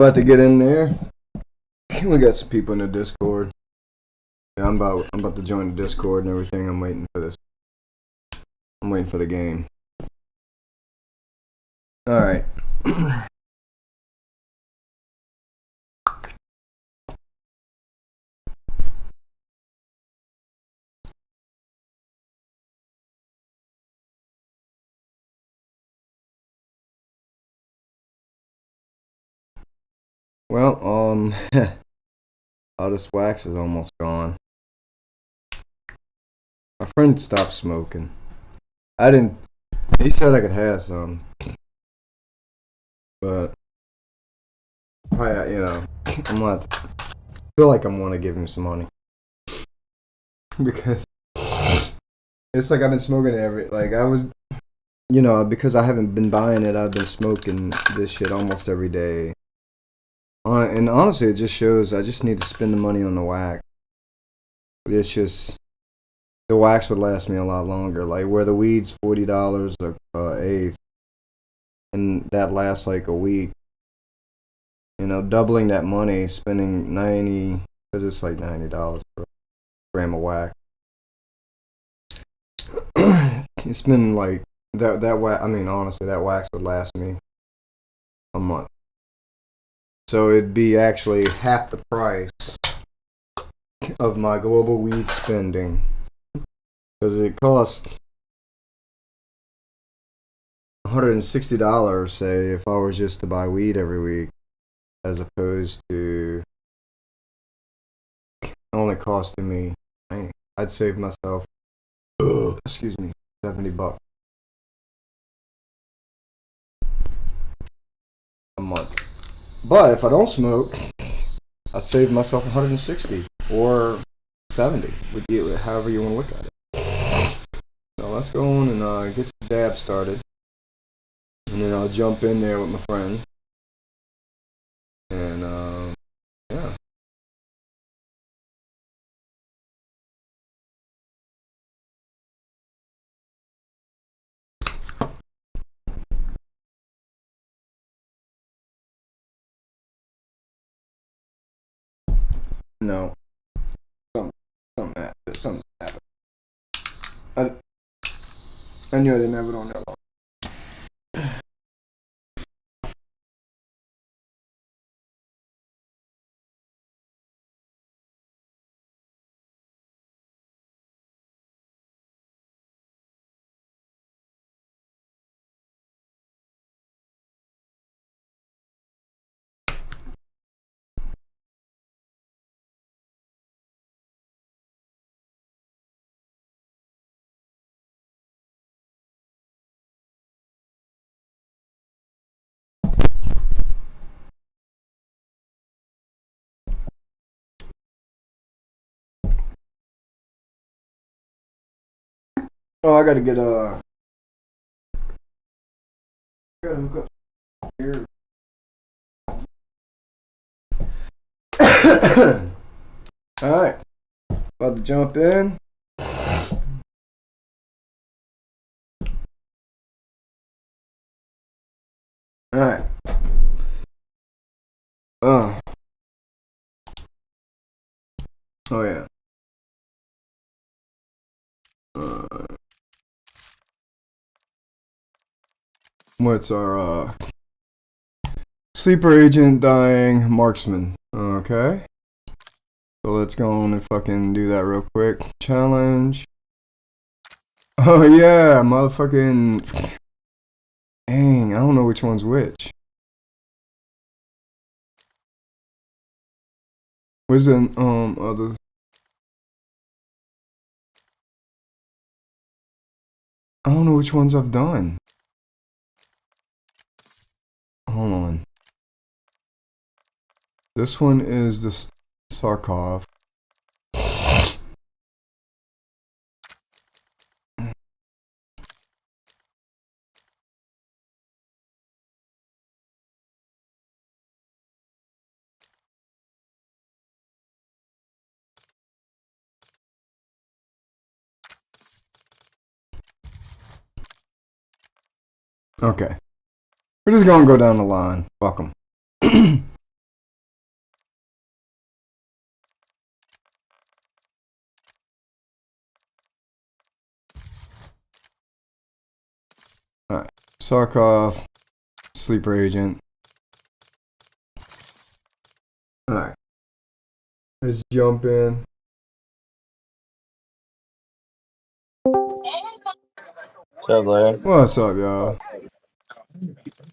About to get in there. We got some people in the Discord. Yeah, I'm about to join the Discord and everything. I'm waiting for this. I'm waiting for the game. All right. Well, all this wax is almost gone. My friend stopped smoking. I didn't. He said I could have some, but probably, I'm not. I feel like I want to give him some money because it's like I've been smoking because I haven't been buying it. I've been smoking this shit almost every day. And honestly, it just shows I just need to spend the money on the wax. It's just the wax would last me a lot longer. Like where the weed's $40 a eighth, and that lasts like a week. Doubling that money, spending $90 because it's like $90 for a gram of wax. You spend like that wax. I mean, honestly, that wax would last me a month. So it'd be actually half the price of my global weed spending. Because it costs $160, say, if I was just to buy weed every week, as opposed to only costing me $90. I'd save myself, excuse me, $70 a month. But if I don't smoke, I save myself $160 or $70, however you want to look at it. So let's go on and get the dab started, and then I'll jump in there with my friend, and yeah. No, something happened. I knew I didn't have it on there long. Oh, I gotta hook up here. Alright, about to jump in. Alright. Oh yeah. What's our sleeper agent dying marksman? Okay. So let's go on and fucking do that real quick. Challenge. Oh yeah, motherfucking. Dang, I don't know which one's which. Where's the others? I don't know which ones I've done. Hold on. This one is the Sarkov. Okay. We're just gonna go down the line. Fuck them. Sarkov, sleeper agent. Alright. Let's jump in. What's up, Larry? What's up, y'all?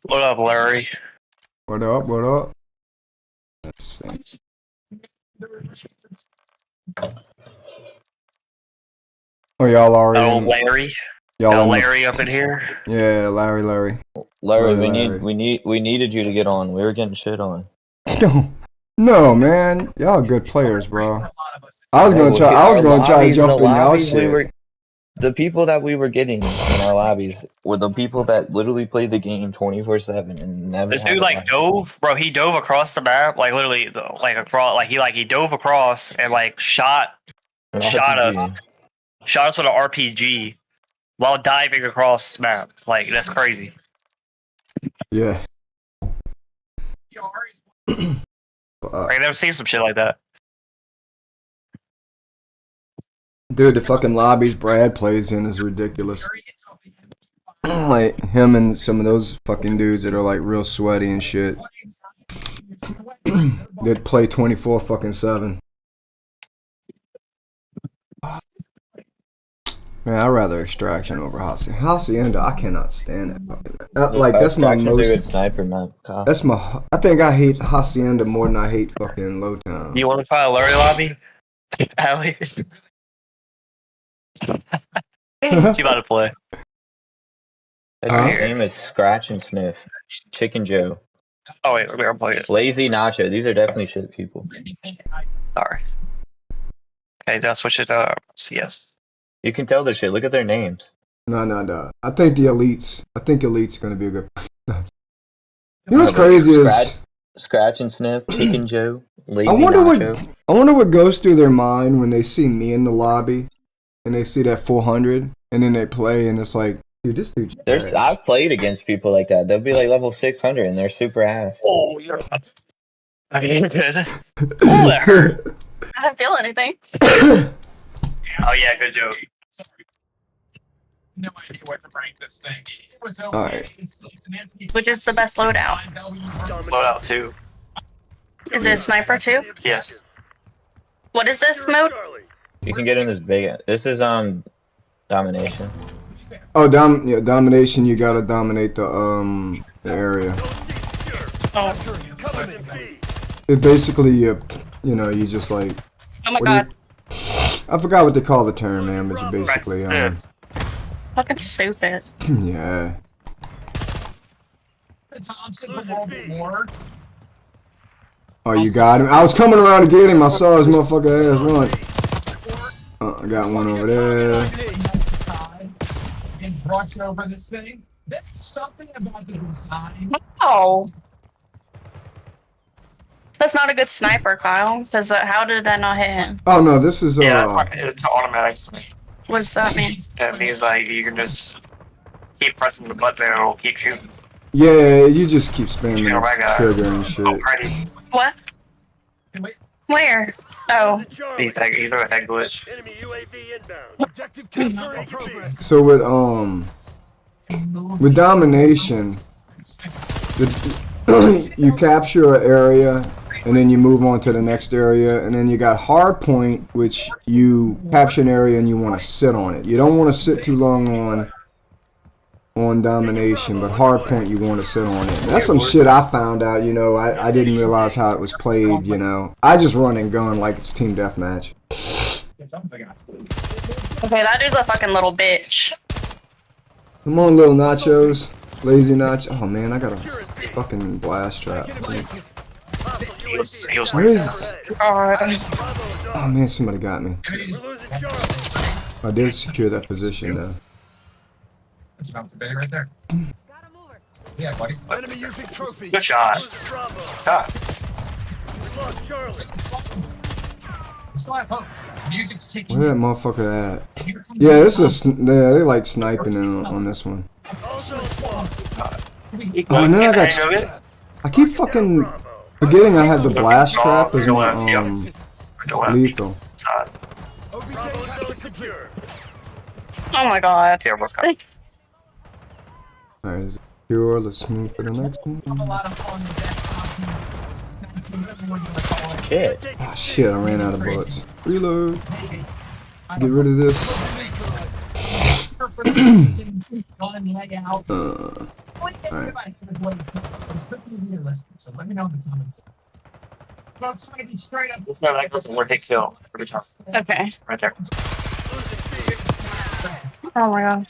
What up, Larry? What up? What up? Let's see. Oh, y'all already. Oh, Larry. Y'all Larry up in here. Yeah, Larry. Larry, Larry. we needed you to get on. We were getting shit on. No, man. Y'all good players, bro. I was gonna try to jump in y'all shit. The people that we were getting in our lobbies were the people that literally played the game 24/7 and never. This dude like dove, bro. He dove across the map, like literally, like across, he dove across and like shot us with an RPG while diving across the map. Like that's crazy. Yeah. I never seen some shit like that. Dude, the fucking lobbies Brad plays in is ridiculous. Like him and some of those fucking dudes that are like real sweaty and shit. That play 24/7. Man, I'd rather Extraction over Hacienda. I cannot stand it. Like that's my most. Sniper map. That's my. I think I hate Hacienda more than I hate fucking Lowtown. You want to try a Larry lobby, Allie? She about to play. His name is Scratch and Sniff. Chicken Joe. Oh wait, I'm playing it. Lazy Nacho. These are definitely shit people. Sorry. Okay, now switch it to CS. You can tell this shit. Look at their names. No. I think the elites. I think elite's gonna be a good. You know what's crazy is Scratch and Sniff, Chicken Joe, Lazy I wonder Nacho. what goes through their mind when they see me in the lobby, and they see that 400, and then they play, and it's like, dude, this dude's trash. I've played against people like that. They'll be like level 600, and they're super ass. Oh, you're. I mean, you're good. Oh, that hurt. I don't feel anything. Oh yeah, good joke. No idea where to rank this thing. It was okay. Alright. Which is the best loadout? Loadout 2. Is it a sniper too? Yes. What is this mode? You can get in this big. This is domination. Oh, domination. You gotta dominate the area. Oh, It basically you just like. oh my god. I forgot what they call the term, man, but you basically Fucking stupid. yeah. Thompson's a World War. Oh, you got him. I was coming around to get him. I saw his motherfucker ass run. Oh, I got one over there. And brush over this thing. There's something about the design. Oh. That's not a good sniper, Kyle. Because how did that not hit him? Oh no, this is Yeah, it's automatic. What does that mean? That means like you can just keep pressing the button and it'll keep shooting. Yeah, you just keep spamming Yeah, my the God. trigger and shit. Oh, ready. What? Where? Oh. He's a head glitch. Enemy UAV inbound. Objective confirmed. Progress. So with domination, you capture an area and then you move on to the next area, and then you got hard point, which you capture an area and you want to sit on it. You don't want to sit too long on domination, but hard point you want to sit on it. That's some shit I found out, I didn't realize how it was played, I just run and gun like it's team deathmatch. Okay, that dude's a fucking little bitch. Come on, little nachos. Lazy nacho. Oh man, I got a fucking blast trap. He was Where is it? God. Oh man, somebody got me. I did secure that position though. That's about the right there. Yeah, buddy. Enemy using trophy. good shot. Bravo. God. We lost Charlie. We still have hope. Music's ticking. Where that motherfucker at? Yeah, this is they like sniping on this one. Also squad. Oh no, I keep fucking forgetting I have the blast trap as my lethal. OBJ has secure. Oh my god. Here, what's coming? Alright, Pure, let's move to the next one. A lot of fun with that Aussie 19, whatever you want to call it. Shit. Ah, shit, I ran out of bullets. Reload. Maybe. Get rid of this. For the racing, gun layout. Alright. So let me know in the comments. Well, it's gonna be straight up. It's not like that's a one hit kill every time. Okay. Right there. Oh my god.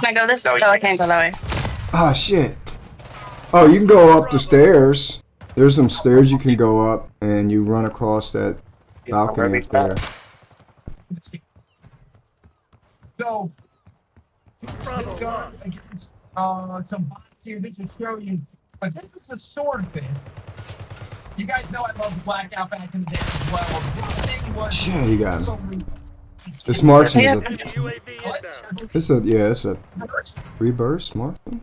Can I go this way? No, you No, I can't go that way. Ah, shit. Oh, you can go up the stairs. There's some stairs you can go up, and you run across that balcony up there. So, let's go against some bots here. This will show you. But this is a swordfish. You guys know I love Blackout back in the day as well. This thing was. Shit, he got so him. This marksman is a. UAV inbound. It's a, yeah, it's a reburst marksman.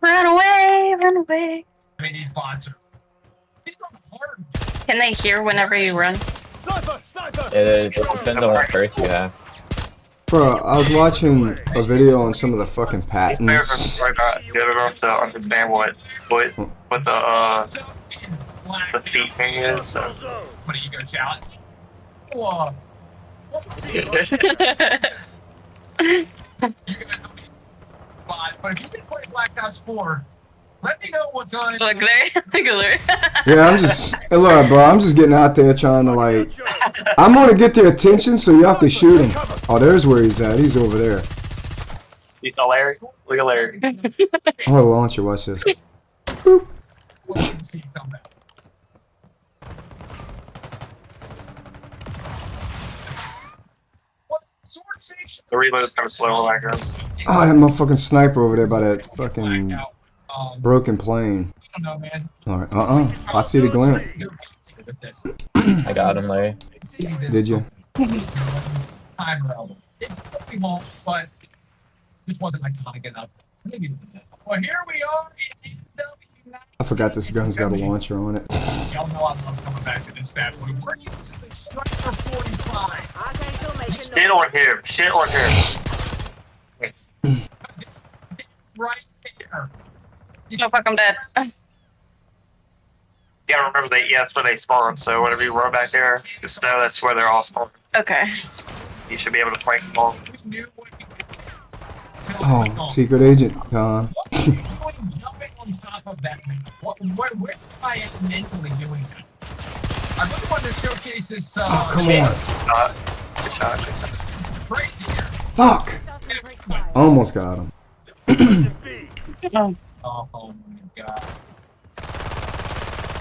Run away, run away. I mean, these bots are. These are hard. Can they hear whenever you run? Sniper! Sniper! It depends on what perk you have. Bro, I was watching a video on some of the fucking These players patents. are not good enough to understand what the feet thing is. So. What are you gonna challenge? Whoa. You guys know me. But if you can play Black Ops 4, let me know what gun. Look there, look there. Yeah, I'm just, hey, look, bro, I'm just getting out there trying to, like, I'm gonna get their attention so y'all can shoot him. Oh, there's where he's at. He's over there. You saw Larry? Look at Larry. Oh, why don't you watch this? See come back. What sword station? The reload is kind of slow on that guns. Oh, that motherfucking sniper over there by that fucking Blackout. broken plane. I don't know, man. Alright, I see the glance. I got him, Larry. See this Did you? time relevant. It's pretty long, but this wasn't iconic enough. Maybe. Well, here we are in NW19. I forgot this gun's got a launcher on it. Y'all know I love coming back to this bad boy. We're using the Striker 45. Shit on him. Shit on him. Right there. Oh fuck, I'm dead. You gotta remember that, yeah, that's where they spawn, so whenever you run back there, just know that's where they're all spawned. Okay. You should be able to flank them all. We knew what we could do. Oh, secret agent, Con. What are you doing jumping on top of that man? Where am I at mentally doing that? I really wanted to showcase this, Oh, come on. Good shot. crazy here. Fuck! Almost got him. B. Oh my god.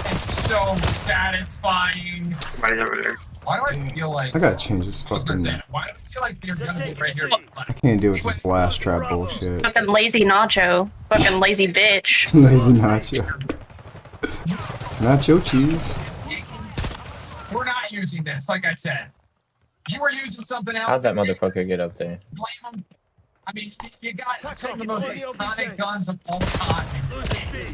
It's so satisfying. Somebody's over there. Why do I feel like... I gotta change this I was gonna fucking. say, why do I feel like they're gonna be right here? I can't deal with this blast trap bullshit. Fucking lazy nacho. Fucking lazy bitch. Lazy nacho. Nacho cheese. We're not using this, like I said. You were using something else. How'd that motherfucker get up there? Blame them. I mean, you got some of the most iconic guns of all time. Losing B.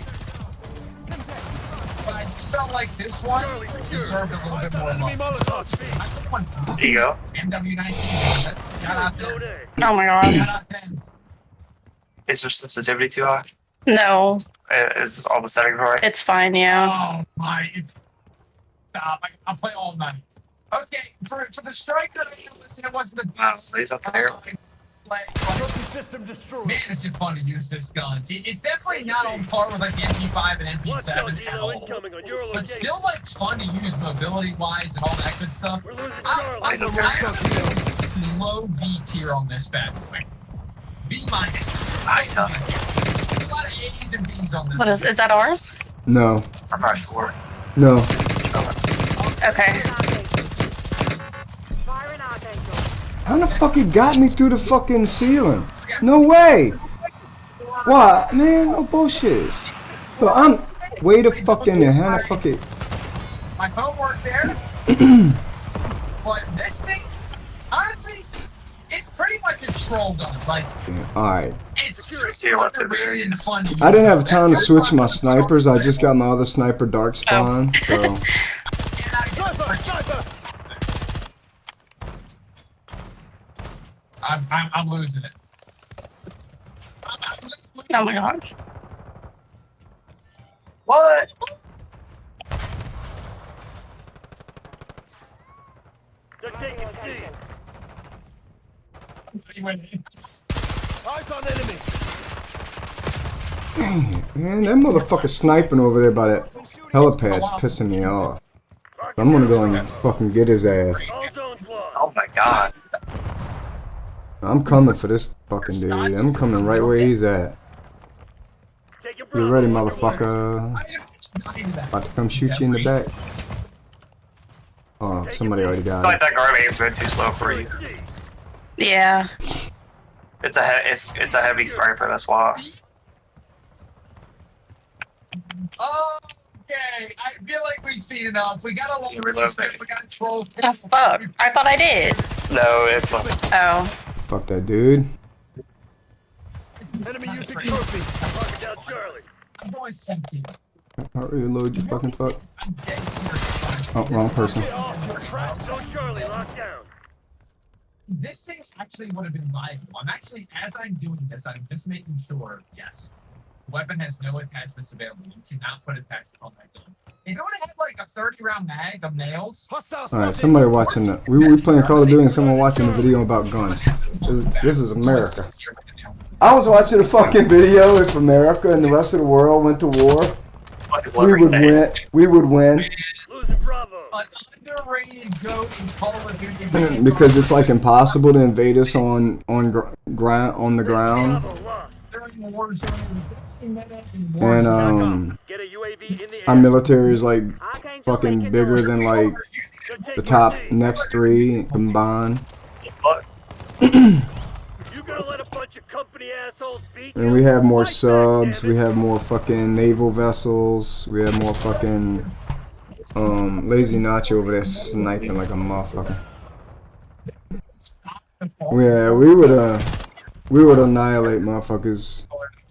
But I just felt like this one deserved a little bit more Enemy love. Molotov B. I took one. There you go. MW19. Got out Load there. A. Oh my god. Got out there. Is your sensitivity too high? No, Is all the settings right? it's fine, yeah. Oh my. Stop. I'll play all night. Okay, for the striker, listen, it wasn't the best. He's up there. Trophy system destroyed. Man, is it fun to use this gun. It's definitely not on par with like the MP5 and Watch out, MP7 at Hilo all. incoming on your But location. still like fun to use mobility-wise and all that good stuff. We're losing I Charlie. low B tier on this bad boy. B minus. I know. A lot of A's and B's on this. What is that ours? No. I'm not sure. No. Okay. How the fuck it got me through the fucking ceiling? No way! What? Man, no bullshit. But I'm way the fuck in there. How the fuck it? My homework there. But this thing, honestly, it's pretty much a troll gun. Like, Alright. it's just See what they're underrated and fun to use. I didn't have time to switch my snipers. I just got my other sniper dark spawn. So Sniper! Sniper! I'm losing it. I'm Oh my gosh. What? They're taking C. He went in. Eyes on enemy. Man, that motherfucker sniping over there by that helipad's pissing me off. I'm gonna go and fucking get his ass. All zones lost. Oh my god. I'm coming for this fucking dude. I'm coming right where he's at. Take your You ready, motherfucker? I am not into that. About to come shoot you in the back. Oh, somebody already I got feel like it. that guard aim's been too slow for you. Yeah. It's a heavy sniper, that's why. Okay, I feel like we've seen enough. We gotta let Reload. we got trolls. Oh, fuck. I thought I did. No, it's a Oh. Fuck that dude. Enemy using trophy. Mark down Charlie. I'm going 17. Not reload, you fucking fuck. I'm dead serious. Oh, wrong person. Get off. Trap zone Charlie locked down. This thing actually would have been viable. I'm actually, as I'm doing this, I'm just making sure, yes, the weapon has no attachments available. You cannot put attachments on that gun. If you want to have like a 30-round mag of nails, Hostiles. Alright, somebody watching the. We playing Call of Duty and someone watching the video about guns. This is America. I was watching a fucking video if America and the rest of the world went to war. We would win. We would win. Losing Bravo. An underrated goat in Call of Duty. Because it's like impossible to invade us on the ground. Bravo lost. During war zone, 15 minutes and And Get a UAV in the our air. military is like fucking bigger than like They're the taking top C. next three combined. You gonna let a bunch of company assholes beat you? And we have more Fight back, subs, damn we it. have more fucking naval vessels, we have more fucking Lazy Nacho over there sniping like a motherfucker. Yeah, we would annihilate motherfuckers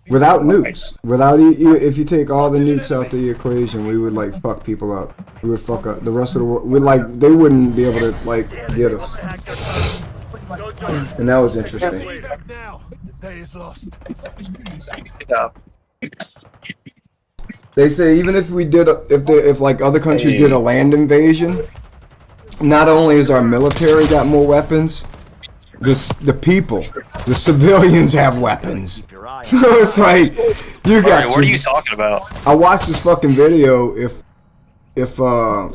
without nukes. Without if you take all the nukes out the equation, we would like fuck people up. We would fuck up the rest of the world. We like they wouldn't be able to like get us. Hack their phone. Go, go. And that was interesting. Leave back now. The day is lost. yeah. They say even if we did if like other countries did a land invasion, not only is our military got more weapons, the people, the civilians have weapons. So it's like you got. Alright, what are you talking about? I watched this fucking video. If all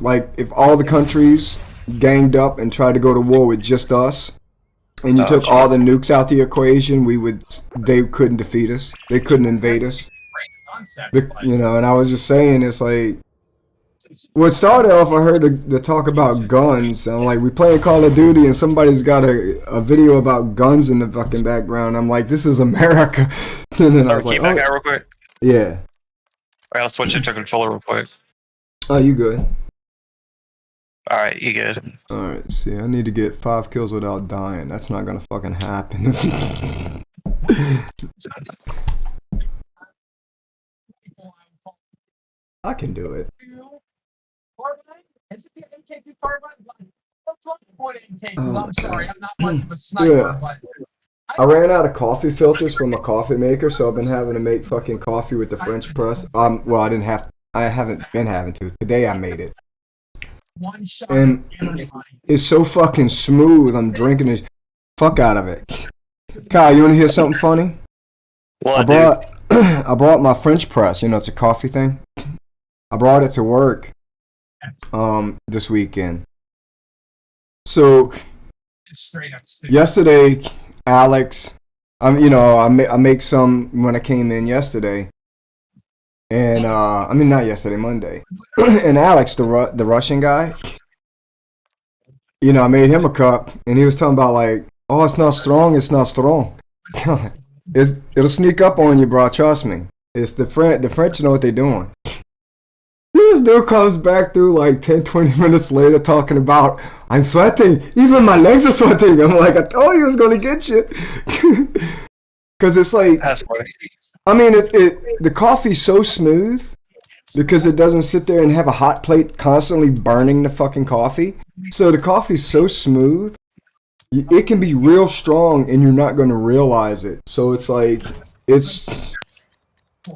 the countries ganged up and tried to go to war with just us, and you took all the nukes out the equation, they couldn't defeat us. They couldn't invade us. You know, and I was just saying, it's like, well, it started off, I heard the talk about guns. I'm like, we playing Call of Duty and somebody's got a video about guns in the fucking background. I'm like, this is America. And then I was like, Keep that guy real quick. yeah. Alright, I'll switch it to controller real quick. Oh, you good? Alright, you good. Alright, see, I need to get 5 kills without dying. That's not gonna fucking happen. I can do it. I'm sorry, I'm not much of a sniper, Yeah. but I ran out of coffee filters from a coffee maker, so I've been having to make fucking coffee with the French press. Well, I haven't been having to. Today I made it. one shot And everybody. it's so fucking smooth. I'm drinking the fuck out of it. Kyle, you wanna hear something funny? What, dude? I bought my French press. You know, it's a coffee thing. I brought it to work this weekend. So Just straight up stupid. yesterday, Alex, I make some when I came in yesterday, and not yesterday, Monday, and Alex, the Russian guy, I made him a cup, and he was talking about like, oh, it's not strong, it'll sneak up on you, bro. Trust me. It's the French know what they're doing. This dude comes back through like 10-20 minutes later talking about, I'm sweating. Even my legs are sweating. I'm like, I told you I was going to get you. Because it's like, That's funny. I mean, the coffee's so smooth because it doesn't sit there and have a hot plate constantly burning the fucking coffee. So the coffee's so smooth, it can be real strong and you're not going to realize it. So it's like,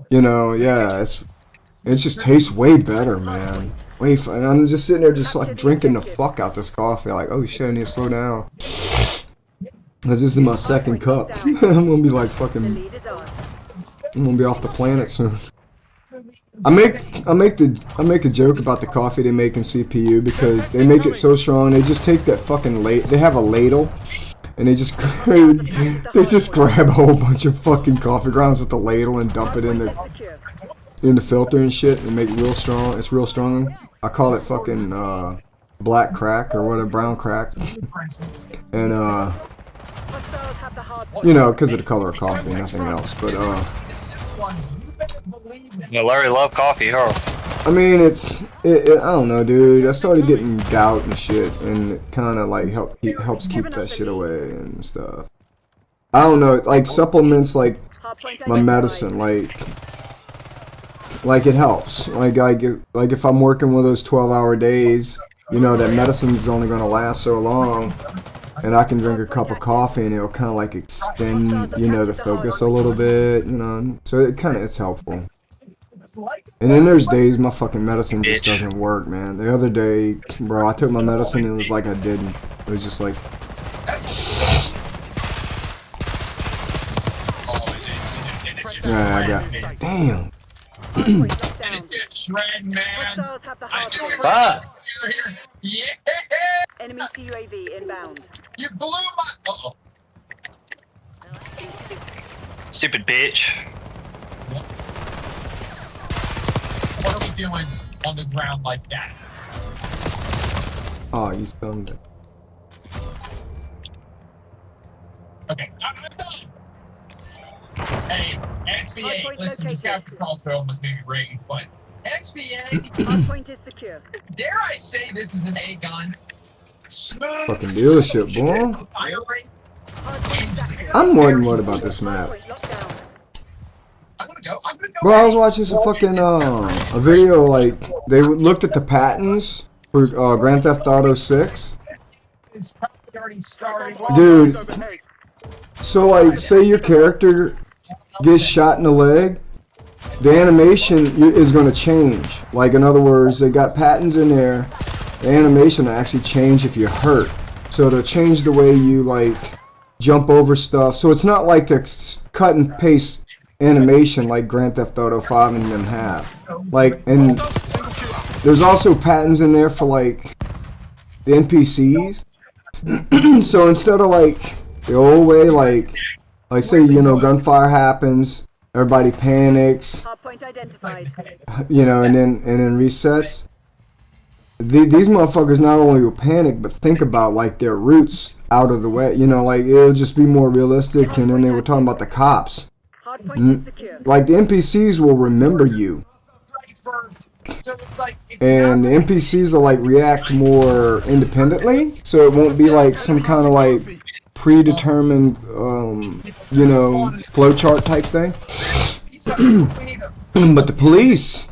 You know, yeah, it just tastes way better, man. Way fun. I'm just sitting there just like drinking the fuck out this coffee. Like, oh shit, I need to slow down. Cause this is my second cup. I'm gonna be like fucking. I'm gonna be off the planet soon. I make a joke about the coffee they make in CPU because they make it so strong. They just take that fucking they have a ladle, and they just grab a whole bunch of fucking coffee grounds with the ladle and dump it in the filter and shit and make it real strong. It's real strong. I call it fucking black crack or whatever, brown crack. And you know, because of the color of coffee, nothing else. But Yeah, Larry love coffee, huh? I mean, I don't know, dude. I started getting gout and shit, and it kind of like helps keep that shit away and stuff. I don't know, like supplements, like my medicine, like it helps. Like if I'm working one of those 12-hour days, you know, that medicine's only gonna last so long, and I can drink a cup of coffee and it'll kind of like extend, you know, the focus a little bit, you know. So it's helpful. And then there's days my fucking medicine just doesn't work, man. The other day, bro, I took my medicine and it was like I didn't. It was just like... Yeah, I got... Damn! Enemy CUAV inbound. You blew my... Uh-oh. Stupid bitch. What are we doing on the ground like that? Oh, you stunned it. Okay, I'm done. Hey, XVA, listen, this guy's control film was maybe raised, but XVA, Hardpoint is secure. dare I say this is an A gun? Smooth. Fucking dealership, boy. Fire rate. I'm more than what about this map. I'm gonna go. Bro, I was watching some fucking a video, like they looked at the patents for Grand Theft Auto 6. It's probably already started. Dude, so like, say your character gets shot in the leg, the animation is going to change. Like, in other words, they got patents in there, the animation will actually change if you're hurt. So they'll change the way you like jump over stuff. So it's not like the cut and paste animation like Grand Theft Auto 5 and them have. Like, and there's also patents in there for like the NPCs. So instead of like the old way, like say, you know, gunfire happens, everybody panics, Hardpoint identified. you know, and then resets. These motherfuckers not only will panic, but think about like their routes out of the way. You know, like it'll just be more realistic. And then they were talking about the cops. Hardpoint is secure. Like the NPCs will remember you, and the NPCs will like react more independently. So it won't be like some kind of like predetermined, you know, flowchart type thing. But the police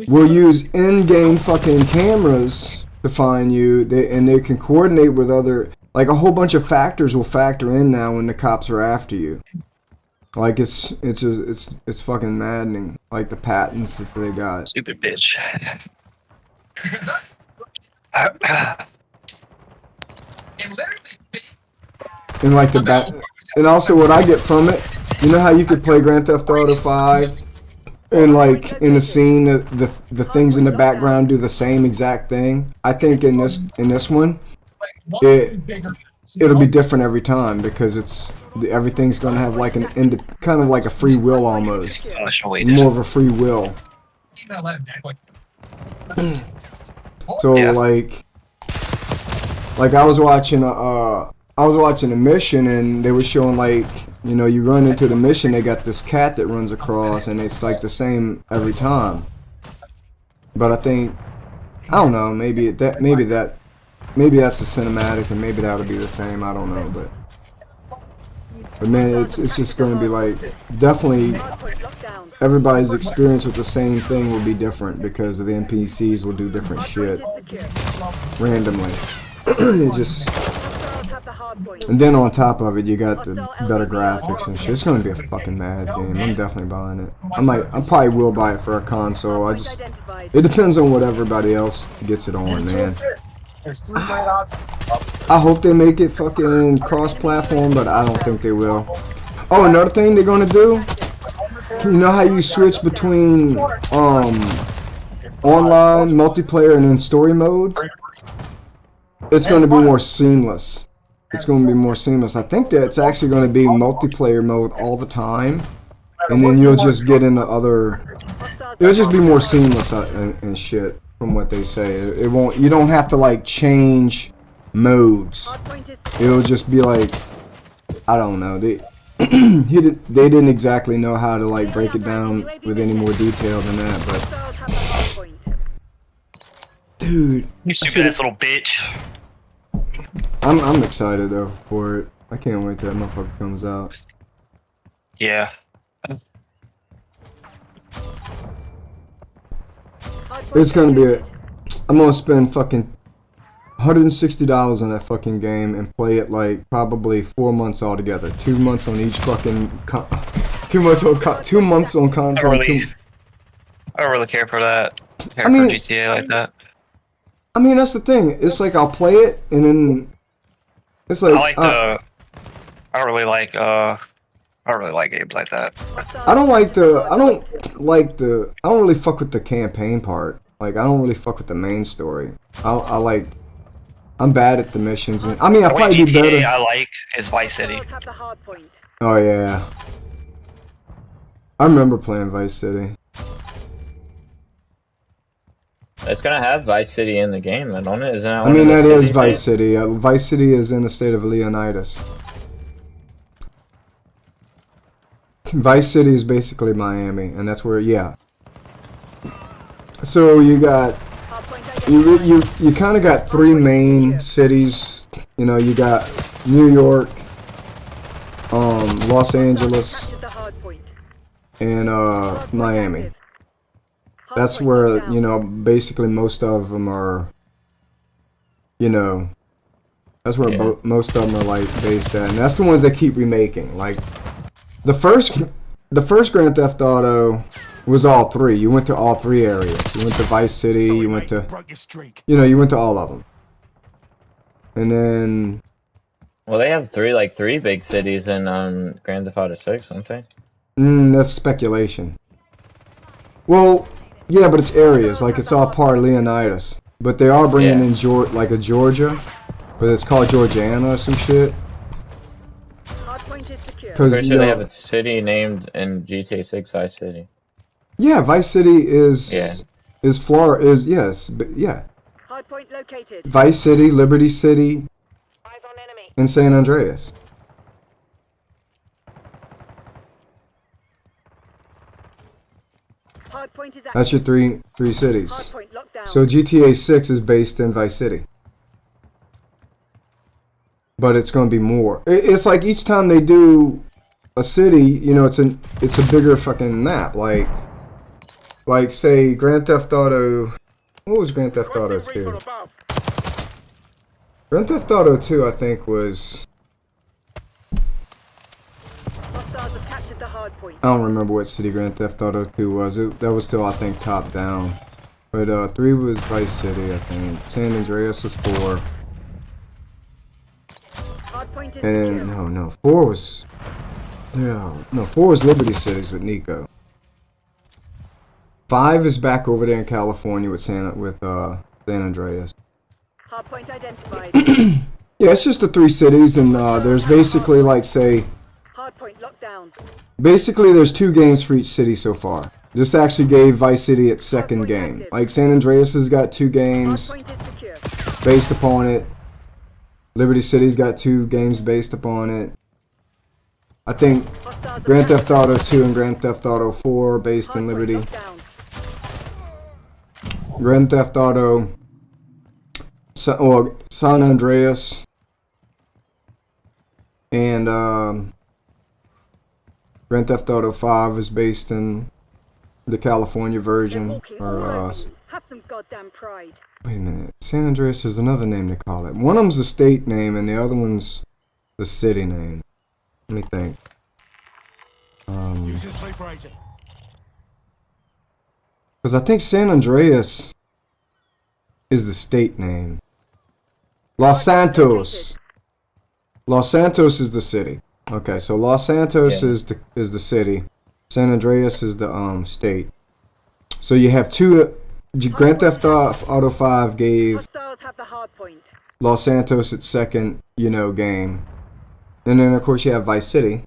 will use in-game fucking cameras to find you, and they can coordinate with other, like a whole bunch of factors will factor in now when the cops are after you. Like it's fucking maddening. Like the patents that they got. Stupid bitch. And like the back, and also what I get from it, you know how you could play Grand Theft Auto 5, and like in the scene, the things in the background do the same exact thing. I think in this one, it'll be different every time because everything's gonna have like kind of like a free will almost, more of a free will. So Yeah. like I was watching a mission and they were showing like, you know, you run into the mission, they got this cat that runs across and it's like the same every time. But I think, I don't know, maybe that's a cinematic and maybe that'll be the same, I don't know, but man, it's just going to be like, definitely everybody's experience with the same thing will be different because the NPCs will do different shit randomly. It just, hard point. And then on top of it, you got the better graphics and shit. It's gonna be a fucking mad game. I'm definitely buying it. I probably will buy it for a console. Hard point identified. It depends on what everybody else gets it on, man. There's 3 great options. I hope they make it fucking cross-platform, but I don't think they will. Oh, another thing they're gonna do. You know how you switch between online multiplayer and then story mode? It's going to be more seamless. It's going to be more seamless. I think that it's actually going to be multiplayer mode all the time, and then you'll just get into other. It'll just be more seamless and shit from what they say. It won't. You don't have to like change modes. Hard point is secure. It'll just be like, I don't know. They they didn't exactly know how to like break it down with any more detail than that, but Hostiles have the hard point. dude, You stupid ass little bitch. I'm excited though for it. I can't wait till that motherfucker comes out. Yeah. Hard point It's gonna be a. secured. I'm gonna spend fucking $160 on that fucking game and play it like probably 4 months altogether. 2 months on each fucking. 2 months on 2 months on console. I don't really care for that. Care I mean- for GTA like that. I mean, that's the thing. It's like I'll play it and then it's like I don't really like games like that. I don't really fuck with the campaign part. Like I don't really fuck with the main story. I'm bad at the missions and I mean I The only probably do GTA better. I like is Vice City. Hostiles have the hard point. Oh yeah. I remember playing Vice City. It's gonna have Vice City in the game, don't it? Isn't that I one mean of the that is cities, Vice City. Vice City is in the state of Leonidas. Vice City is basically Miami, and that's where So you got Hard point identified. you kind of got 3 main cities. You know, you got New York, Los Angeles, Captured the hard point. and Hard point Miami. active. Hard That's point where, down. you know, basically most of them are, you know, that's where Yeah. most of them are like based at, and that's the ones they keep remaking. Like the first Grand Theft Auto was all 3. You went to all 3 areas. You went to Vice City. Sorry, You went mate, to, broke your streak. you know, you went to all of them. And then, Well, they have three big cities in Grand Theft Auto 6, don't they? that's speculation. Well, yeah, but it's areas. Like it's all part of Leonidas. But they are bringing in like a Georgia, but it's called Georgiana or some shit. Hard point is secure. Because Pretty sure they have a city named in GTA 6 Vice City. yeah, Vice City is Yeah. Florida is yes, but yeah, Hard point located. Vice City, Liberty City, Eyes on enemy. and San Andreas. Hard point is active. That's your three Hard cities. point locked down. So GTA 6 is based in Vice City, but it's going to be more. It's like each time they do a city, you know, it's a bigger fucking map. Like say Grand Theft Auto. What was Grand Theft Auto 2? Grand Theft Auto 2, I think, was. Hostiles have captured the hard point. I don't remember what city Grand Theft Auto 2 was. That was still, I think, top down. But 3 was Vice City, I think. San Andreas was 4. Hard point is And secure. no, 4 was. Yeah, no, 4 was Liberty Cities with Nico. 5 is back over there in California with San Andreas. Hard point identified. Yeah, it's just the 3 cities, and there's basically like say. Hard point locked down. Basically, there's 2 games for each city so far. This actually gave Vice City its second game. Like San Andreas has got 2 Hard games point is secure. based upon it. Liberty City's got 2 games based upon it. I think Hostiles have Grand Theft captured- Auto 2 and Grand Theft Auto 4 are based Hard in point Liberty. locked down. Grand Theft Auto, San Andreas, and Grand Theft Auto 5 is based in the California They're version. walking all Or over you. Have some goddamn pride. wait a minute, San Andreas is another name they call it. One of them's a state name, and the other one's the city name. Let me think. Use your sleeper agent. Because I think San Andreas is the state name. Los Santos. Los Santos is the city. Okay, so Los Santos is the city. San Andreas is the state. So you have two. Grand Theft Auto 5 gave Hostiles have the hard point. Los Santos its second, game. And then of course you have Vice City,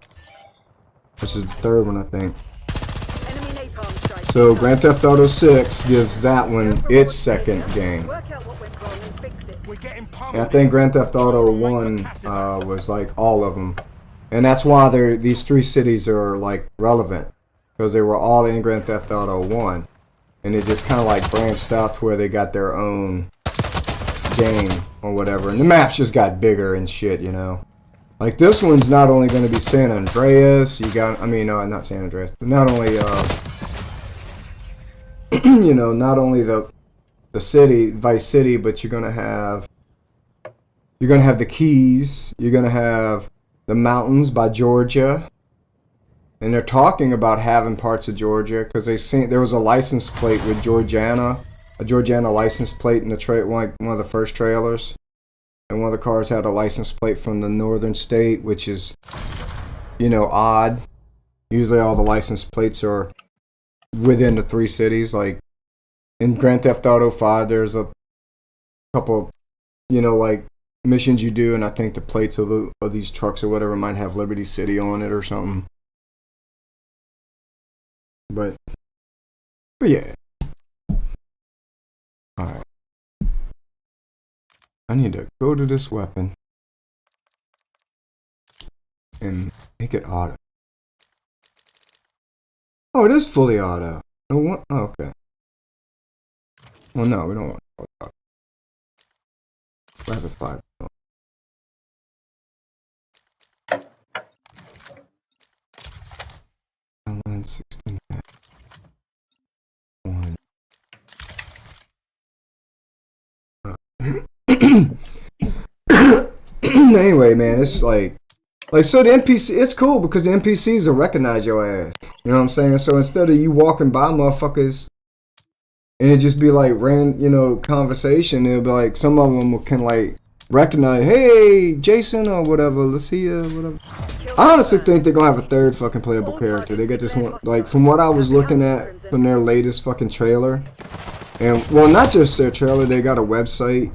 which is the third one, I think. Enemy napalm strike. So Grand Theft Auto 6 gives that one its second game. Work out what went wrong and fix it. We're getting pummeled. And I think Grand Theft Auto 1 was like all of them. And that's why these three cities are like relevant. Because they were all in Grand Theft Auto 1. And it just kind of like branched out to where they got their own game or whatever. And the maps just got bigger and shit, Like this one's not only going to be San Andreas, not San Andreas, but not only, not only the city, Vice City, but you're going to have the Keys, you're going to have the mountains by Georgia. And they're talking about having parts of Georgia because there was a license plate with Georgiana, a Georgiana license plate in the one of the first trailers, and one of the cars had a license plate from the northern state, which is, odd. Usually, all the license plates are within the three cities. Like in Grand Theft Auto 5, there's a couple, like missions you do, and I think the plates of these trucks or whatever might have Liberty City on it or something. But yeah. Alright. I need to go to this weapon and make it auto. Oh, it is fully auto. Oh, okay. Well, no, we don't want auto. Rapid fire. 16. One. Anyway, man, it's like so the NPC, it's cool because the NPCs will recognize your ass. You know what I'm saying? So instead of you walking by motherfuckers and it just be like conversation, it'll be like some of them can like recognize, hey, Jason or whatever, Lucia, whatever. I honestly think they're gonna have a third fucking playable character. They got this one, like from what I was looking at from their latest fucking trailer, and well, not just their trailer, they got a website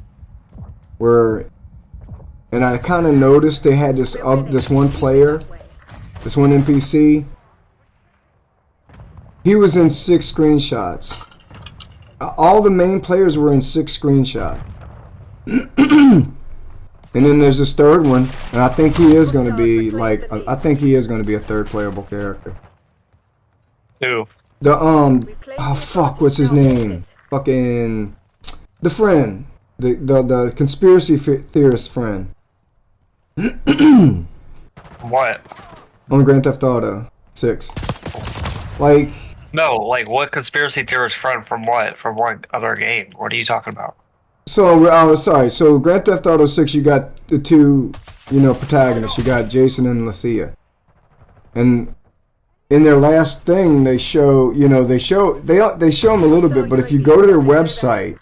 where, and I kind of noticed they had this one player, this one NPC. He was in 6 screenshots. All the main players were in 6 screenshots. And then there's this third one, and I think he is going to be like, I think he is going to be a third playable character. Who? The oh fuck, what's his name? Fucking the friend, the conspiracy theorist friend. What? On Grand Theft Auto 6. Like. No, like what conspiracy theorist friend from what? From what other game? What are you talking about? So, sorry. So, Grand Theft Auto 6, you got the two, protagonists. You got Jason and Lucia. And in their last thing, they show, they show them a little bit. But if you go to their website,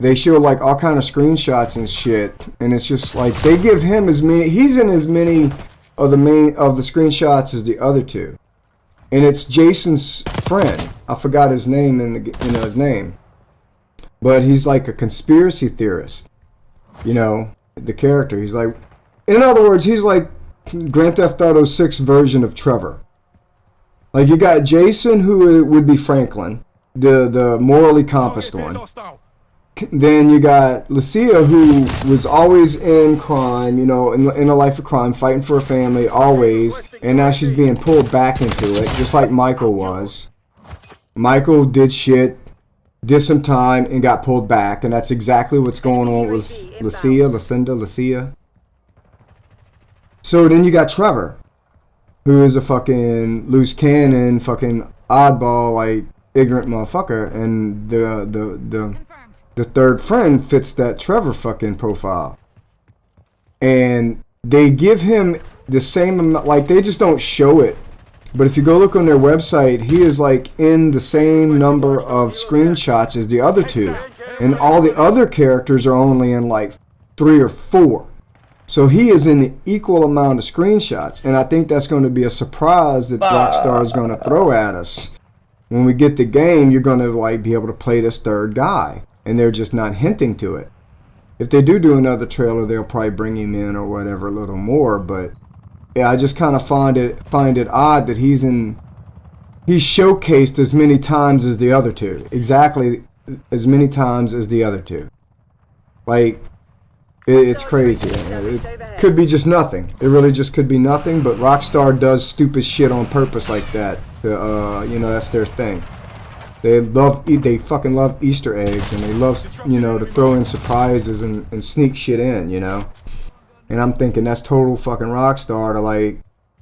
they show like all kind of screenshots and shit. And it's just like they give him as many. He's in as many of the screenshots as the other two. And it's Jason's friend. I forgot his name his name. But he's like a conspiracy theorist, the character. He's like, in other words, he's like Grand Theft Auto 6 version of Trevor. Like you got Jason, who would be Franklin, the morally compassed one. Then you got Lucia, who was always in crime, in a life of crime, fighting for a family, always. And now she's being pulled back into it, just like Michael was. Michael did shit. Did some time and got pulled back, and that's exactly what's going on with Lucia. So then you got Trevor, who is a fucking loose cannon, fucking oddball, like ignorant motherfucker, and the third friend fits that Trevor fucking profile. And they give him the same amount, like they just don't show it. But if you go look on their website, he is like in the same number of screenshots as the other two. And all the other characters are only in like 3 or 4. So he is in the equal amount of screenshots. And I think that's going to be a surprise that Rockstar is going to throw at us. When we get the game, you're going to like be able to play this third guy. And they're just not hinting to it. If they do another trailer, they'll probably bring him in or whatever a little more. But yeah, I just kind of find it odd that he's showcased as many times as the other two. Exactly as many times as the other two. Like, it's crazy. It could be just nothing. It really just could be nothing. But Rockstar does stupid shit on purpose like that. You know, that's their thing. They fucking love Easter eggs, and they love, you know, to throw in surprises and sneak shit in, you know. And I'm thinking that's total fucking Rockstar to like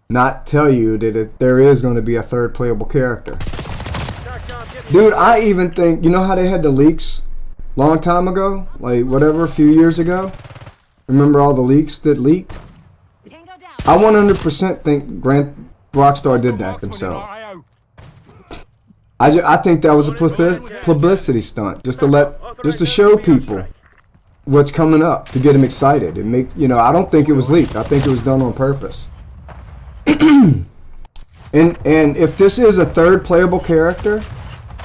not tell you that there is going to be a third playable character. Dude, I even think, you know how they had the leaks long time ago, like whatever, a few years ago. Remember all the leaks that leaked? I 100% think Rockstar did that themselves. I think that was a publicity stunt, just to show people what's coming up, to get them excited and make, you know. I don't think it was leaked. I think it was done on purpose. and if this is a third playable character,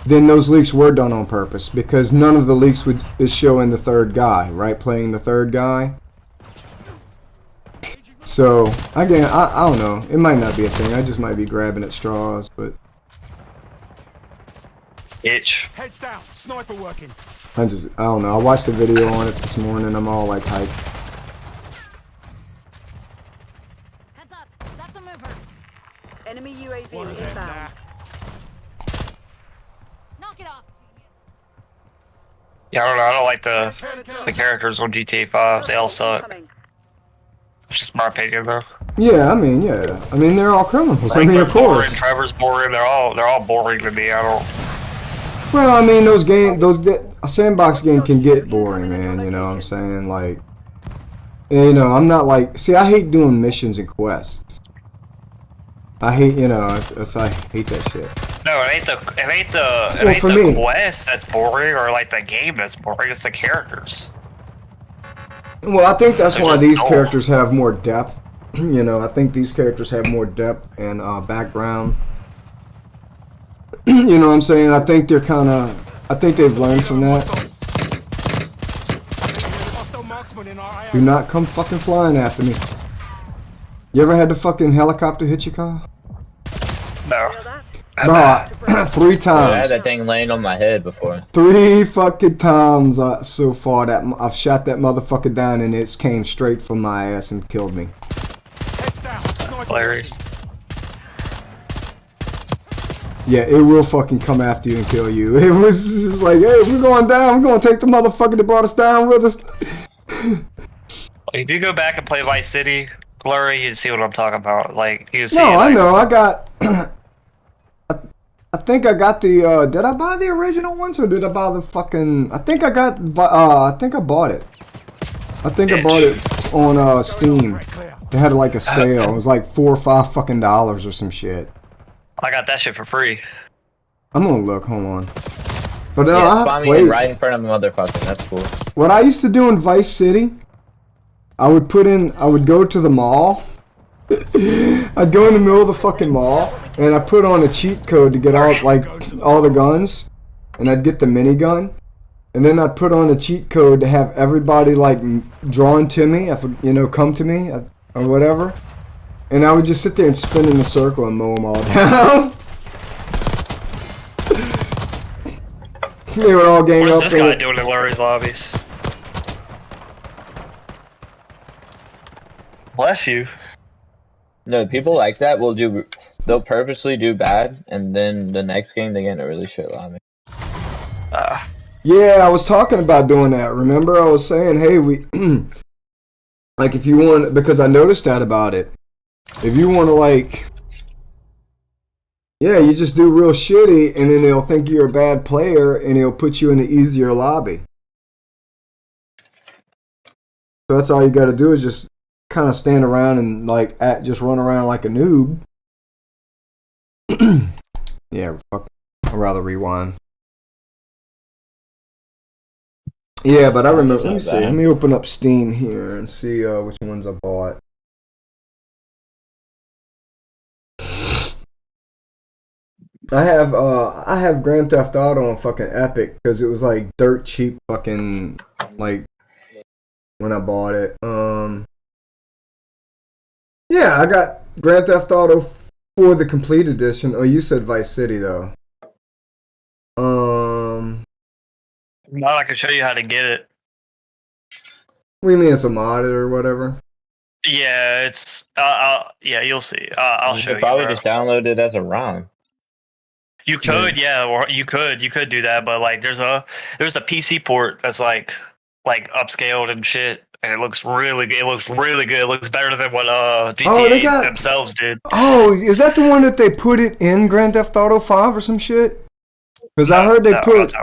then those leaks were done on purpose, because none of the leaks is showing the third guy, right? Playing the third guy. So again, I don't know. It might not be a thing. I just might be grabbing at straws, but. Itch. Heads down. Sniper working. I don't know. I watched a video on it this morning. I'm all like hyped. Heads up. That's a mover. Enemy UAV One of them inbound. now. Knock it off. Yeah, I don't like the characters on GTA 5. They all suck. Incoming. It's just my opinion, though. Yeah, I mean, they're all criminals. I mean, of Franklin's boring, course. Trevor's boring. They're all boring to me. I don't. Well, I mean, a sandbox game can get boring, man. You know what I'm saying? Like, you know, I'm not like. See, I hate doing missions and quests. I hate, you know, I hate that shit. No, it ain't the me. quest that's boring, or like the game that's boring. It's the characters. Well, I think that's They're why just these dull. characters have more depth. You know, I think these characters have more depth and background. You know what I'm saying? I think they're I think they've learned from that. Hostile marksman in our Do not come fucking flying after me. You ever had the fucking helicopter hit your car? No. Feel that? Bro, 3 I had times. that thing laying on my head before. 3 fucking times so far that I've shot that motherfucker down, and it came straight from my ass and killed me. Heads down. That's hilarious. Yeah, it will fucking come after you and kill you. It was just like, hey, we're going down. We're going to take the motherfucker that brought us down with us. Like, if you go back and play Vice City, Blurry, you'd see what I'm talking about. Like, you see. No, I like, know. I got. I think I got the. Did I buy the original ones, or did I buy the fucking? I think I got. I think I bought it. I think I bought it on Steam. They had like a sale. It was like $4 or $5 fucking dollars or some shit. I got that shit for free. I'm gonna look. Hold on. But Yeah, I spawn me played. in right in front of a motherfucker. That's cool. What I used to do in Vice City, I would go to the mall. I'd go in the middle of the fucking mall, and I put on a cheat code to get all the guns, and I'd get the minigun, and then I'd put on a cheat code to have everybody like drawn to me, come to me or whatever, and I would just sit there and spin in a circle and mow them all down. They would all gang What's up. this guy doing in Larry's lobbies? Bless you. No, people like that they'll purposely do bad, and then the next game they get in a really shit lobby. Yeah, I was talking about doing that. Remember, I was saying, hey, we like if you want, because I noticed that about it. If you want to you just do real shitty, and then they'll think you're a bad player, and they'll put you in an easier lobby. So that's all you got to do is just kind of stand around and like just run around like a noob. Yeah, fuck. I'd rather rewind. Yeah, but I remember. Let me see. Let me open up Steam here and see which ones I bought. I have Grand Theft Auto on fucking Epic because it was like dirt cheap fucking like when I bought it. Yeah, I got Grand Theft Auto for the complete edition. Oh, you said Vice City though. Now I can show you how to get it. What do you mean it's a modded or whatever? Yeah, it's yeah, you'll see. I'll You show could you. probably Bro. just download it as a ROM. You could, yeah, or you could do that, but like there's a PC port that's like upscaled and shit, and it looks really good. It looks really good. It looks better than what GTA themselves did. Oh, is that the one that they put it in Grand Theft Auto 5 or some shit? Because I heard they put.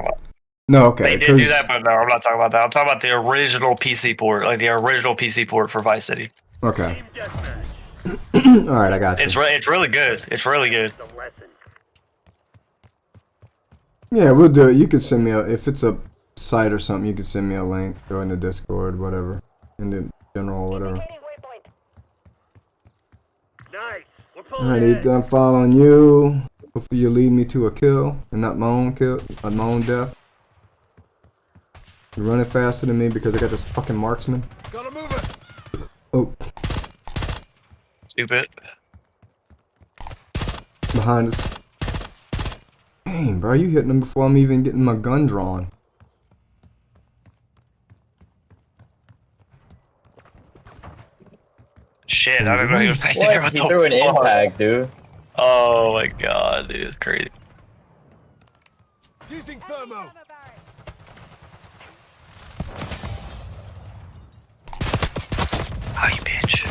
No, okay. They did do that, but no, I'm not talking about that. I'm talking about the original PC port, like the original PC port for Vice City. Okay. All right, I got you. It's really good. It's really good. Yeah, we'll do it. You could send me if it's a site or something. You could send me a link. Go into Discord, whatever, in the general, whatever. Alright, done following you. Hopefully you lead me to a kill and not my own kill, my own death. You're running faster than me because I got this fucking marksman. Gotta move it. Oh, Stupid. behind us. Dang, bro, you hitting him before I'm even getting my gun drawn. Shit, I don't know. He was right there. What He the threw an fuck? impact, dude. Oh my god, dude, it's crazy. Using thermo. Oh, you bitch.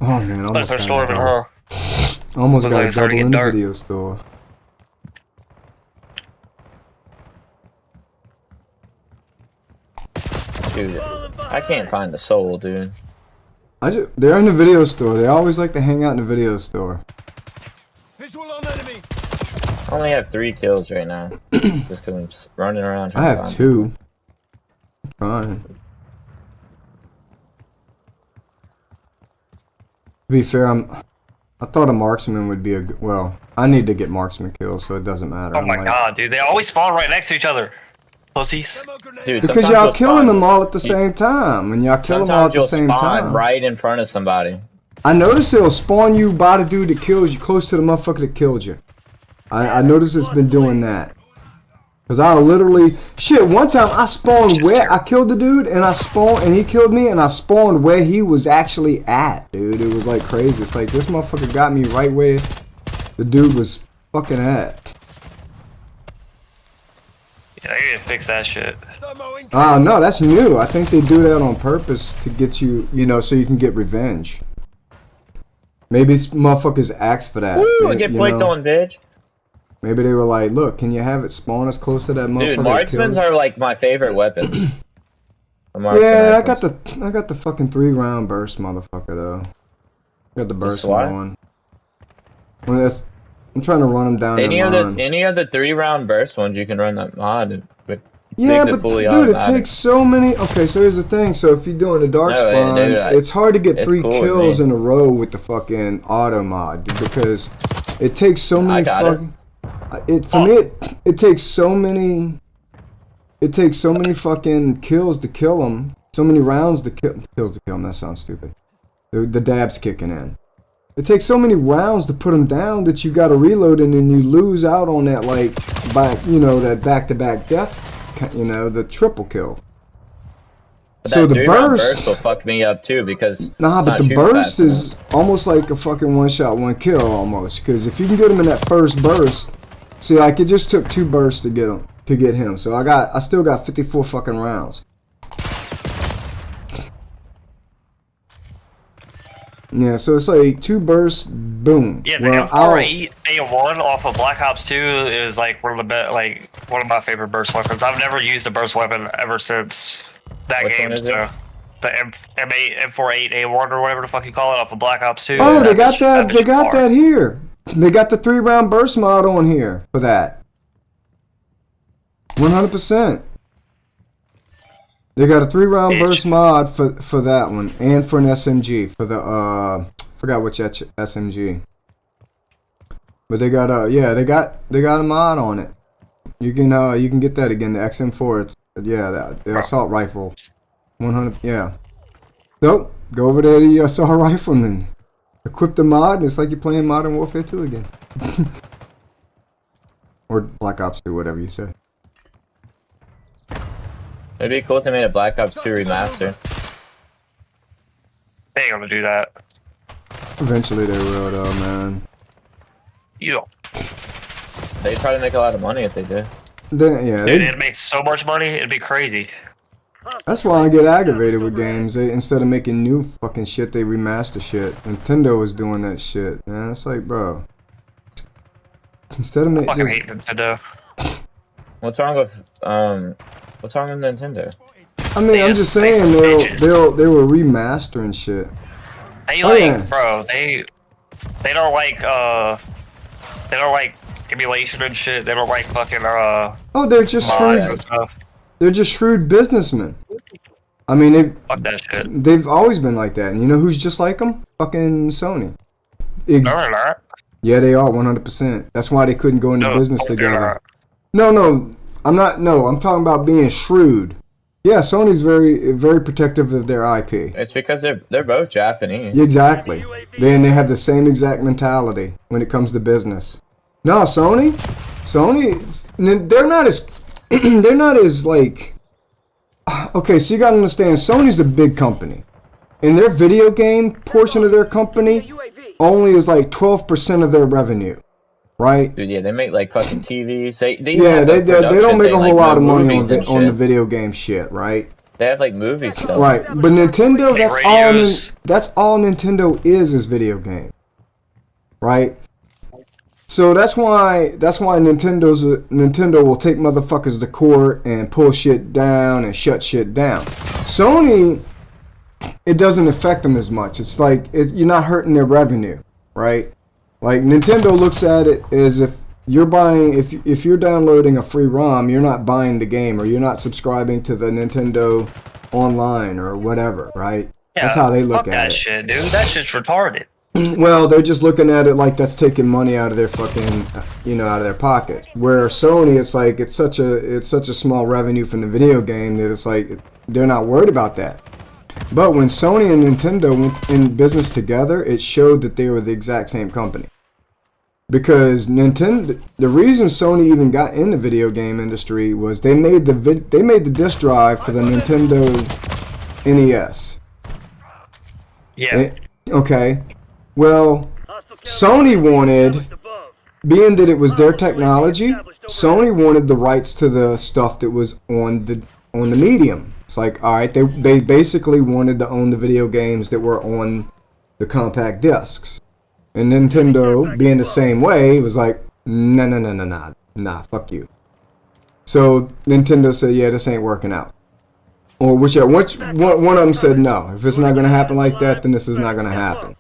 Oh man, Let's start storming her. Almost Looks got like a it's starting double to in get the dark. video store. Dude, I can't find the soul, dude. They're in the video store. They always like to hang out in the video store. Visual on enemy. I only have 3 kills right now. Just because I'm just running around. I have 2. Fine. To be fair, I thought a marksman would be well, I need to get marksman kills, so it doesn't matter. Oh my god, dude, they always spawn right next to each other. Pussies. Dude, because y'all killing them all at the same time, and y'all kill them all at the same time. Right in front of somebody. I noticed it'll spawn you by the dude that kills you, close to the motherfucker that killed you. I noticed it's been doing that. Cause I literally one time I spawned where I killed the dude and I spawned and he killed me and I spawned where he was actually at, dude. It was like crazy. It's like this motherfucker got me right where the dude was fucking at. Yeah, I need to fix that shit. No, that's new. I think they do that on purpose to get you, so you can get revenge. Maybe it's motherfuckers asked for that. Woo, I get flaked on, bitch. Maybe they were like, look, can you have it spawn us close to that motherfucker? Dude, marksmans are like my favorite weapon. Yeah, I got the fucking 3-round burst, motherfucker though. I got the burst one. I'm trying to run them down. Any of the 3-round burst ones, you can run that mod. Yeah, but dude, it takes so many. Okay, so here's the thing. So if you're doing the dark spawn, it's hard to get 3 kills in a row with the fucking auto mod because it takes so many fucking. It takes so many. It takes so many fucking kills to kill them. So many rounds to kills to kill them. That sounds stupid. The dab's kicking in. It takes so many rounds to put them down that you got to reload and then you lose out on that that back-to-back death. The triple kill. So the burst will fuck me up too because but the burst is almost like a fucking one-shot, one-kill almost. Because if you can get him in that first burst, see, like it just took 2 bursts to get him. So I still got 54 fucking rounds. Yeah, so it's like 2 bursts, boom. Yeah, the M4 A1 off of Black Ops 2 is like one of my favorite burst weapons. I've never used a burst weapon ever since that game. So the M8, M48, A1 or whatever the fuck you call it off of Black Ops 2. Oh, they got that. bitch They got hard. that here. They got the 3-round burst mod on here for that. 100%. They got a 3-round burst mod for that one, and for an SMG for the forgot which SMG. But they got they got a mod on it. You can get that again. The XM4. It's the assault rifle. 100. Yeah. So go over there to the assault rifleman. Equip the mod. And it's like you're playing Modern Warfare 2 again. Or Black Ops 2, whatever you say. It'd be cool if they made a Black Ops 2 remaster. They ain't gonna do that. Eventually they will, though, man. You don't. They'd probably make a lot of money if they did. Dude, It'd make so much money, it'd be crazy. that's why I get aggravated with games. Instead of making new fucking shit, they remaster shit. Nintendo was doing that shit, man. It's like, bro. Instead of I making, fucking hate Nintendo. What's wrong with Nintendo? I mean, I'm just saying they were remastering shit. They bro, they don't like emulation and shit. They don't like fucking Oh, they're just mods shrewd. and stuff. They're just shrewd businessmen. I mean, Fuck that shit. they've always been like that. And you know who's just like them? Fucking Sony. No, they're not. Yeah, they are 100%. That's why they couldn't go into No, business they're together. not. No, I'm not. No, I'm talking about being shrewd. Yeah, Sony's very protective of their IP. It's because they're both Japanese. Exactly. They have the same exact mentality when it comes to business. No, Sony, they're not as they're not as like. Okay, so you gotta understand, Sony's a big company, and their video game portion of their company only is like 12% of their revenue, right? Dude, yeah, they make like fucking TVs. They don't make a whole lot of money on the the video game shit, right? They have like movie stuff. Right, but Nintendo, radios. that's all Nintendo is video game, right? So that's why Nintendo will take motherfuckers to court and pull shit down and shut shit down. Sony, it doesn't affect them as much. It's like you're not hurting their revenue, right? Like Nintendo looks at it as if you're buying, if you're downloading a free ROM, you're not buying the game, or you're not subscribing to the Nintendo Online or whatever, right? Yeah, that's how they look fuck at that it. shit, dude. That shit's retarded. Well, they're just looking at it like that's taking money out of their fucking, out of their pockets. Where Sony, it's like it's such a small revenue from the video game that it's like they're not worried about that. But when Sony and Nintendo went in business together, it showed that they were the exact same company. Because the reason Sony even got in the video game industry was they made the disc drive for the Nintendo NES. Yeah. Okay. Well, Sony wanted, being that it was their technology, Sony wanted the rights to the stuff that was on the medium. It's like, all right, they basically wanted to own the video games that were on the compact discs. And Nintendo, being the same way, was like, nah, fuck you. So Nintendo said, yeah, this ain't working out. Or one of them said, no, if it's not going to happen like that, then this is not going to happen.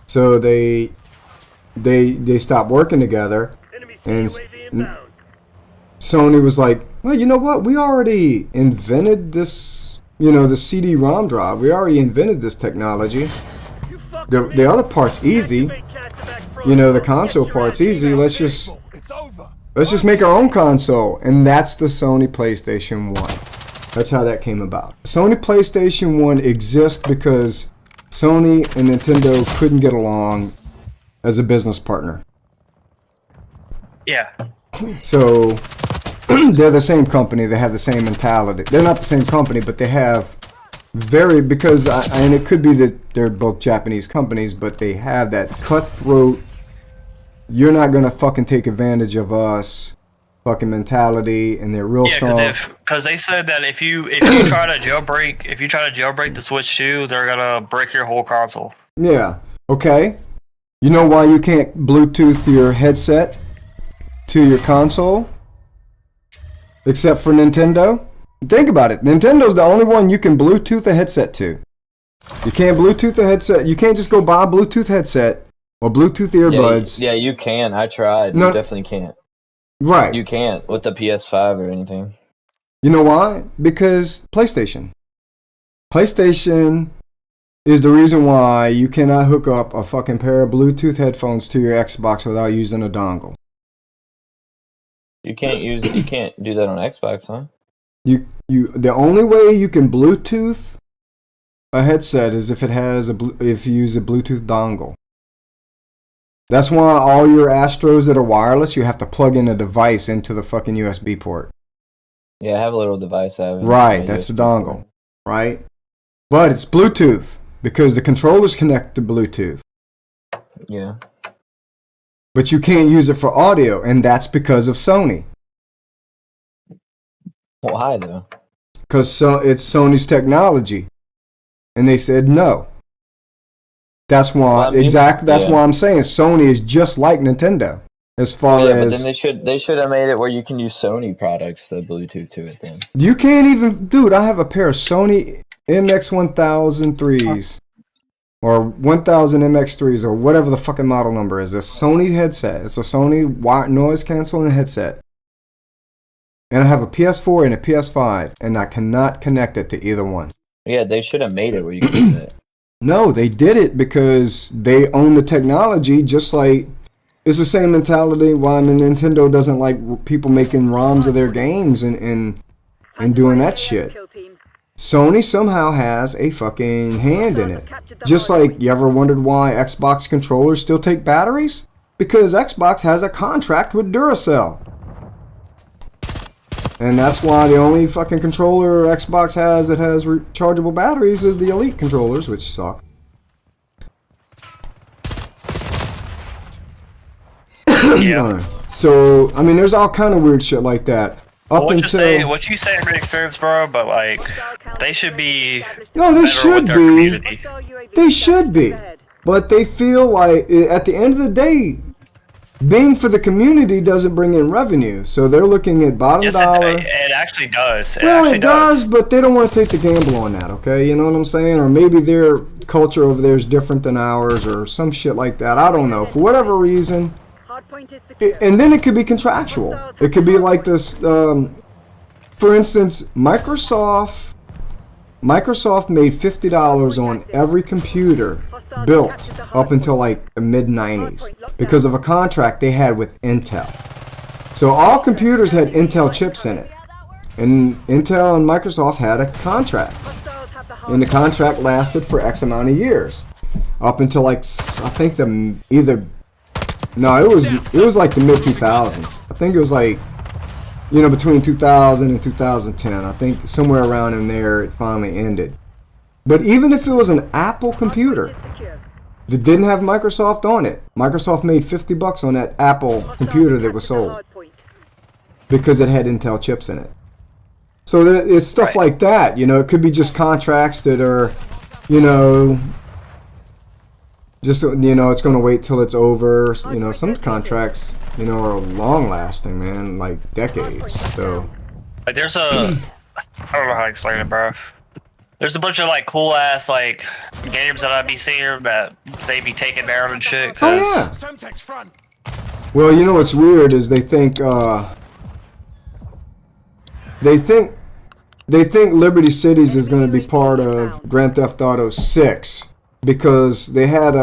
So they stopped working together, and Sony was like, well, you know what? We already invented this, the CD-ROM drive. We already invented this technology. The other part's easy. The console part's easy. Let's just make our own console, and that's the Sony PlayStation 1. That's how that came about. Sony PlayStation 1 exists because Sony and Nintendo couldn't get along as a business partner. Yeah. So they're the same company. They have the same mentality. They're not the same company, but they have and it could be that they're both Japanese companies, but they have that cutthroat, you're not going to fucking take advantage of us fucking mentality, and they're real strong. Because they said that if you try to jailbreak the Switch 2, they're gonna break your whole console. Yeah. Okay. You know why you can't Bluetooth your headset to your console? Except for Nintendo? Think about it. Nintendo's the only one you can Bluetooth a headset to. You can't Bluetooth a headset. You can't just go buy a Bluetooth headset or Bluetooth earbuds. Yeah, you can. I tried. No, you definitely can't. Right. You can't with the PS5 or anything. You know why? Because PlayStation. PlayStation is the reason why you cannot hook up a fucking pair of Bluetooth headphones to your Xbox without using a dongle. You can't do that on Xbox, huh? The only way you can Bluetooth a headset is if if you use a Bluetooth dongle. That's why all your Astros that are wireless, you have to plug in a device into the fucking USB port. Yeah, I have a little device. Right, that's the dongle, right? But it's Bluetooth because the controllers connect to Bluetooth. Yeah. But you can't use it for audio, and that's because of Sony. Why though? Because it's Sony's technology, and they said no. That's why why I'm saying Sony is just like Nintendo as far as. But then they should have made it where you can use Sony products to Bluetooth to it. Then You can't even, dude. I have a pair of Sony MX1003s or 1000 MX3s or whatever the fucking model number is. It's a Sony headset. It's a Sony noise canceling headset. And I have a PS4 and a PS5, and I cannot connect it to either one. Yeah, they should have made it where you can use it. No, they did it because they own the technology, just like it's the same mentality why Nintendo doesn't like people making ROMs of their games and doing that shit. Sony somehow has a fucking hand in it. Just like, you ever wondered why Xbox controllers still take batteries? Because Xbox has a contract with Duracell. And that's why the only fucking controller Xbox has that has rechargeable batteries is the Elite controllers, which suck. Yeah. So, I mean, there's all kind of weird shit like that. What you say makes sense, bro, but like, they should be. No, they better should with their be. community. They should be. But they feel like, at the end of the day, being for the community doesn't bring in revenue, so they're looking at bottom dollar. It actually does. It does, but they don't want to take the gamble on that, okay? You know what I'm saying? Or maybe their culture over there is different than ours, or some shit like that. I don't know. For whatever reason. And then it could be contractual. It could be like this. For instance, Microsoft made $50 on every computer built up until like the mid-90s because of a contract they had with Intel. So all computers had Intel chips in it, and Intel and Microsoft had a contract, and the contract lasted for X amount of years, up until like I think it was like the mid-2000s. I think it was like, between 2000 and 2010. I think somewhere around in there it finally ended. But even if it was an Apple computer that didn't have Microsoft on it, Microsoft made $50 on that Apple computer that was sold because it had Intel chips in it. So it's stuff like that. It could be just contracts that are, just it's going to wait till it's over. Some contracts are long lasting, man, like decades. So like there's I don't know how to explain it, bro. There's a bunch of like cool ass like games that I'd be seeing that they be taking down and shit. Oh yeah. Well, what's weird is they think Liberty Cities is going to be part of Grand Theft Auto 6 because they had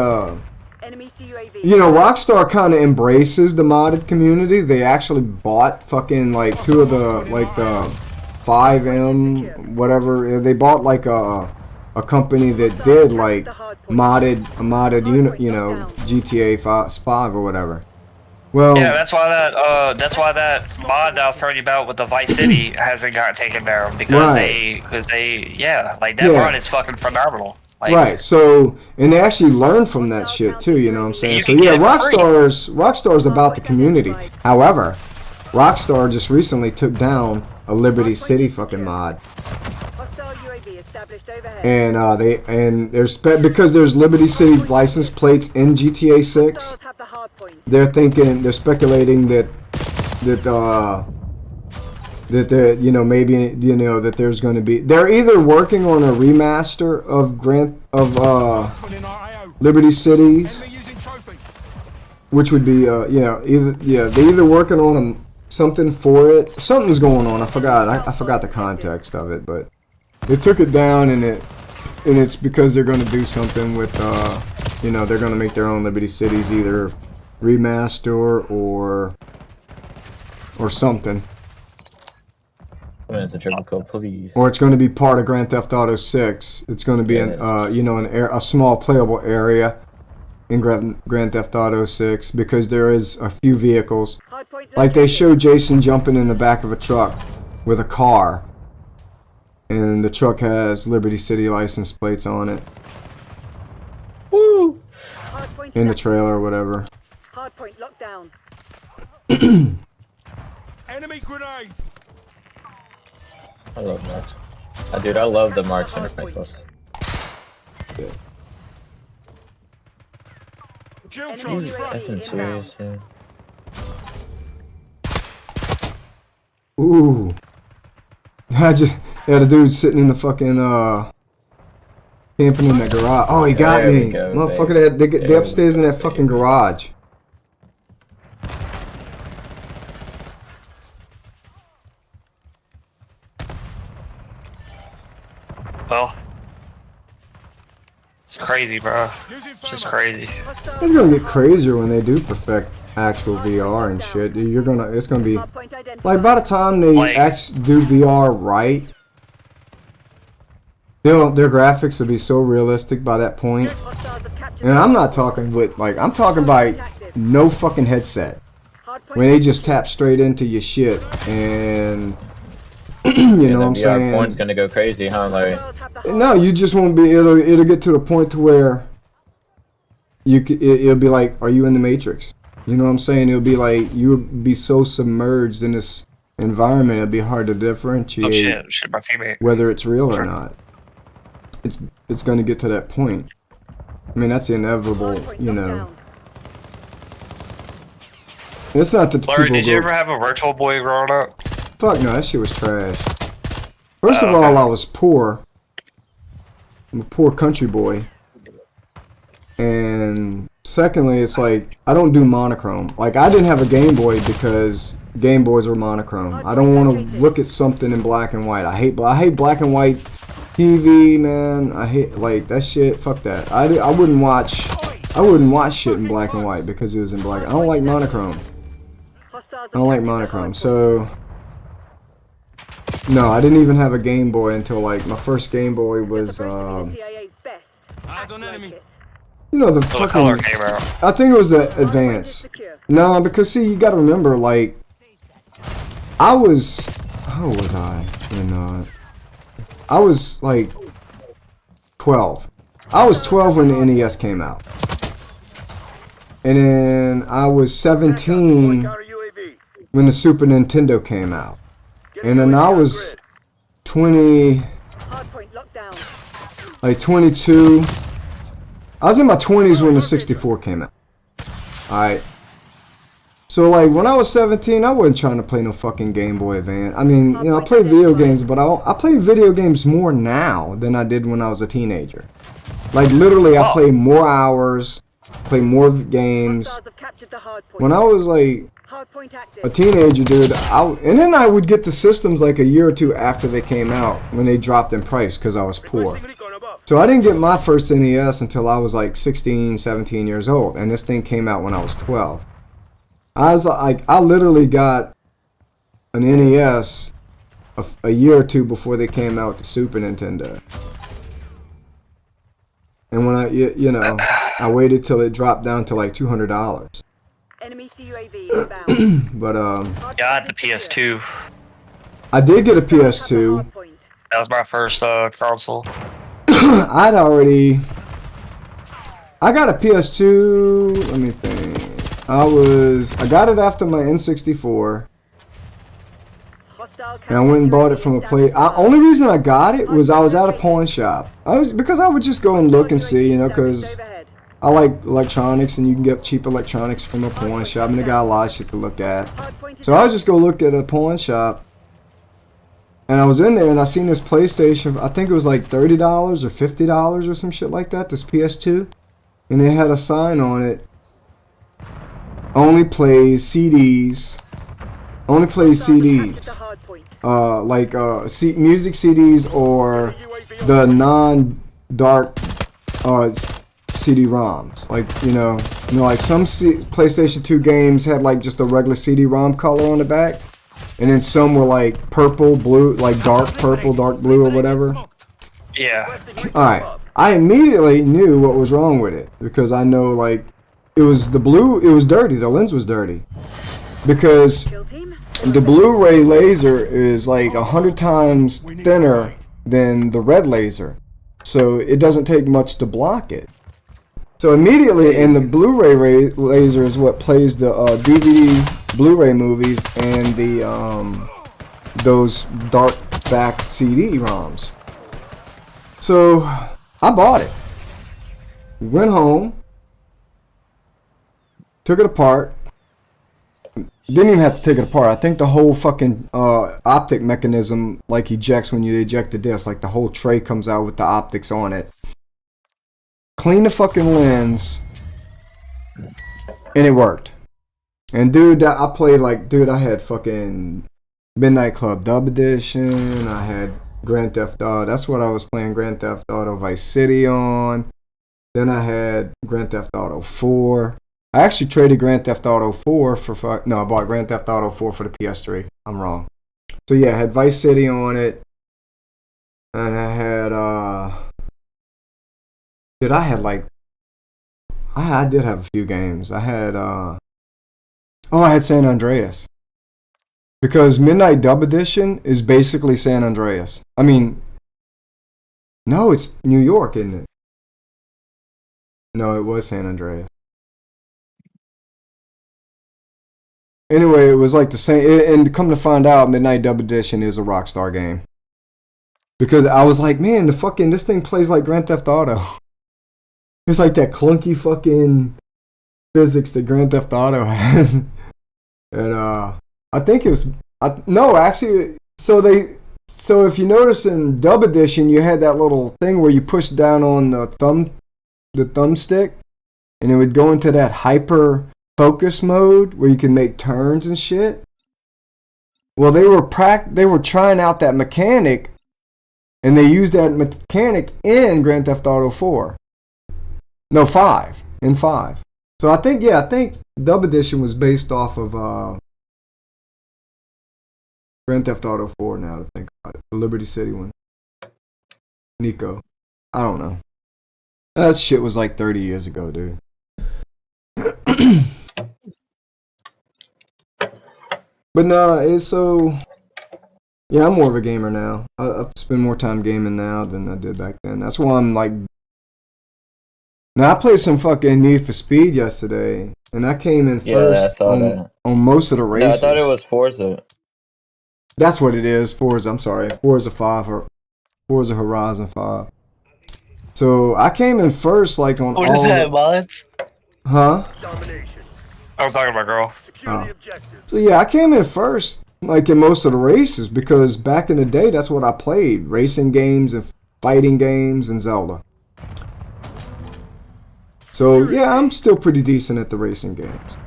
Rockstar kind of embraces the modded community. They actually bought fucking like two of the like the 5M whatever. They bought like a company that did like modded GTA 5 or whatever. Well, yeah, that's why that mod that I was telling you about with the Vice City hasn't got taken down because that mod is fucking phenomenal. Like, right. So, and they actually learn from that shit too. You know what I'm saying? So yeah, Rockstar's about the community. However, Rockstar just recently took down a Liberty City fucking mod. And because there's Liberty City license plates in GTA 6, they're speculating that that maybe that there's going to be. They're either working on a remaster of Liberty Cities, Enemy using trophy. which would be they're either working on something for it. Something's going on. I forgot the context of it, but they took it down and it's because they're going to do something with they're going to make their own Liberty Cities, either remaster or something. It's a triple kill, please. Or it's going to be part of Grand Theft Auto 6. It's going to be a small playable area in Grand Theft Auto 6 because there is a few vehicles. Like they show Jason jumping in the back of a truck with a car, and the truck has Liberty City license plates on it. Woo! In the trailer or whatever. Hardpoint locked down. Enemy grenade. I love marks. Dude, I love the marks rifles. Shield Enemy charge front. Effing serious, yeah. Ooh. I just had a dude sitting in the fucking camping in that garage. Oh, he got There we me. go, Motherfucker, baby. they upstairs in that fucking garage. Well, it's crazy, bro. Using It's just thermal. crazy. It's gonna get crazier when they do perfect actual VR and shit. It's gonna be Hardpoint identified. like by the time they Like- actually do VR right, their graphics will be so realistic by that point. Hostiles have captured And the I'm not hardpoint. talking with I'm talking by no fucking headset. Hardpoint When they just tap straight into your shit and you Yeah, know what the I'm VR porn's saying? gonna go crazy, huh, Larry? Hostiles have the No, you just won't be. It'll get to the point to where it'll be like, are you in the Matrix? You know what I'm saying? It'll be like you'll be so submerged in this environment, it'll be hard to differentiate Oh shit, shit, my teammate. whether it's real or not. It's going to get to that point. I mean, that's inevitable, hardpoint you locked know. down. It's not that Larry, people did you go, ever have a Virtual Boy growing up? fuck no, that shit was trash. First of Oh, all, okay. I was poor. I'm a poor country boy. And secondly, it's like I don't do monochrome. Like I didn't have a Game Boy because Game Boys were monochrome. I don't want to look at something in black and white. I hate black and white TV, man. I hate like that shit. Fuck that. I wouldn't watch shit in black and white because it was in black. I don't like monochrome. Hostiles I don't like have captured the monochrome. hardpoint. So no, I didn't even have a Game Boy until like my first Game Boy You're was supposed to be the CIA's best. Eyes Act on like enemy. it. you know the So the color fucking. came out. I think it was the Hardpoint is Advance. secure. No, because see, you gotta remember, like, how old was I? I was like 12. I was 12 when the NES came out, and then I was 17 when the Super Nintendo came out, and then I was 20, Hardpoint locked down. like 22. I was in my 20s when the 64 came out. Alright. So, like, when I was 17, I wasn't trying to play no fucking Game Boy Advance. I mean, you know, I play video games, but I play video games more now than I did when I was a teenager. Like, literally, I Oh. play more hours, play more games. Hostiles have captured the hardpoint. When I was, like, Hardpoint active. a teenager, dude, and then I would get the systems, like, a year or two after they came out, when they dropped in price, because I was poor. So I didn't get my first NES until I was like 16, 17 years old, and this thing came out when I was 12. I was like, I literally got an NES a year or two before they came out with the Super Nintendo. And when I waited till it dropped down to like $200. Enemy CUAV inbound. But Hardpoint Yeah, I had the is secure. PS2. I did get a Hostiles have the PS2. hardpoint. That was my first console. I got a PS2. Let me think. I got it after my N64, Hostile and I went and bought it from a place. Only reason I got it was I was at a pawn shop. Because I would just go and look and see, you know, because I like electronics, and you can get cheap electronics from a pawn shop, and they got a lot of shit to look at. So I would just go look at a pawn shop, And I was in there and I seen this PlayStation. I think it was like $30 or $50 or some shit like that. This PS2, and it had a sign on it. Only plays CDs. Only plays CDs. Music CDs or the non-dark CD-ROMs. Like like some PlayStation 2 games had like just a regular CD-ROM color on the back. And then some were like purple, blue, like dark purple, dark blue, or whatever. Yeah. Alright. I immediately knew what was wrong with it. Because I know, like, it was the blue, it was dirty. The lens was dirty. Because the Blu-ray laser is like 100 times thinner than the red laser. So it doesn't take much to block it. So immediately, and the Blu-ray laser is what plays the DVD Blu-ray movies and the those dark back CD-ROMs. So I bought it. Went home, took it apart. Didn't even have to take it apart. I think the whole fucking optic mechanism like ejects when you eject the disc. Like the whole tray comes out with the optics on it. Clean the fucking lens, and it worked. And dude, I played like, dude, I had fucking Midnight Club Dub Edition. I had Grand Theft Auto. That's what I was playing, Grand Theft Auto Vice City on. Then I had Grand Theft Auto 4. I actually traded Grand Theft Auto 4 for no, I bought Grand Theft Auto 4 for the PS3. I'm wrong. So yeah, I had Vice City on it, and I had dude, I had like, I did have a few games. I had, I had San Andreas. Because Midnight Dub Edition is basically San Andreas. I mean, no, it's New York, isn't it? No, it was San Andreas. Anyway, it was like the same, and come to find out, Midnight Dub Edition is a Rockstar game. Because I was like, man, this thing plays like Grand Theft Auto. It's like that clunky fucking physics that Grand Theft Auto has. And I think it was so if you notice in Dub Edition you had that little thing where you push down on the thumbstick and it would go into that hyper focus mode where you can make turns and shit. Well, they were trying out that mechanic, and they used that mechanic in Grand Theft Auto 4. No, 5. In 5. So I think Dub Edition was based off of Grand Theft Auto 4 now to think about it. The Liberty City one. Nico. I don't know. That shit was like 30 years ago, dude. But no, it's so... Yeah, I'm more of a gamer now. I spend more time gaming now than I did back then. That's why I'm like... Now, I played some fucking Need for Speed yesterday, and I came in first on most of the races. No, I thought it was Forza. That's what it is, Forza, I'm sorry. Forza 5, or Forza Horizon 5. So, I came in first, like, on What is that, Mullins? Huh? I was talking about girl. Oh. So, yeah, I came in first, like, in most of the races, because back in the day, that's what I played. Racing games and fighting games and Zelda. So, yeah, I'm still pretty decent at the racing games.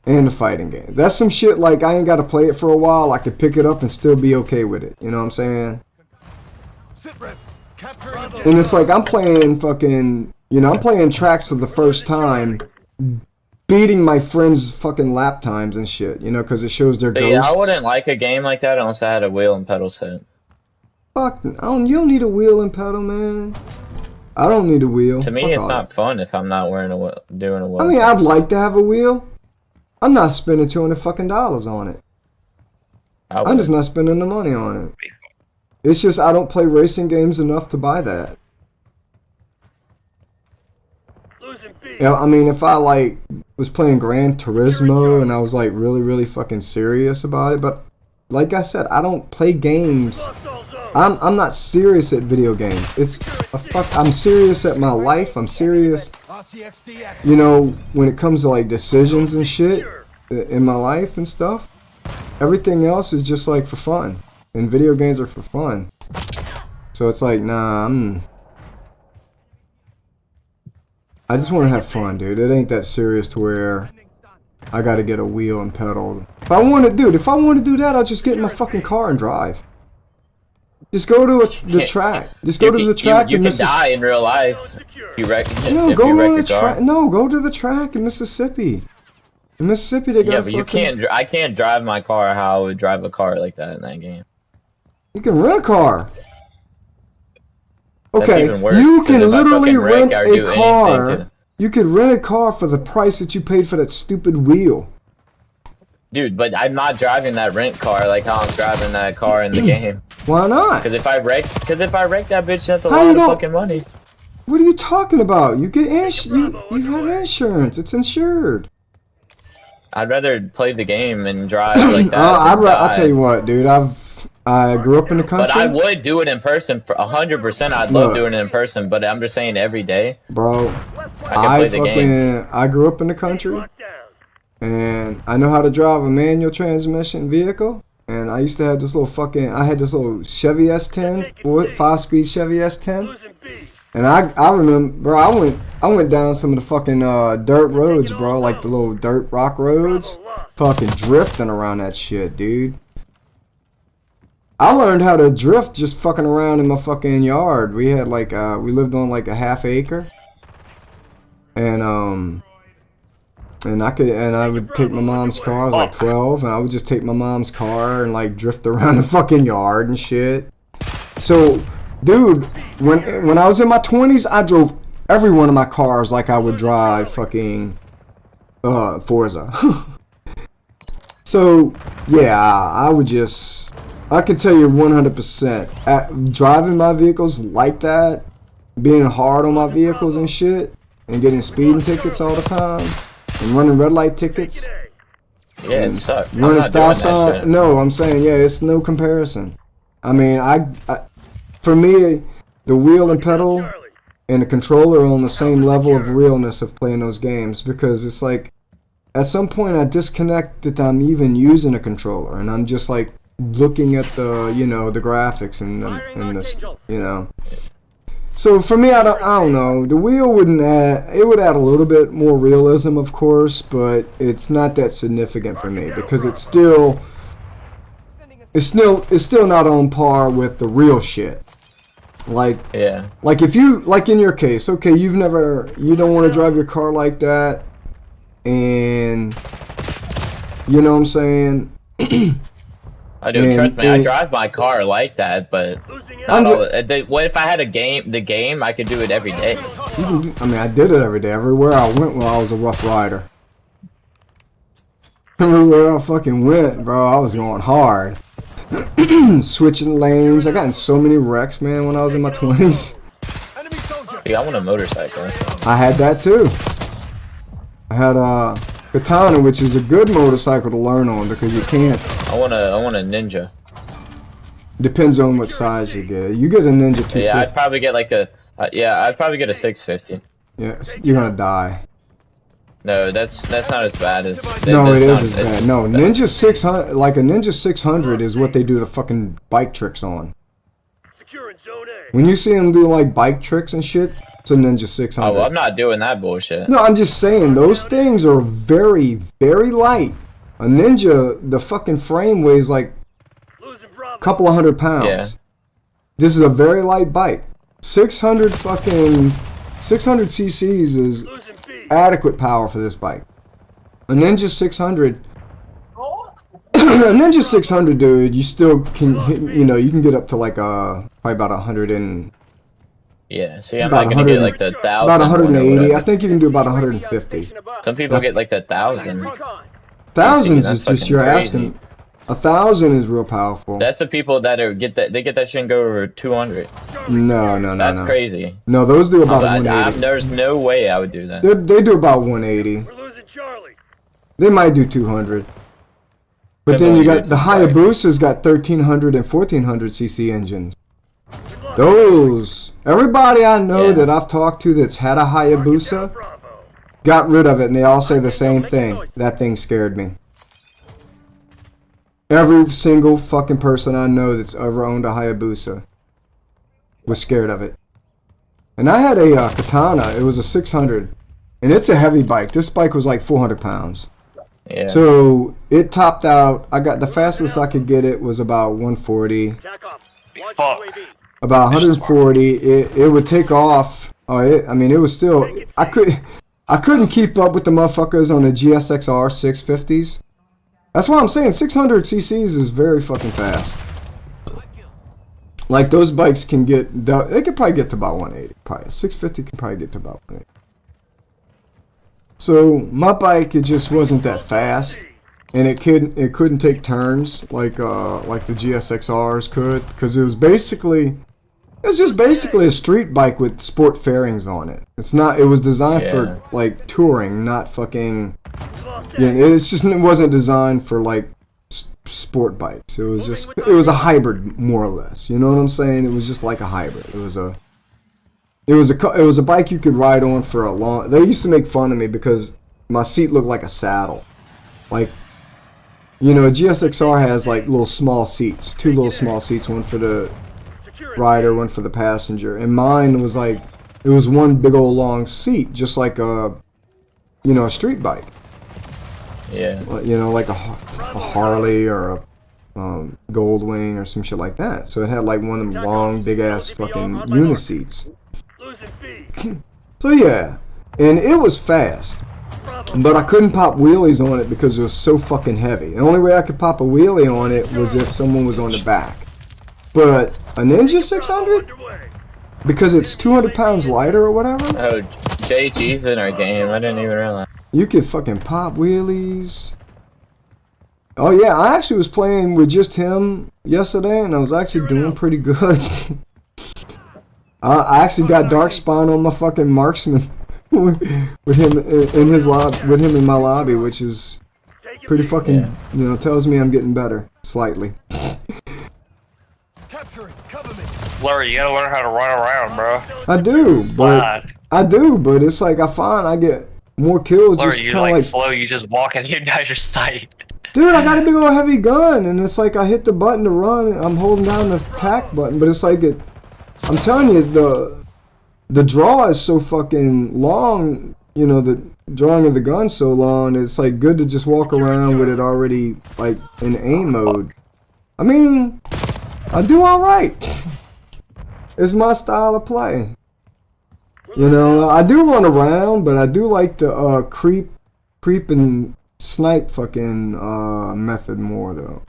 And the fighting games. That's some shit, like, I ain't got to play it for a while. I could pick it up and still be okay with it. You know what I'm saying? And it's like, I'm playing fucking... I'm playing tracks for the first time, beating my friends' fucking lap times and shit, because it shows their ghosts. Yeah, I wouldn't like a game like that unless I had a wheel and pedal set. Fuck, you don't need a wheel and pedal, man. I don't need a wheel. To me, it's not fun if I'm not doing a wheel. I mean, I'd like to have a wheel. I'm not spending $200 fucking on it. I'm just not spending the money on it. It's just I don't play racing games enough to buy that. Yeah, I mean, if I like was playing Gran Turismo and I was like really, really fucking serious about it, but like I said, I don't play games. I'm not serious at video games. I'm serious at my life. I'm serious, when it comes to like decisions and shit in my life and stuff. everything else is just like for fun. And video games are for fun. So it's like, nah, I just want to have fun, dude. It ain't that serious to where I gotta get a wheel and pedal. If I want to do that, I'll just get in my fucking car and drive. Just go to the track. Just go to the track. You can die in real life. You wreck. No, go on the track. No, go to the track in Mississippi. In Mississippi, they got. Yeah, but you can't. I can't drive my car how I would drive a car like that in that game. You can rent a car. That's Okay, even worse, you can 'cause if I literally fucking wreck, rent I would do a car. anything to- You could rent a car for the price that you paid for that stupid wheel. Dude, but I'm not driving that rent car like how I'm driving that car in the game. Why not? Because if I wreck that bitch, that's a How lot you of don't- fucking money. What are you talking about? You get you have insurance. It's insured. I'd rather play the game and drive like that. I'll tell you what, dude. I grew up in the country. But I would do it in person for 100%. I'd love doing it in person, but I'm just saying every day. Bro, I can play the game. I grew up in the country, and I know how to drive a manual transmission vehicle. And I used to have this I had this little Chevy S10, 5-speed Chevy S10. And I remember, bro, I went down some of the fucking dirt roads, bro, like the little dirt rock roads, fucking drifting around that shit, dude. I learned how to drift just fucking around in my fucking yard. We had like we lived on like a half acre, and I would take my mom's car. I was like 12, and I would just take my mom's car and like drift around the fucking yard and shit. So, dude, when I was in my 20s, I drove every one of my cars like I would drive fucking Forza. So, yeah, I can tell you 100%, driving my vehicles like that, being hard on my vehicles and shit, and getting speeding tickets all the time, and running red light tickets. Yeah, it sucks. Running stop sign. No, I'm saying, yeah, it's no comparison. I mean, for me, the wheel and pedal and the controller are on the same level of realness of playing those games, because it's like, at some point I disconnect that I'm even using a controller, and I'm just like looking at the, the graphics and this, So for me, I don't know. The wheel wouldn't add. It would add a little bit more realism, of course, but it's not that significant for me, because it's still not on par with the real shit. Like, yeah. Like if you, like in your case, okay, you don't want to drive your car like that, and you know what I'm saying. I do, trust me, I drive my car like that, but what if I had the game, I could do it every day. I did it every day, everywhere I went while I was a rough rider. Everywhere I fucking went, bro, I was going hard. Switching lanes, I got in so many wrecks, man, when I was in my 20s. Yeah, I want a motorcycle. I had that too. I had a Katana, which is a good motorcycle to learn on, because you can't. I want a Ninja. Depends on what size you get. You get a Ninja 250. Yeah, I'd probably get like I'd probably get a 650. Yeah, you're gonna die. No, that's not as bad as. No, it is as bad. No, Ninja 600, like a Ninja 600 is what they do the fucking bike tricks on. When you see them do like bike tricks and shit, it's a Ninja 600. Oh, well, I'm not doing that bullshit. No, I'm just saying, those things are very, very light. A Ninja, the fucking frame weighs like a couple of 100 pounds. Yeah. This is a very light bike. 600 cc's is adequate power for this bike. A Ninja 600, a Ninja 600, dude, you still can hit, you can get up to like probably about 100 and. Yeah, see, I'm not gonna get like the 1,000. About 180. I think you can do about 150. Some people get like the 1,000. Thousands is just you're asking. 1,000 is real powerful. That's the people that get that shit and go over 200. No. That's crazy. No, those do about 180. There's no way I would do that. They do about 180. They might do 200. But then you got the Hayabusa's got 1,300 and 1,400 cc engines. Those, everybody I know that I've talked to that's had a Hayabusa got rid of it, and they all say the same thing. That thing scared me. Every single fucking person I know that's ever owned a Hayabusa was scared of it. And I had a Katana. It was a 600. And it's a heavy bike. This bike was like 400 pounds. Yeah. So it topped out. I got the fastest I could get it was about 140. Fuck. About 140. It would take off. I mean, it was still. I couldn't keep up with the motherfuckers on the GSXR 650s. That's why I'm saying 600 cc's is very fucking fast. Like those bikes can get. They could probably get to about 180. Probably 650 can probably get to about 180. So my bike, it just wasn't that fast, and it couldn't take turns like the GSXRs could, because it's just basically a street bike with sport fairings on it. It was designed for like touring, not fucking. Yeah, it wasn't designed for like sport bikes. It was a hybrid more or less. You know what I'm saying? It was just like a hybrid. It was a bike you could ride on for a long. They used to make fun of me because my seat looked like a saddle. Like, you know, a GSXR has like little small seats, two little small seats, one for the rider, one for the passenger, and mine was like, it was one big old long seat, just like a street bike. Yeah. You know, like a Harley or a Goldwing or some shit like that. So it had like one of them long, big ass fucking uniseats. So yeah, and it was fast, but I couldn't pop wheelies on it because it was so fucking heavy. The only way I could pop a wheelie on it was if someone was on the back. But a Ninja 600, because it's 200 pounds lighter or whatever. Oh, JG's in our game. I didn't even realize. You could fucking pop wheelies. Oh yeah, I actually was playing with just him yesterday, and I was actually doing pretty good. I actually got Dark Spine on my fucking marksman with him in his with him in my lobby, which is pretty fucking, tells me I'm getting better slightly. Larry, you gotta learn how to run around, bro. I do, but it's like I find I get more kills. Larry, just you're kind of like slow. You just walk and you guys your sight. Dude, I got a big old heavy gun, and it's like I hit the button to run, and I'm holding down the attack button, but it's like I'm telling you, the draw is so fucking long, the drawing of the gun so long, it's like good to just walk around with it already like in aim mode. I mean, I do alright. It's my style of play. I do run around, but I do like the creep and snipe fucking method more though.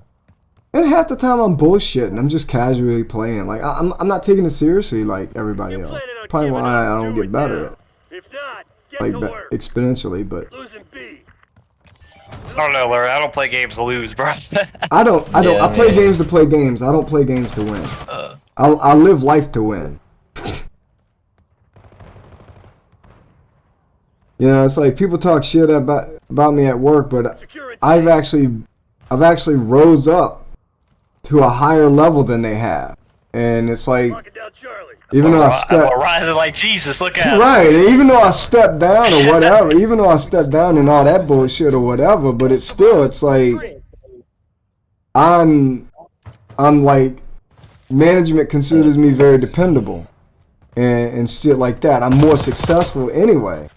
And half the time I'm bullshitting. I'm just casually playing. Like I'm not taking it seriously like everybody else. Probably why I don't get better at it. Like exponentially, but I don't know, Larry. I don't play games to lose, bro. I don't. I play games to play games. I don't play games to win. I live life to win. It's like people talk shit about me at work, but I've actually rose up to a higher level than they have, and it's like even though I'm rising like Jesus, look at right, even though I step down or whatever, even though I step down and all that bullshit or whatever, but it's like I'm like management considers me very dependable and shit like that. I'm more successful anyway.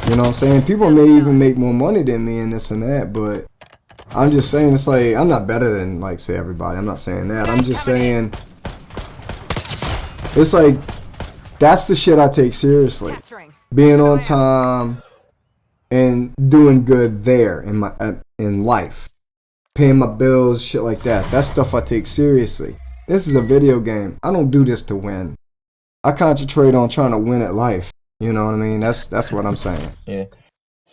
You know what I'm saying? People may even make more money than me and this and that, but I'm just saying it's like I'm not better than like say everybody. I'm not saying that. I'm just saying it's like that's the shit I take seriously. Being on time and doing good there in life. Paying my bills, shit like that. That's stuff I take seriously. This is a video game. I don't do this to win. I concentrate on trying to win at life. You know what I mean? That's what I'm saying. Yeah.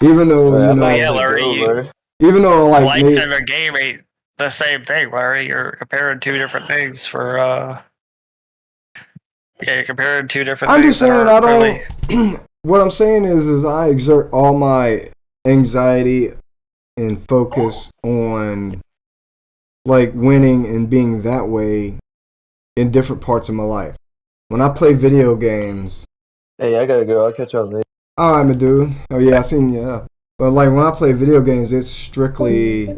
Even though Larry, even though like life and the game ain't the same thing, Larry. You're comparing two different things for you're comparing two different I'm things. just saying I don't what I'm saying is I exert all my anxiety and focus on like winning and being that way in different parts of my life. When I play video games. Hey, I gotta go. I'll catch y'all later. Alright, my dude. Oh yeah, I seen you. But like when I play video games, it's strictly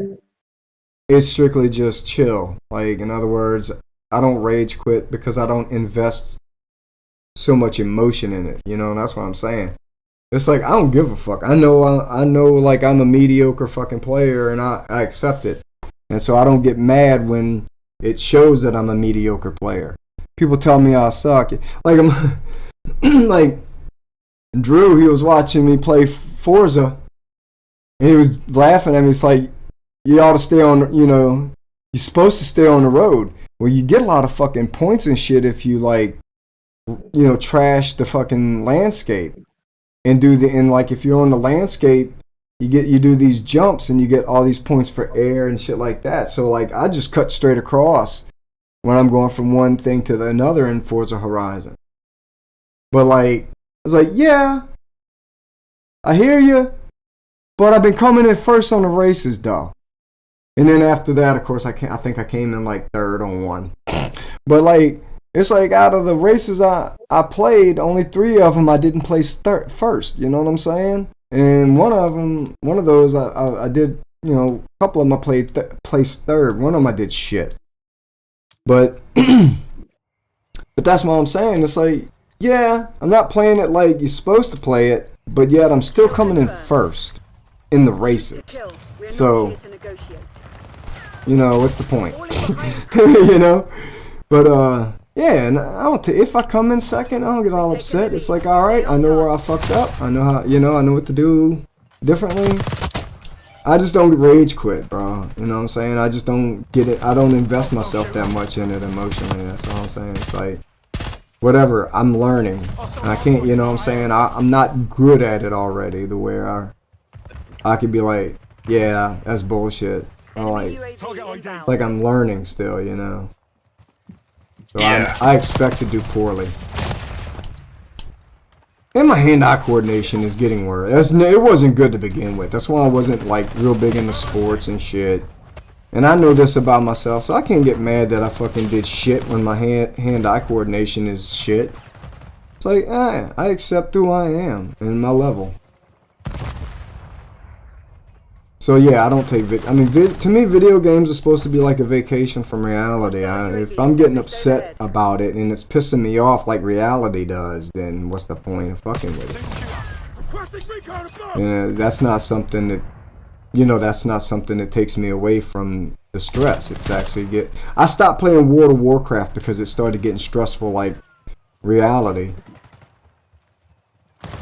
it's strictly just chill. Like, in other words, I don't rage quit because I don't invest so much emotion in it. You know, and that's what I'm saying. It's like, I don't give a fuck. I know like I'm a mediocre fucking player, and I accept it. And so I don't get mad when it shows that I'm a mediocre player. People tell me I suck. Like, I'm like Drew, he was watching me play Forza, and he was laughing at me. It's like, you ought to stay on, you know, you're supposed to stay on the road. Well, you get a lot of fucking points and shit if you, like, you know, trash the fucking landscape. And like, if you're on the landscape, you do these jumps and you get all these points for air and shit like that. So, like, I just cut straight across when I'm going from one thing to another in Forza Horizon. But, like, I was like, yeah, I hear you, but I've been coming in first on the races, though. And then after that, of course, I think I came in like third on one. But, like, it's like, out of the races I played, only 3 of them I didn't place first. You know what I'm saying? And one of those I did, you know, a couple of them I placed third. One of them I did shit. But that's what I'm saying. It's like, yeah, I'm not playing it like you're supposed to play it, but yet I'm still coming in first in the races. So, you know, what's the point? You know? But, yeah, and I don't if I come in second, I don't get all upset. It's like, all right, I know where I fucked up. I know how, you know, I know what to do differently. I just don't rage quit, bro. You know what I'm saying? I just don't get it. I don't invest myself that much in it emotionally. That's all I'm saying. It's like, whatever, I'm learning. And I can't, you know what I'm saying? I'm not good at it already, the way I could be like, yeah, that's bullshit. Like I'm learning still, you know? So yeah. I expect to do poorly. And my hand-eye coordination is getting worse. It wasn't good to begin with. That's why I wasn't, like, real big into sports and shit. And I know this about myself, so I can't get mad that I fucking did shit when my hand-eye coordination is shit. It's like, I accept who I am and my level. So yeah, I don't take to me, video games are supposed to be like a vacation from reality. If I'm getting upset about it and it's pissing me off like reality does, then what's the point of fucking with it? You know, that's not something that, you know, that's not something that takes me away from the stress. It's actually I stopped playing World of Warcraft because it started getting stressful like reality.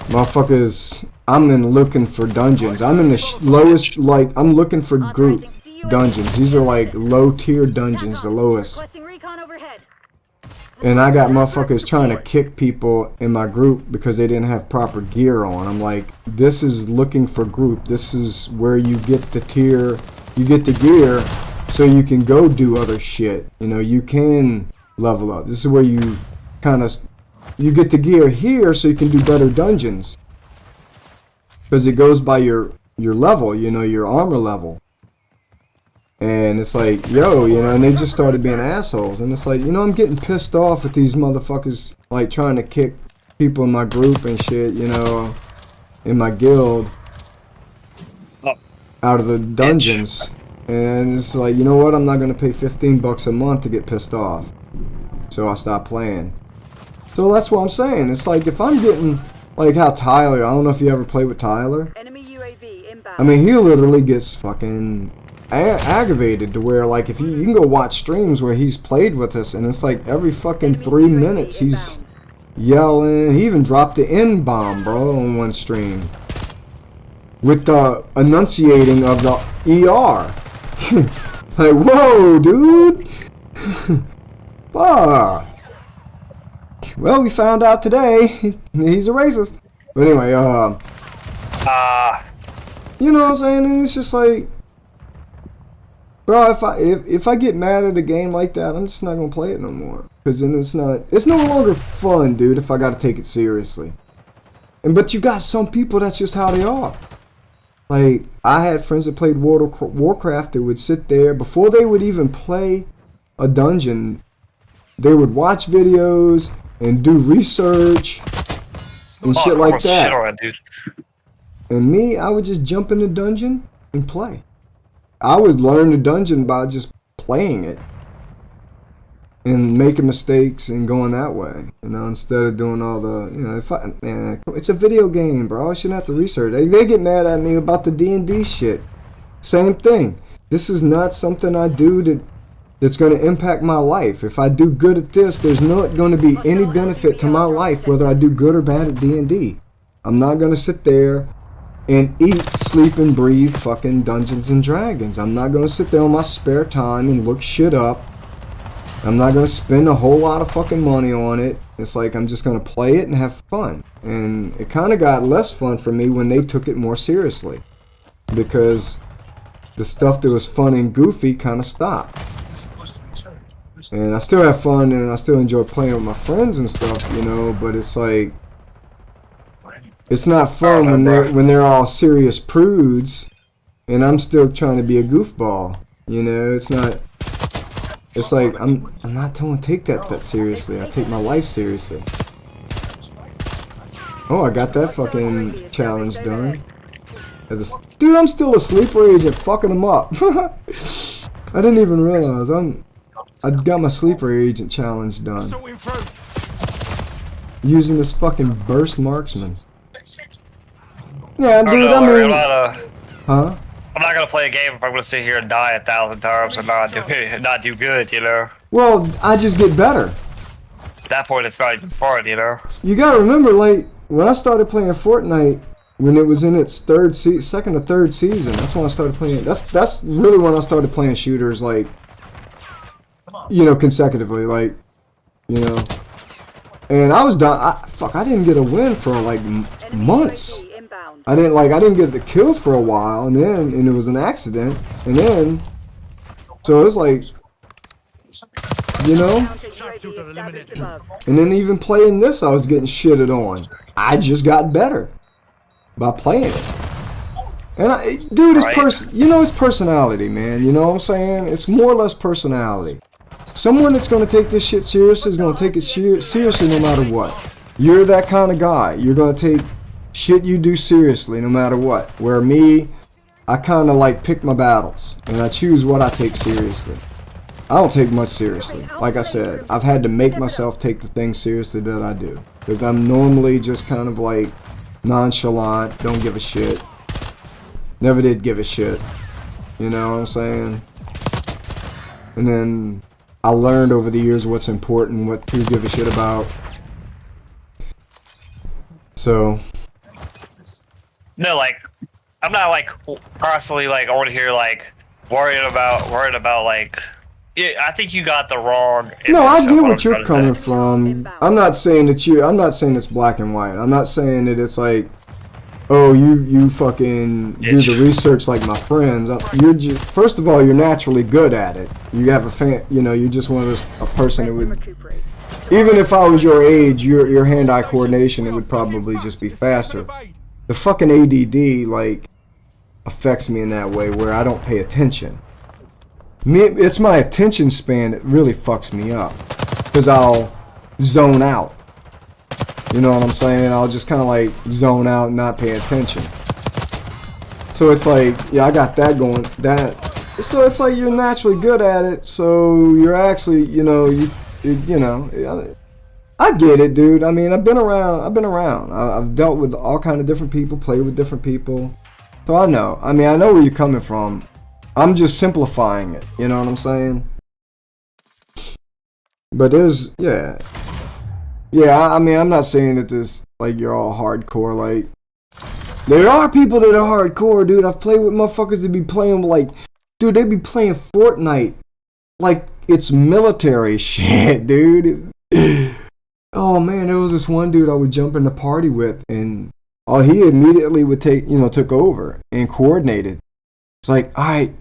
Motherfuckers, I'm looking for dungeons. I'm in the lowest, like, I'm looking for group dungeons. These are like low tier dungeons, the lowest. And I got motherfuckers trying to kick people in my group because they didn't have proper gear on. I'm like, this is looking for group. This is where you get the tier, you get the gear so you can go do other shit. You know, you can level up. This is where you kind of, you get the gear here so you can do better dungeons. Because it goes by your level, you know, your armor level. And it's like, yo, you know, and they just started being assholes. And it's like, you know, I'm getting pissed off at these motherfuckers, like, trying to kick people in my group and shit, you know, in my guild out of the dungeons. And it's like, you know what, I'm not going to pay $15 a month to get pissed off. So I stopped playing. So that's what I'm saying. It's like, if I'm getting, like how Tyler, I don't know if you ever played with Tyler. Enemy UAV inbound. I mean, he literally gets fucking aggravated to where, like, if you can go watch streams where he's played with us, and it's like every fucking 3 minutes he's yelling. He even dropped the N-bomb, bro, on one stream. With the enunciating of the ER. Like, whoa, dude. Fuck. Well, we found out today he's a racist. But anyway, you know what I'm saying? And it's just like, bro, if I get mad at a game like that, I'm just not gonna play it no more. Cause then it's no longer fun, dude. If I gotta take it seriously. But you got some people that's just how they are. Like, I had friends that played World of Warcraft that would sit there before they would even play a dungeon. They would watch videos and do research and shit like that. Shit, dude. And me, I would just jump in the dungeon and play. I would learn the dungeon by just playing it and making mistakes and going that way, you know, instead of doing all the, you know, man, it's a video game, bro. I shouldn't have to research. They get mad at me about the D&D shit. Same thing. This is not something I do that's going to impact my life. If I do good at this, there's not going to be any benefit to my life whether I do good or bad at D&D. I'm not going to sit there and eat, sleep, and breathe fucking Dungeons and Dragons. I'm not going to sit there on my spare time and look shit up. I'm not going to spend a whole lot of fucking money on it. It's like I'm just going to play it and have fun. And it kind of got less fun for me when they took it more seriously. Because the stuff that was fun and goofy kind of stopped. And I still have fun and I still enjoy playing with my friends and stuff, you know, but it's like, it's not fun when they're all serious prudes and I'm still trying to be a goofball. You know, it's not. It's like I'm not going to take that seriously. I take my life seriously. Oh, I got that fucking challenge done. Dude, I'm still a sleeper agent fucking them up. I didn't even realize I got my sleeper agent challenge done. Using this fucking burst marksman. Yeah, dude, I mean, huh? I'm not gonna play a game if I'm gonna sit here and die 1,000 times and not do good, you know. Well, I just get better. At that point, it's not even fun, you know. You gotta remember, like when I started playing Fortnite, when it was in its second or third season, that's when I started playing. That's really when I started playing shooters, like, you know, consecutively, like, you know. And I was done. I didn't get a win for like months. I didn't get the kill for a while, and it was an accident, and then, so it was like, you know, and then even playing this, I was getting shitted on. I just got better by playing it. And dude, it's personality, man. You know what I'm saying? It's more or less personality. Someone that's going to take this shit seriously is going to take it seriously no matter what. You're that kind of guy. You're going to take shit you do seriously no matter what. Where me, I kind of like pick my battles. And I choose what I take seriously. I don't take much seriously. Like I said, I've had to make myself take the things seriously that I do. Because I'm normally just kind of like nonchalant, don't give a shit. Never did give a shit. You know what I'm saying? And then I learned over the years what's important, what to give a shit about. So. No, like, I'm not like constantly like over here like worried about like. Yeah, I think you got the wrong. No, I get what you're coming from. I'm not saying it's black and white. I'm not saying that it's like, oh, you fucking do the research like my friends. First of all, you're naturally good at it. You have you're just one of a person that would, even if I was your age, your hand-eye coordination, it would probably just be faster. The fucking ADD like affects me in that way where I don't pay attention. It's my attention span that really fucks me up, because I'll zone out. You know what I'm saying? I'll just kind of like zone out and not pay attention. So it's like, yeah, I got that going. It's like you're naturally good at it, so you're actually, you know, I get it, dude. I mean, I've been around. I've dealt with all kind of different people, played with different people, so I know. I mean, I know where you're coming from. I'm just simplifying it, you know what I'm saying? But yeah, I mean, I'm not saying that this, like, you're all hardcore, like, there are people that are hardcore, dude. I've played with motherfuckers that be playing, like, dude, they be playing Fortnite like it's military shit, dude. Oh, man, there was this one dude I would jump in the party with, and he immediately would took over and coordinated. It's like, all right,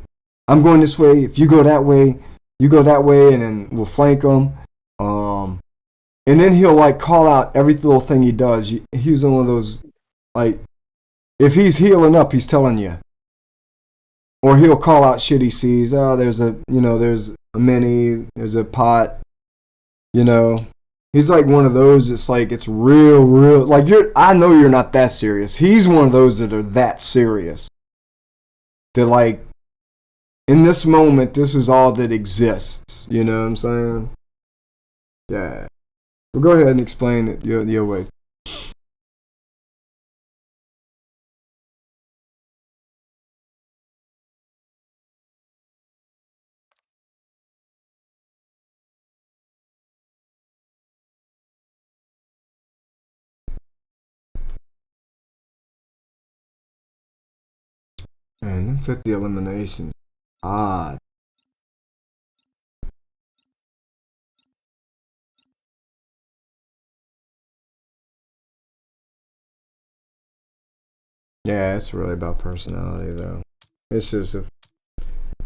I'm going this way. If you go that way, you go that way, and then we'll flank them. And then he'll like call out every little thing he does. He's one of those, like, if he's healing up, he's telling you. Or he'll call out shit he sees. Oh, there's a mini, there's a pot. You know, he's like one of those. It's like it's real. Like I know you're not that serious. He's one of those that are that serious. They're like, in this moment, this is all that exists. You know what I'm saying? Yeah. Well, go ahead and explain it your way. Man, them 50 eliminations. Odd. Yeah, it's really about personality, though. It's just if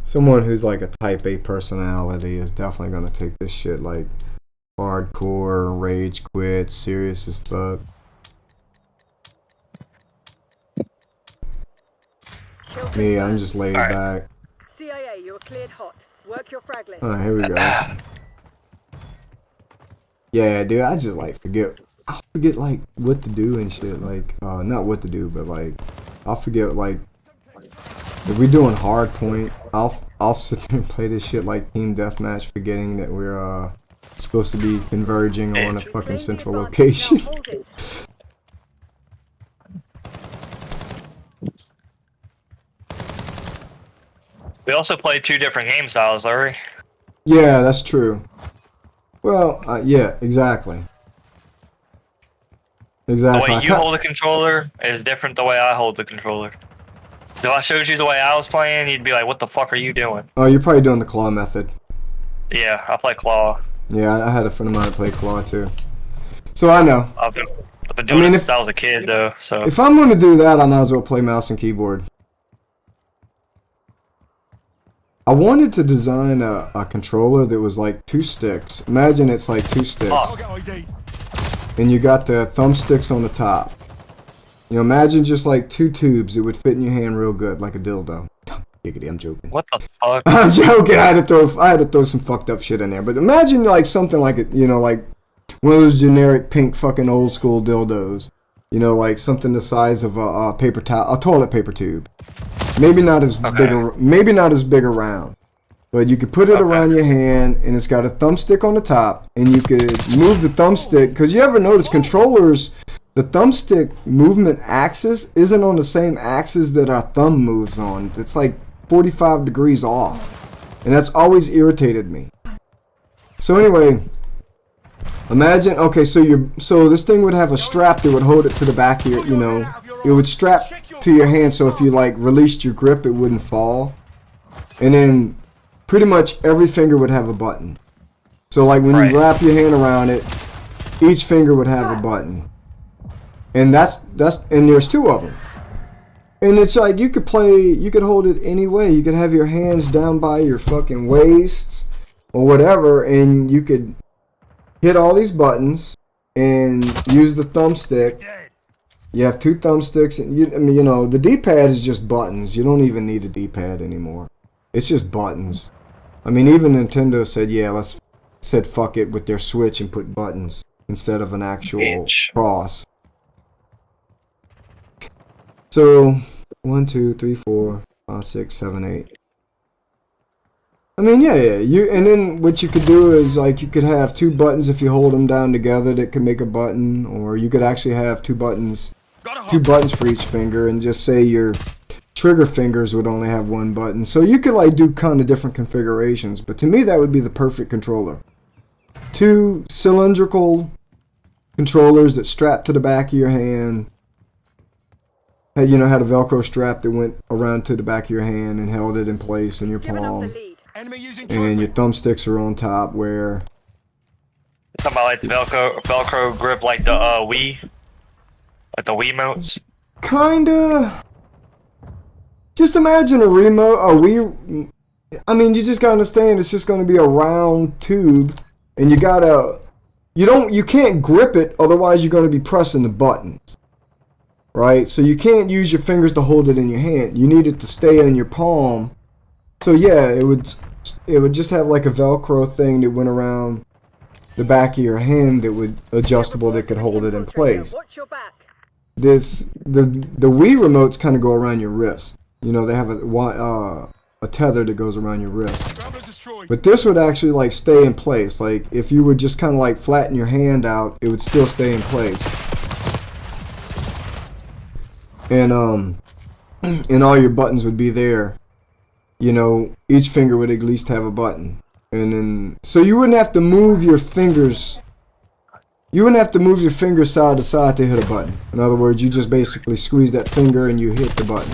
someone who's like a type A personality is definitely gonna take this shit like hardcore, rage quit, serious as fuck. Me, I'm just laid back. CIA, you're cleared hot. Work your frag list. Alright, here we go. Yeah, dude, I just like I forget like what to do and shit. Like, not what to do, but like, I'll forget like if we're doing hard point, I'll sit there and play this shit like team deathmatch, forgetting that we're supposed to be converging on a fucking central location. We also played 2 different game styles, Larry. Yeah, that's true. Well, yeah, exactly. Exactly. The way you hold the controller is different the way I hold the controller. If I showed you the way I was playing, you'd be like, what the fuck are you doing? Oh, you're probably doing the claw method. Yeah, I play claw. Yeah, I had a friend of mine play claw too. So I know. I've been doing this since I was a kid, though, so... If I'm going to do that, I might as well play mouse and keyboard. I wanted to design a controller that was like 2 sticks. Imagine it's like 2 sticks. And you got the thumbsticks on the top. You know, imagine just like 2 tubes. It would fit in your hand real good, like a dildo. Giggity, I'm joking. What the fuck? I'm joking. I had to throw some fucked up shit in there. But imagine like something like it, you know, like one of those generic pink fucking old school dildos. You know, like something the size of a paper towel, a toilet paper tube. Maybe not as big around, but you could put it around your hand, and it's got a thumbstick on the top, and you could move the thumbstick. Because you ever notice controllers, the thumbstick movement axis isn't on the same axis that our thumb moves on. It's like 45 degrees off, and that's always irritated me. So anyway, imagine, okay, so this thing would have a strap that would hold it to the back of your, you know, it would strap to your hand, so if you like released your grip, it wouldn't fall. And then pretty much every finger would have a button. So like when you wrap your hand around it, each finger would have a button. And and there's 2 of them. And it's like you could hold it any way. You could have your hands down by your fucking waist or whatever, and you could hit all these buttons and use the thumbstick. You have 2 thumbsticks, and I mean, you know, the D-pad is just buttons. You don't even need a D-pad anymore. It's just buttons. I mean, even Nintendo said fuck it with their Switch and put buttons instead of an actual cross. So 1, 2, 3, 4, 5, 6, 7, 8. I mean, yeah. And then what you could do is like you could have 2 buttons if you hold them down together that could make a button, or you could actually have 2 buttons for each finger, and just say your trigger fingers would only have 1 button. So you could like do kind of different configurations. But to me, that would be the perfect controller. 2 cylindrical controllers that strap to the back of your hand. You know, had a Velcro strap that went around to the back of your hand and held it in place in your palm. And your thumbsticks are on top where... Talking about like the Velcro grip, like the Wii? Like the Wiimotes? Kinda. Just imagine a Wii... I mean, you just gotta understand it's just gonna be a round tube. And you can't grip it, otherwise you're gonna be pressing the buttons. Right? So you can't use your fingers to hold it in your hand. You need it to stay in your palm. So yeah, it would just have like a Velcro thing that went around the back of your hand that would adjustable that could hold it in place. The Wii remotes kind of go around your wrist. You know, they have a a tether that goes around your wrist. Scrambler destroyed. But this would actually like stay in place. Like if you would just kind of like flatten your hand out, it would still stay in place. And all your buttons would be there. You know, each finger would at least have a button. And then so you wouldn't have to move your fingers. You wouldn't have to move your fingers side to side to hit a button. In other words, you just basically squeeze that finger and you hit the button.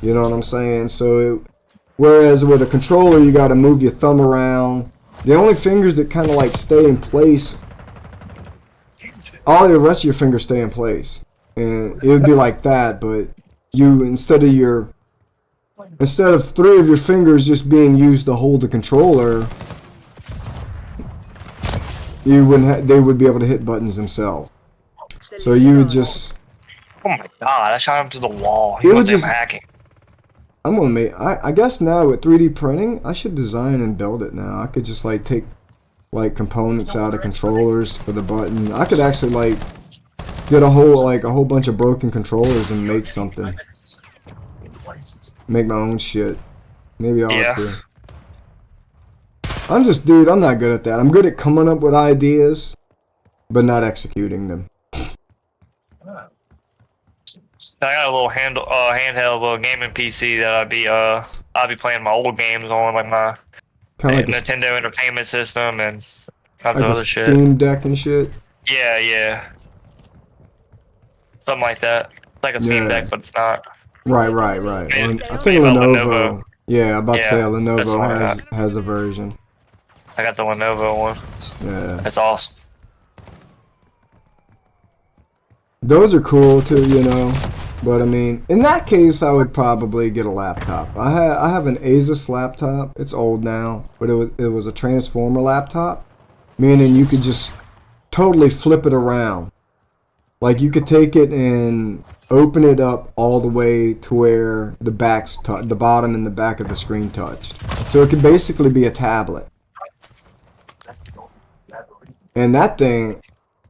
You know what I'm saying? So whereas with a controller, you got to move your thumb around. The only fingers that kind of like stay in place, all the rest of your fingers stay in place. And it would be like that, but you, instead of 3 of your fingers just being used to hold the controller, you wouldn't they would be able to hit buttons themselves. So you would just... Oh my god, I shot him to the wall. He It would went just- hacking. I'm gonna make... I guess now with 3D printing, I should design and build it now. I could just like take like components out of controllers for the button. I could actually like get a whole bunch of broken controllers and make something. Make my own shit. Maybe I'll have to. I'm just, dude, I'm not good at that. I'm good at coming up with ideas, but not executing them. I got a little handheld little gaming PC that I'll be playing my old games on, like my Kind of like Nintendo Entertainment System and tons like of a other shit. Steam Deck and shit. Yeah. Something like that. Like a Steam Yeah. Deck, but it's not. Right. Made- I think made by Lenovo. Lenovo. Yeah, I'm about to say Yeah, that's what I Lenovo has a version. I got the Lenovo one. Yeah. That's awesome. Those are cool too, you know. But I mean, in that case, I would probably get a laptop. I have an Asus laptop. It's old now, but it was a transformer laptop, meaning you could just totally flip it around. Like you could take it and open it up all the way to where the the bottom and the back of the screen touched. So it could basically be a tablet. And that thing,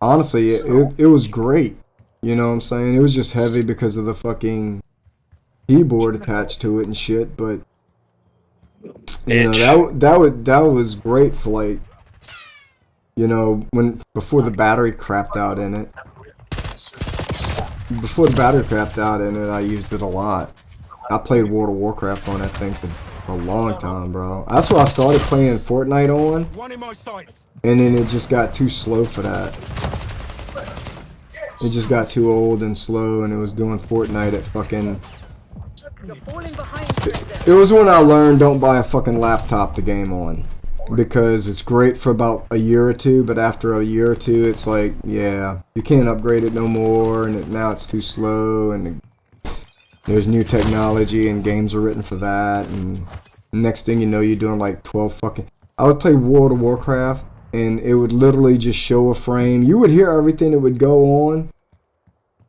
honestly, it was great. You know what I'm saying? It was just heavy because of the fucking keyboard attached to it and shit, but you know, that was great for like, you know, before the battery crapped out in it. Before the battery crapped out in it, I used it a lot. I played World of Warcraft on that thing for a long time, bro. That's what I started playing Fortnite on. One in my sights. And then it just got too slow for that. It just got too old and slow, and it was doing Fortnite at fucking... You're falling behind. It was when I learned don't buy a fucking laptop to game on. Because it's great for about a year or two, but after a year or two, it's like, yeah, you can't upgrade it no more, and now it's too slow, and there's new technology, and games are written for that, and next thing you know, you're doing like 12 fucking... I would play World of Warcraft, and it would literally just show a frame. You would hear everything that would go on,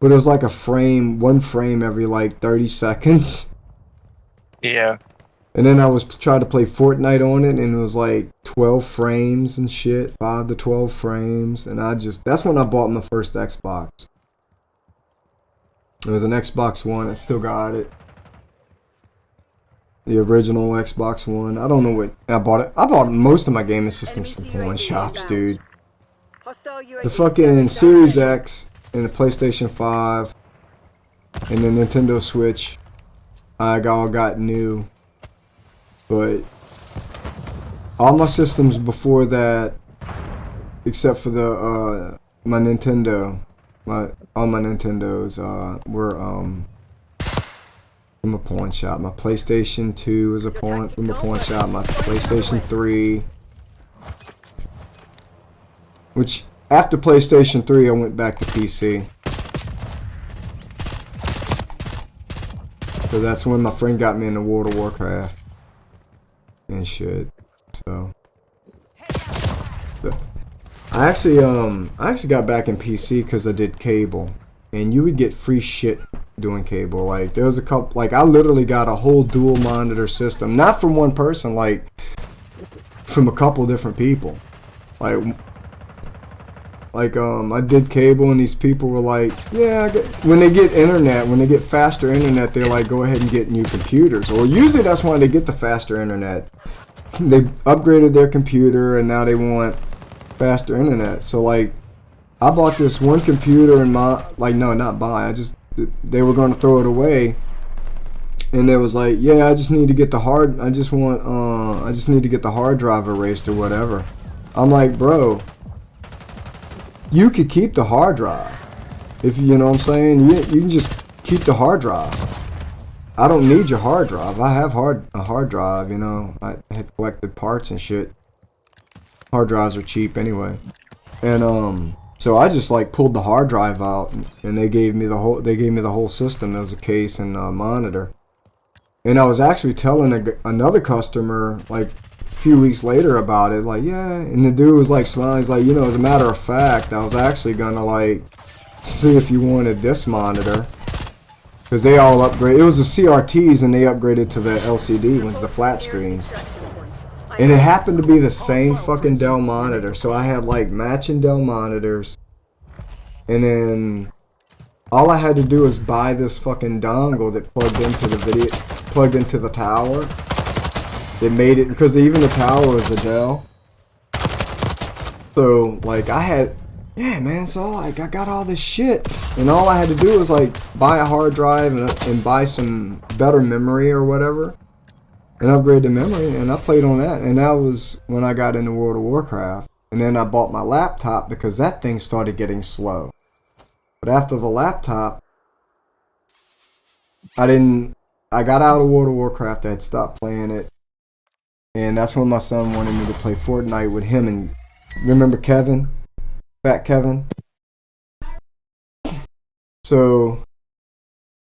but it was like one frame every like 30 seconds. Yeah. And then I was trying to play Fortnite on it, and it was like 12 frames and shit, 5 to 12 frames, and that's when I bought my first Xbox. It was an Xbox One. I still got it. The original Xbox One. I don't know what I bought it. I bought most of my gaming systems from pawn shops, dude. The fucking Series X and the PlayStation 5 and the Nintendo Switch, I all got new. But all my systems before that, except for the my Nintendo, all my Nintendos were from a pawn shop. My PlayStation 2 was from a pawn shop. My PlayStation 3, which after PlayStation 3, I went back to PC. So that's when my friend got me into World of Warcraft and shit. So I actually got back in PC because I did cable, and you would get free shit doing cable. Like there was a couple, like I literally got a whole dual monitor system, not from one person, like from a couple different people. Like I did cable, and these people were like, yeah, when they get internet, when they get faster internet, they're like, go ahead and get new computers. Or usually that's why they get the faster internet. They upgraded their computer, and now they want faster internet. So like, I bought this one computer and they were going to throw it away, and they was like, yeah, I just need to get the hard drive erased or whatever. I'm like, bro, you could keep the hard drive. If you know what I'm saying, you can just keep the hard drive. I don't need your hard drive. I have a hard drive, you know. I had collected parts and shit. Hard drives are cheap anyway. And so I just like pulled the hard drive out, and they gave me the whole system as a case and a monitor. And I was actually telling another customer like a few weeks later about it, like, yeah, and the dude was like smiling. He's like, you know, as a matter of fact, I was actually gonna like see if you wanted this monitor, because they all upgrade. It was the CRTs, and they upgraded to the LCD ones, the flat screens. And it happened to be the same fucking Dell monitor, so I had like matching Dell monitors, and then all I had to do was buy this fucking dongle that plugged into the tower. It made it, because even the tower was a Dell. So like yeah, man, so like I got all this shit, and all I had to do was like buy a hard drive and buy some better memory or whatever, and upgrade the memory, and I played on that. And that was when I got into World of Warcraft. And then I bought my laptop because that thing started getting slow. But after the laptop, I got out of World of Warcraft. I had stopped playing it. And that's when my son wanted me to play Fortnite with him. And remember Kevin? Fat Kevin? So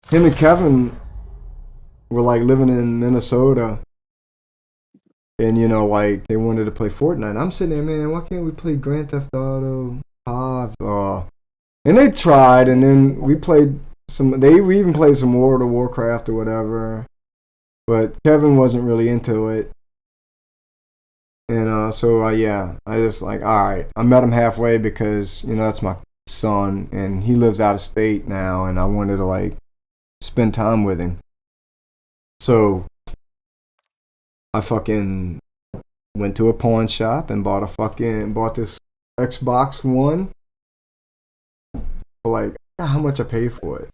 him and Kevin were like living in Minnesota, and you know, like they wanted to play Fortnite. I'm sitting there, man, why can't we play Grand Theft Auto 5? And they tried, and then we played we even played some World of Warcraft or whatever, but Kevin wasn't really into it. And so yeah, I just like, alright, I met him halfway because, you know, that's my son, and he lives out of state now, and I wanted to like spend time with him. So I fucking went to a pawn shop and bought this Xbox One for like, how much I paid for it.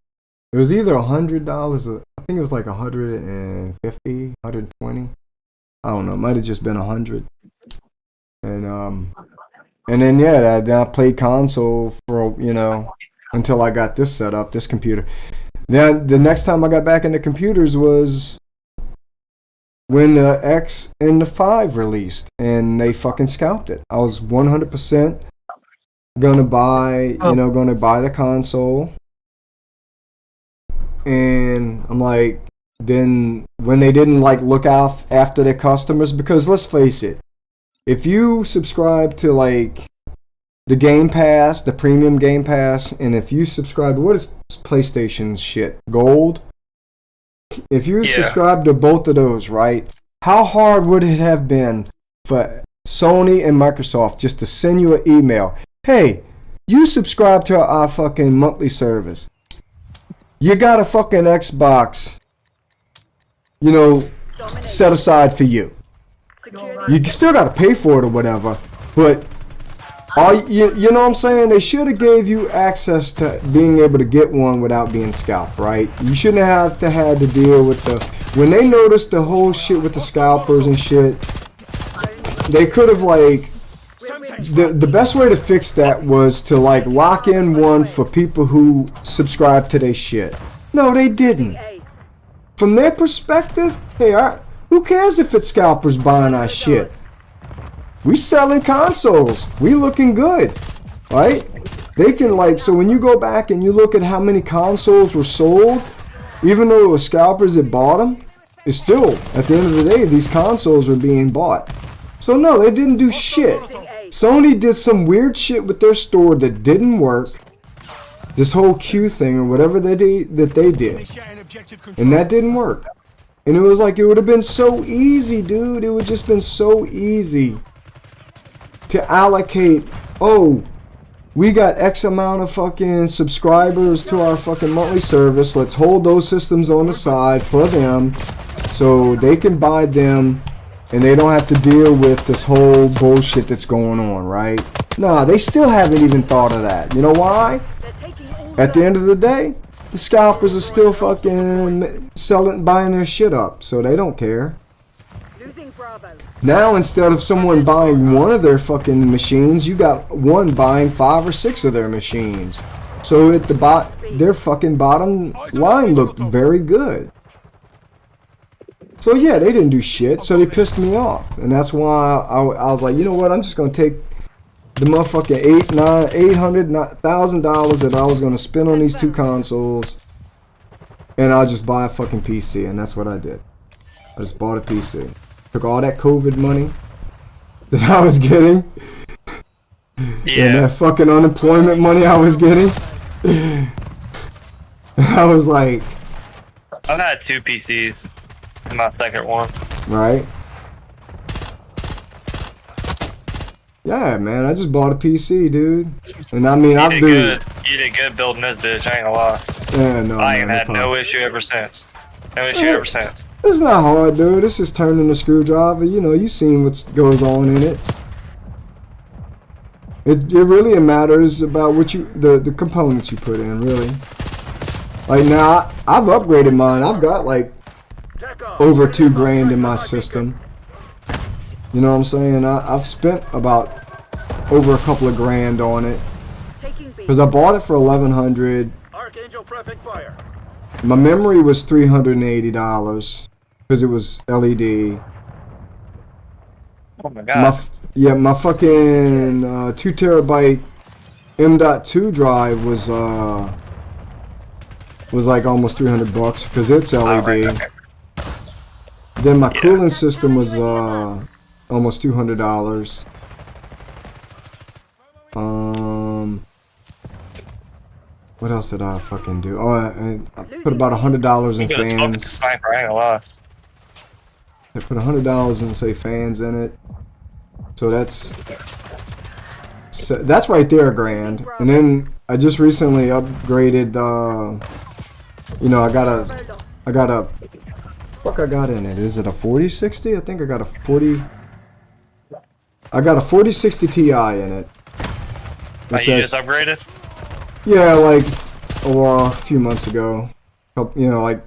It was either $100, I think it was like $150, $120. I don't know, it might have just been $100. And then yeah, then I played console for, you know, until I got this set up, this computer. Then the next time I got back into computers was when the X and the 5 released, and they fucking scalped it. I was 100% gonna buy the console, and I'm like, then when they didn't like look out after their customers, because let's face it, if you subscribe to like the Game Pass, the premium Game Pass, and if you subscribe to, what is PlayStation's shit? Gold? If you subscribe to both of those, right? How hard would it have been for Sony and Microsoft just to send you an email? Hey, you subscribe to our fucking monthly service. You got a fucking Xbox, you know, set aside for you. You still got to pay for it or whatever, but you know what I'm saying? They should have gave you access to being able to get one without being scalped, right? You shouldn't have to deal with when they noticed the whole shit with the scalpers and shit. They could have like, the best way to fix that was to like lock in one for people who subscribe to their shit. No, they didn't. From their perspective, hey, who cares if it's scalpers buying our shit? We selling consoles. We looking good, right? They can like, so when you go back and you look at how many consoles were sold, even though it was scalpers that bought them, it's still, at the end of the day, these consoles were being bought. So no, they didn't do shit. Sony did some weird shit with their store that didn't work. This whole Q thing or whatever they did, and that didn't work. And it was like, it would have been so easy, dude. It would just been so easy to allocate, oh, we got X amount of fucking subscribers to our fucking monthly service. Let's hold those systems on the side for them so they can buy them and they don't have to deal with this whole bullshit that's going on, right? Nah, they still haven't even thought of that. You know why? At the end of the day, the scalpers are still fucking buying their shit up, so they don't care. Now, instead of someone buying one of their fucking machines, you got one buying 5 or 6 of their machines. So at their fucking bottom line looked very good. So yeah, they didn't do shit, so they pissed me off. And that's why I was like, you know what, I'm just going to take the motherfucking $800,000 that I was going to spend on these 2 consoles, and I'll just buy a fucking PC. And that's what I did. I just bought a PC. Took all that COVID money that I was getting, and that fucking unemployment money I was getting. And I was like, I've had 2 PCs in my second one. Right? Yeah, man, I just bought a PC, dude. And I mean, You did good building this bitch, I ain't gonna lie. Yeah, no, I ain't man, had no issue ever since. No issue ever since. It's not hard, dude. It's just turning the screwdriver. You know, you seen what goes on in it. It really matters about what the components you put in, really. Like now, I've upgraded mine. I've got like over $2,000 in my system. You know what I'm saying? I've spent about over a couple of grand on it because I bought it for $1,100. My memory was $380 because it was LED. Oh my god. My fucking 2 terabyte M.2 drive was like almost $300 because it's LED. Then my cooling system was almost $200. What else did I fucking do? Oh, I put about $100 in fans. Sniper, I ain't gonna lie. I put $100 in, say, fans in it. So that's right there, $1,000. And then I just recently upgraded. You know, I got a. Fuck, I got in it. Is it a 4060? I think I got a 40. I got a 4060 Ti in it. You just upgraded? Yeah, like a few months ago. You know, like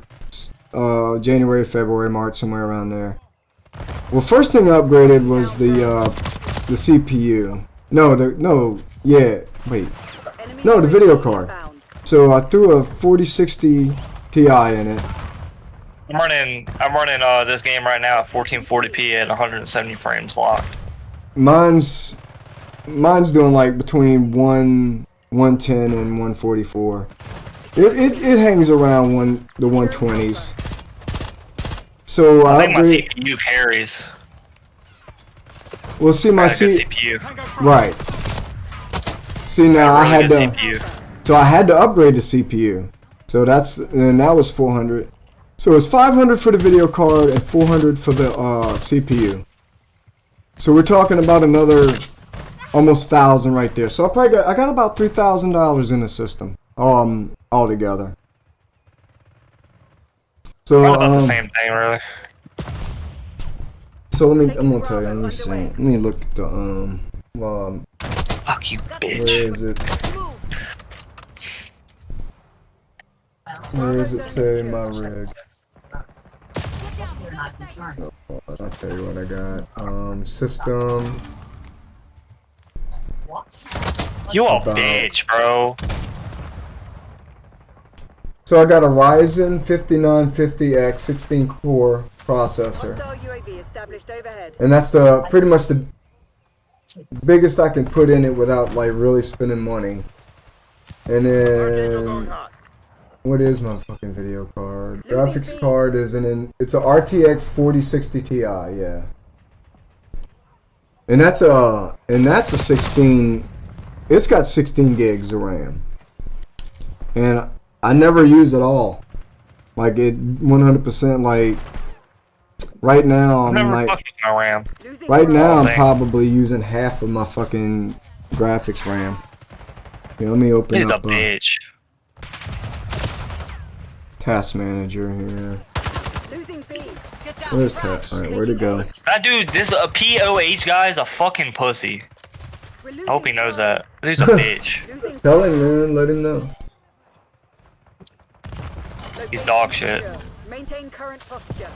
January, February, March, somewhere around there. Well, first thing I upgraded was the CPU. No, the video card. So I threw a 4060 Ti in it. I'm running this game right now at 1440p at 170 frames locked. Mine's doing like between 110 and 144. It hangs around the 120s. So I think my CPU carries. Well, see my CPU. Right. See now I had to. CPU. So I had to upgrade the CPU. So that was $400. So it's $500 for the video card and $400 for the CPU. So we're talking about another almost $1,000 right there. So I got about $3,000 in the system altogether. So about the same thing, really. So I'm gonna tell you. Let me see. Let me look at the Fuck you, bitch. Where is it? Where does it say my rig? I'll tell you what I got. System. You a bitch, bro. So I got a Ryzen 5950X 16-core processor, and that's pretty much the biggest I can put in it without like really spending money. And then what is my fucking video card? Graphics card is it's a RTX 4060 Ti, yeah. And that's a 16. It's got 16 gigs of RAM, and I never use it all. Like it 100%. Like right now, I'm like right now I'm probably using half of my fucking graphics RAM. Here, let me open He's a up bitch. task manager here. Losing B. Where's task? Alright, where'd it go? That dude, this a POH guy is a fucking pussy. We're I hope he losing knows Charlie. that. He's a bitch. Losing Tell him, man. Let him know. He's dog shit. Maintain current posture.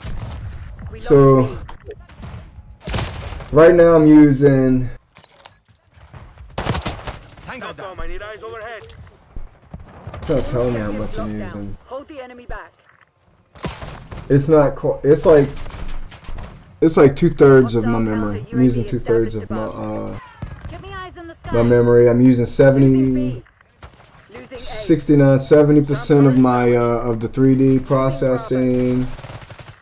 We lost So, B. right now I'm using. Tango down. I need eyes overhead. It's not telling me how much I'm Lockdown. using. Hold the enemy back. It's not. It's like 2/3 of my memory. I'm using 2/3 of my Get me eyes in the sky. my memory. I'm using Losing 70, B. Losing A. 69, 70% of my of the 3D processing.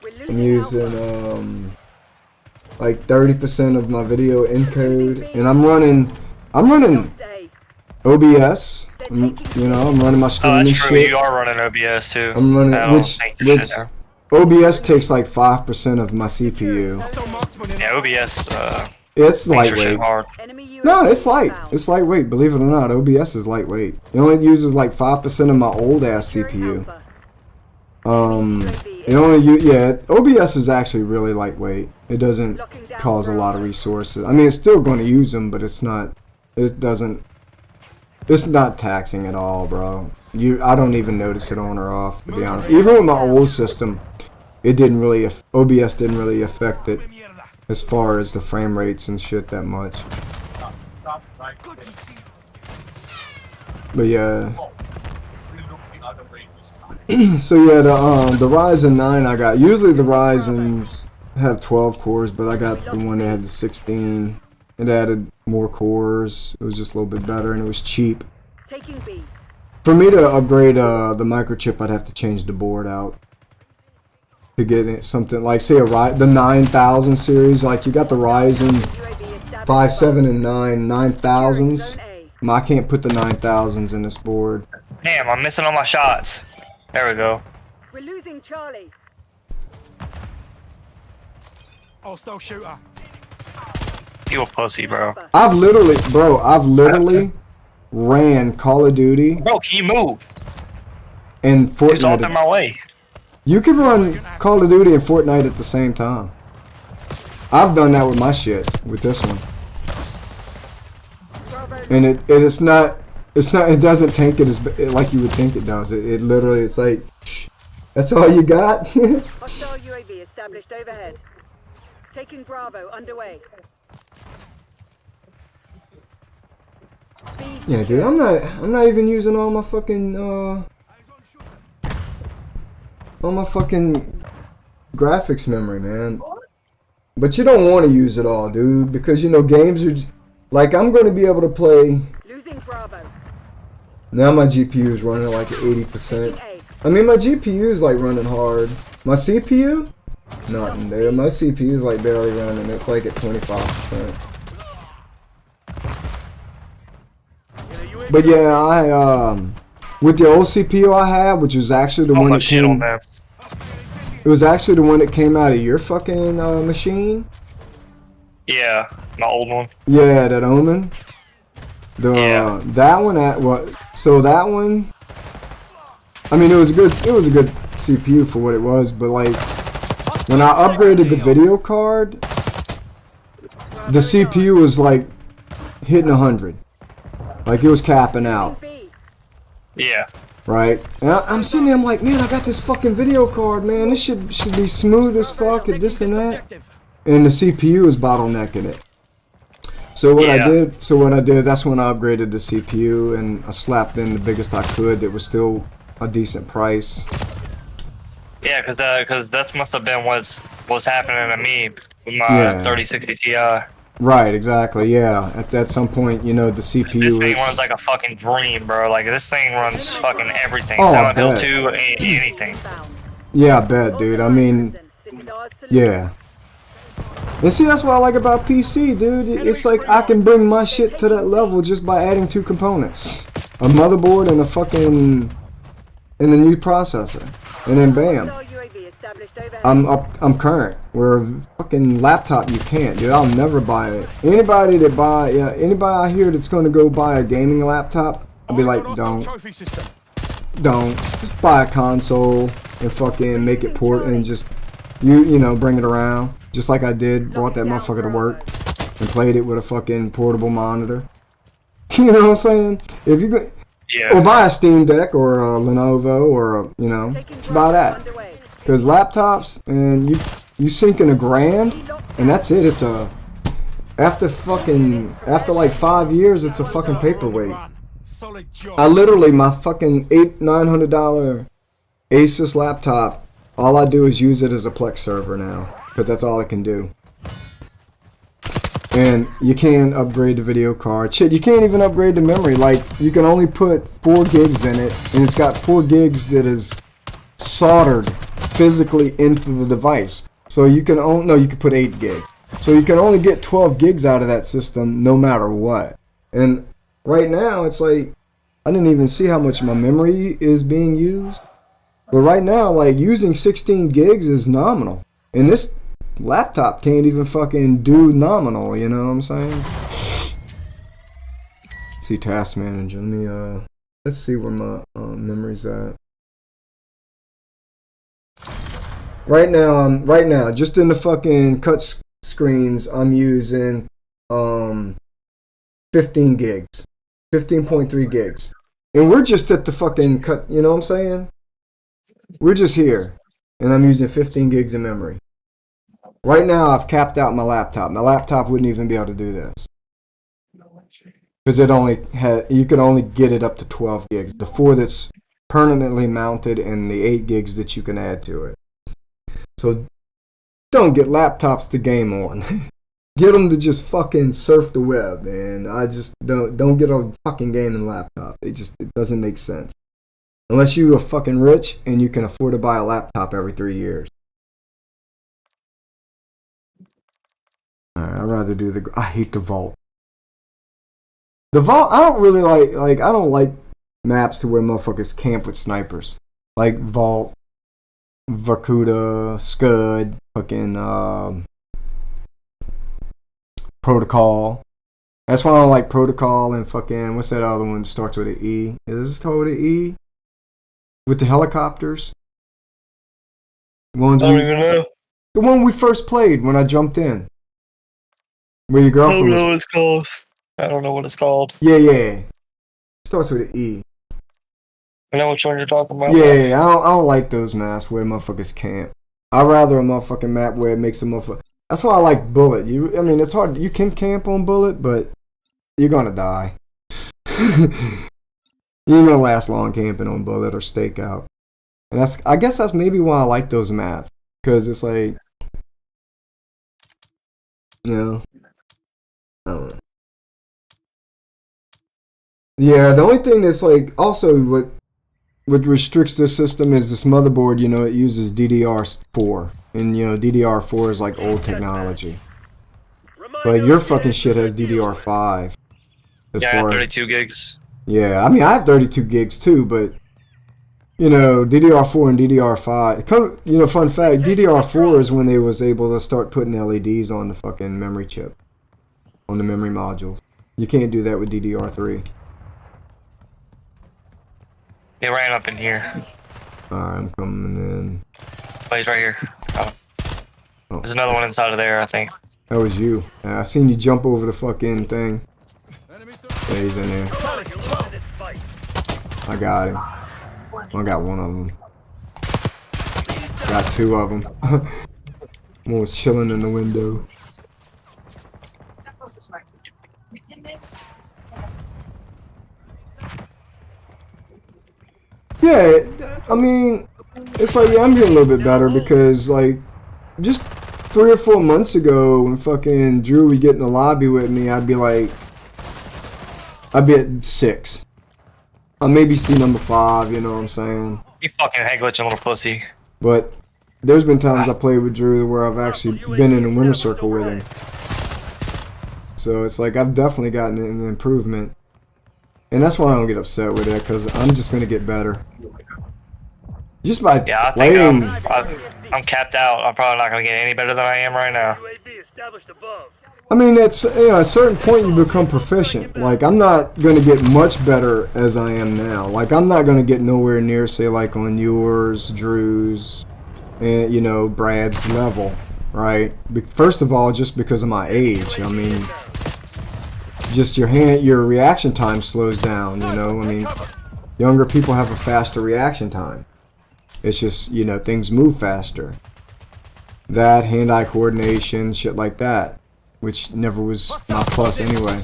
We're I'm losing using Alpha. like 30% of my video encode, and I'm running Lost A. OBS. You know, I'm running my Oh, streaming that's true. shit. You are running OBS too. I'm running I don't which think your shit there. OBS takes like 5% of my CPU. So marksman in Yeah, OBS It's makes your shit lightweight. hard. Enemy No, UAV it's light. inbound. It's lightweight. Believe it or not, OBS is lightweight. It only uses like 5% of my old ass Securing CPU. Alpha. It only yeah. OBS is actually really lightweight. It doesn't Locking down cause a lot of Bravo. resources. I mean, it's still going to use them, but it's not. It doesn't. It's not taxing at all, bro. I don't even notice it on or off, to be honest. Even with my old system, it didn't really. OBS didn't really affect it as far as the frame rates and shit that much. But yeah. So yeah, the Ryzen 9 I got. Usually the Ryzens have 12 cores, but I got the one that had the 16. It added more cores. It was just a little bit better, and it was cheap. Taking B. For me to upgrade the microchip, I'd have to change the board out to get it something like, say, the 9000 series. Like you got the Ryzen UAV established 5, 7, above. and 9 Securing 9000s. Zone A. I can't put the 9000s in this board. Damn, I'm missing all my shots. There we go. We're losing Charlie. hostile shooter. You a pussy, bro. I've literally ran Call of Duty Bro, can you move? and It's all in Fortnite. my way. You can run Call of Duty and Fortnite at the same time. I've done that with my shit, with this one. And it doesn't tank it like you would think it does. It literally, it's like, that's all you got? Hostile UAV established overhead. Taking Bravo underway. B Yeah, dude, I'm not even using all my fucking graphics memory, man. But you don't want to use it all, dude, because you know games are like, I'm going to be able to play. losing Bravo. Now my GPU is running like at 80%. Taking A. I mean, my GPU is like running hard. My CPU, nothing there. My CPU is like barely running. It's like at 25%. But yeah, I with the old CPU I had, which was actually the Oh, one my that shit on came. that. It was actually the one that came out of your fucking machine. Yeah, my old one. Yeah, that Omen. Yeah. That one at what? So that one. I mean, it was a good CPU for what it was, but like when I upgraded the video card, the CPU was like hitting 100, like it was capping out, B. Yeah. right? And I'm sitting there, I'm like, man, I got this fucking video card, man. This should be smooth as fuck and this and that. And the CPU is bottlenecking it. So what I did, that's when I upgraded the CPU and I slapped in the biggest I could. That was still a decent price. Yeah, cause that must have been what's happening to me with my Yeah. 3060 Ti. Right, exactly. Yeah. At some point, you know, the CPU. This thing was- runs like a fucking dream, bro. Like this thing runs fucking everything. Oh, I Silent Hill bet. 2, anything. Yeah, I bet, dude. I mean, This is ours to lose. yeah. And see, that's what I like about PC, dude. It's like I can bring my shit to that level just by adding 2 components: a motherboard and a new processor, and then bam. Hostile UAV established overhead. I'm current. Where a fucking laptop you can't, dude. I'll never buy it. Anybody I hear that's going to go buy a gaming laptop, I'd be like, don't. Just buy a console and fucking make it port and just, you know, bring it around. Just like I did, brought that motherfucker to work and played it with a fucking portable monitor. You know what I'm saying? If you go, or buy a Steam Deck or a Lenovo or a, you know, just buy that. Because laptops, and you sink in $1,000 and that's it. It's a, after like 5 years, it's a fucking paperweight. I literally, my fucking $900 Asus laptop, all I do is use it as a Plex server now, because that's all it can do. And you can't upgrade the video card. Shit, you can't even upgrade the memory. Like, you can only put 4 gigs in it, and it's got 4 gigs that is soldered physically into the device. So you can only, no, you can put 8 gigs. So you can only get 12 gigs out of that system no matter what. And right now, it's like, I didn't even see how much my memory is being used. But right now, like, using 16 gigs is nominal. And this laptop can't even fucking do nominal, you know what I'm saying? See task manager. Let me, let's see where my memory's at. Right now, just in the fucking cut screens, I'm using 15 gigs. 15.3 gigs. And we're just at the fucking cut, you know what I'm saying? We're just here. And I'm using 15 gigs of memory. Right now, I've capped out my laptop. My laptop wouldn't even be able to do this. Because it only had, you can only get it up to 12 gigs. The 4 that's permanently mounted and the 8 gigs that you can add to it. So don't get laptops to game on. Get them to just fucking surf the web, and I just don't get a fucking gaming laptop. It doesn't make sense. Unless you are fucking rich and you can afford to buy a laptop every 3 years. Alright, I'd rather do the, I hate the vault. The vault, I don't really like I don't like maps to where motherfuckers camp with snipers. Like Vault, Vorkuta, Scud, fucking Protocol. That's why I don't like Protocol and fucking, what's that other one that starts with an E? Is it start with an E? With the helicopters? The ones I don't even know. The one we first played when I jumped in. Where your girlfriend I don't know what it's called. I don't know what it's called. Yeah. Starts with an E. I know which one you're talking about. Yeah, I don't like those maps where motherfuckers camp. I'd rather a motherfucking map where it makes a motherfucker. That's why I like Bullet. I mean, it's hard. You can camp on Bullet, but you're gonna die. You ain't gonna last long camping on Bullet or Stakeout. And I guess that's maybe why I like those maps, because it's like, you know, I don't know. Yeah, the only thing that's like also what restricts this system is this motherboard. You know, it uses DDR4, and you know DDR4 is like old technology. But your fucking shit has DDR5. Yeah, I have 32 gigs. Yeah, I mean I have 32 gigs too, but you know DDR4 and DDR5. You know, fun fact: DDR4 is when they was able to start putting LEDs on the fucking memory chip, on the memory module. You can't do that with DDR3. They ran up in here. Alright, I'm coming in. Oh, he's right here. Oh. There's another one inside of there, I think. That was you. I seen you jump over the fucking thing. Yeah, he's in there. I got him. I got one of them. Got 2 of them. One was chilling in the window. Yeah, I mean, it's like, yeah, I'm getting a little bit better because, like, just 3 or 4 months ago when fucking Drew would get in the lobby with me, I'd be at 6. I'll maybe see number 5, you know what I'm saying? You fucking head glitching little pussy. But there's been times I played with Drew where I've actually been in a winner circle with him. So it's like I've definitely gotten an improvement. And that's why I don't get upset with it, because I'm just going to get better. Just by playing. I'm capped out. I'm probably not going to get any better than I am right now. I mean, it's, you know, at a certain point you become proficient. Like, I'm not going to get much better as I am now. Like, I'm not going to get nowhere near, say, like on yours, Drew's, and, you know, Brad's level, right? First of all, just because of my age. I mean, just your reaction time slows down, you know? I mean, younger people have a faster reaction time. It's just, you know, things move faster. That, hand-eye coordination, shit like that. Which never was my plus anyway.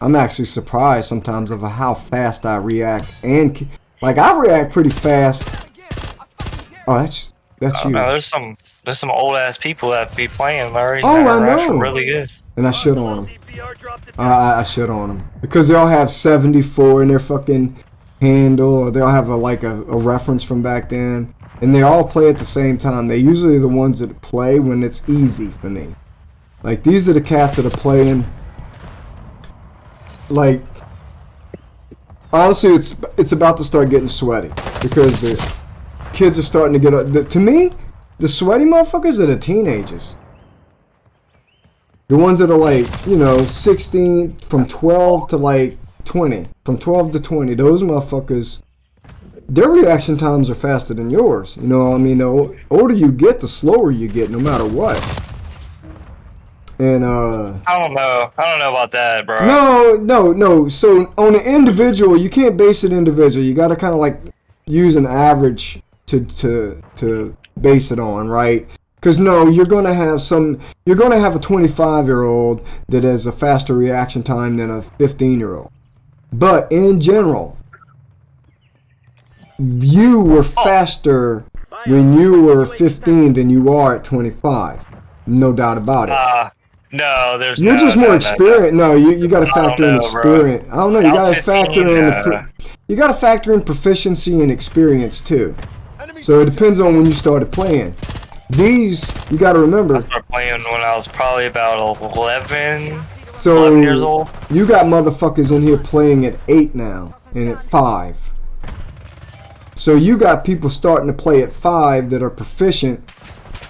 I'm actually surprised sometimes of how fast I react, and like I react pretty fast. Oh, that's you. No, there's some old ass people that be playing, Larry. Oh, I know. Really good. And I shit on them. I shit on them because they all have 74 in their fucking handle, or they'll have a reference from back then, and they all play at the same time. They're usually the ones that play when it's easy for me. Like, these are the cats that are playing. Like, honestly, it's about to start getting sweaty because the kids are starting to get. To me, the sweaty motherfuckers are the teenagers. The ones that are like, you know, 16, from 12 to like 20, from 12 to 20. Those motherfuckers, their reaction times are faster than yours. You know what I mean? The older you get, the slower you get, no matter what. And I don't know about that, bro. No. So on an individual, you can't base it individual. You got to kind of like use an average to base it on, right? Because no, you're gonna have a 25-year-old that has a faster reaction time than a 15-year-old. But in general, you were faster when you were 15 than you are at 25. No doubt about it. No, there's. You're just more experienced. No, you got to factor in experience. Bro. I don't know. You got to factor in. You got to factor in proficiency and experience too. So it depends on when you started playing. These you got to remember. I started playing when I was probably about 11. So 11 years old. You got motherfuckers in here playing at 8 now and at 5. So you got people starting to play at 5 that are proficient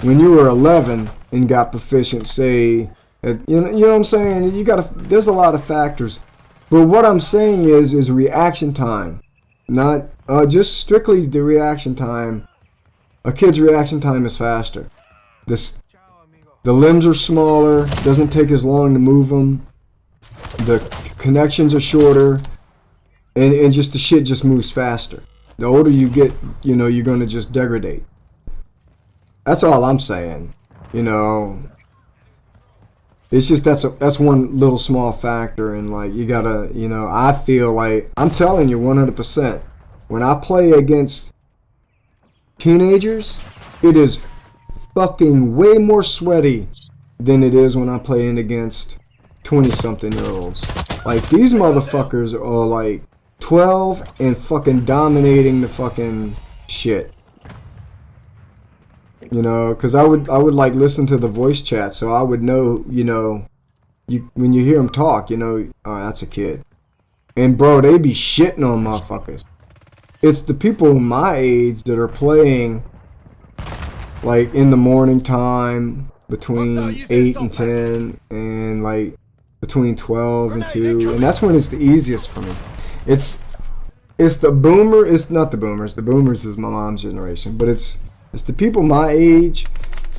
when you were 11 and got proficient, say. You know what I'm saying? There's a lot of factors, but what I'm saying is reaction time, not just strictly the reaction time. A kid's reaction time is faster. The limbs are smaller. Doesn't take as long to move them. The connections are shorter, and just the shit just moves faster. The older you get, you know, you're gonna just degrade. That's all I'm saying. You know. It's just that's one little small factor, and like you gotta, you know, I feel like I'm telling you 100%. When I play against teenagers, it is fucking way more sweaty than it is when I'm playing against 20-something-year-olds. Like these motherfuckers are like 12 and fucking dominating the fucking shit. You know, because I would like listen to the voice chat, so I would know, you know, when you hear them talk, you know, oh, that's a kid. And bro, they be shitting on motherfuckers. It's the people my age that are playing, like in the morning time between 8 and 10, and like between 12 and 2, and that's when it's the easiest for me. It's the boomer. It's not the boomers. The boomers is my mom's generation, but it's the people my age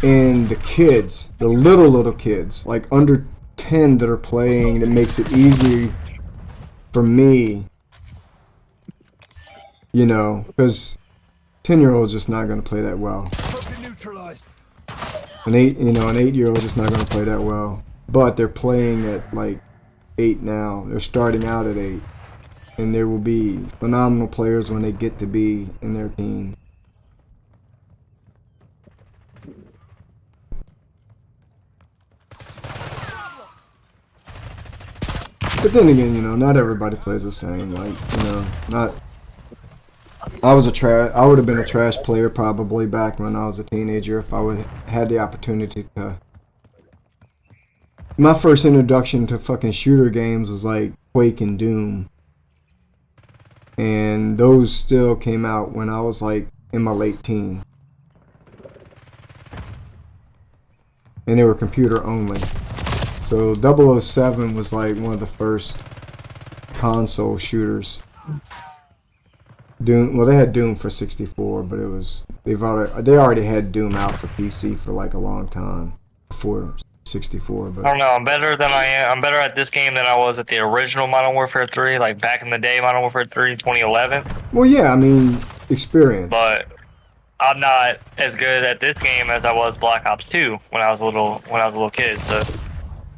and the kids, the little kids, like under 10 that are playing, that makes it easy for me, you know, because 10-year-old's just not going to play that well. An 8-year-old just not going to play that well. But they're playing at like 8 now. They're starting out at 8. And there will be phenomenal players when they get to be in their teens. But then again, you know, not everybody plays the same. Like, you know, not. I would have been a trash player probably back when I was a teenager if I had the opportunity to. My first introduction to fucking shooter games was like Quake and Doom. And those still came out when I was like in my late teens. And they were computer only. So 007 was like one of the first console shooters. Doom. Well, they had Doom for 64, but it was they already had Doom out for PC for like a long time before 64. But I don't know. I'm better than I am. I'm better at this game than I was at the original Modern Warfare 3, like back in the day, Modern Warfare 3, 2011. well, yeah, I mean experience. But I'm not as good at this game as I was Black Ops 2 when I was a little kid. So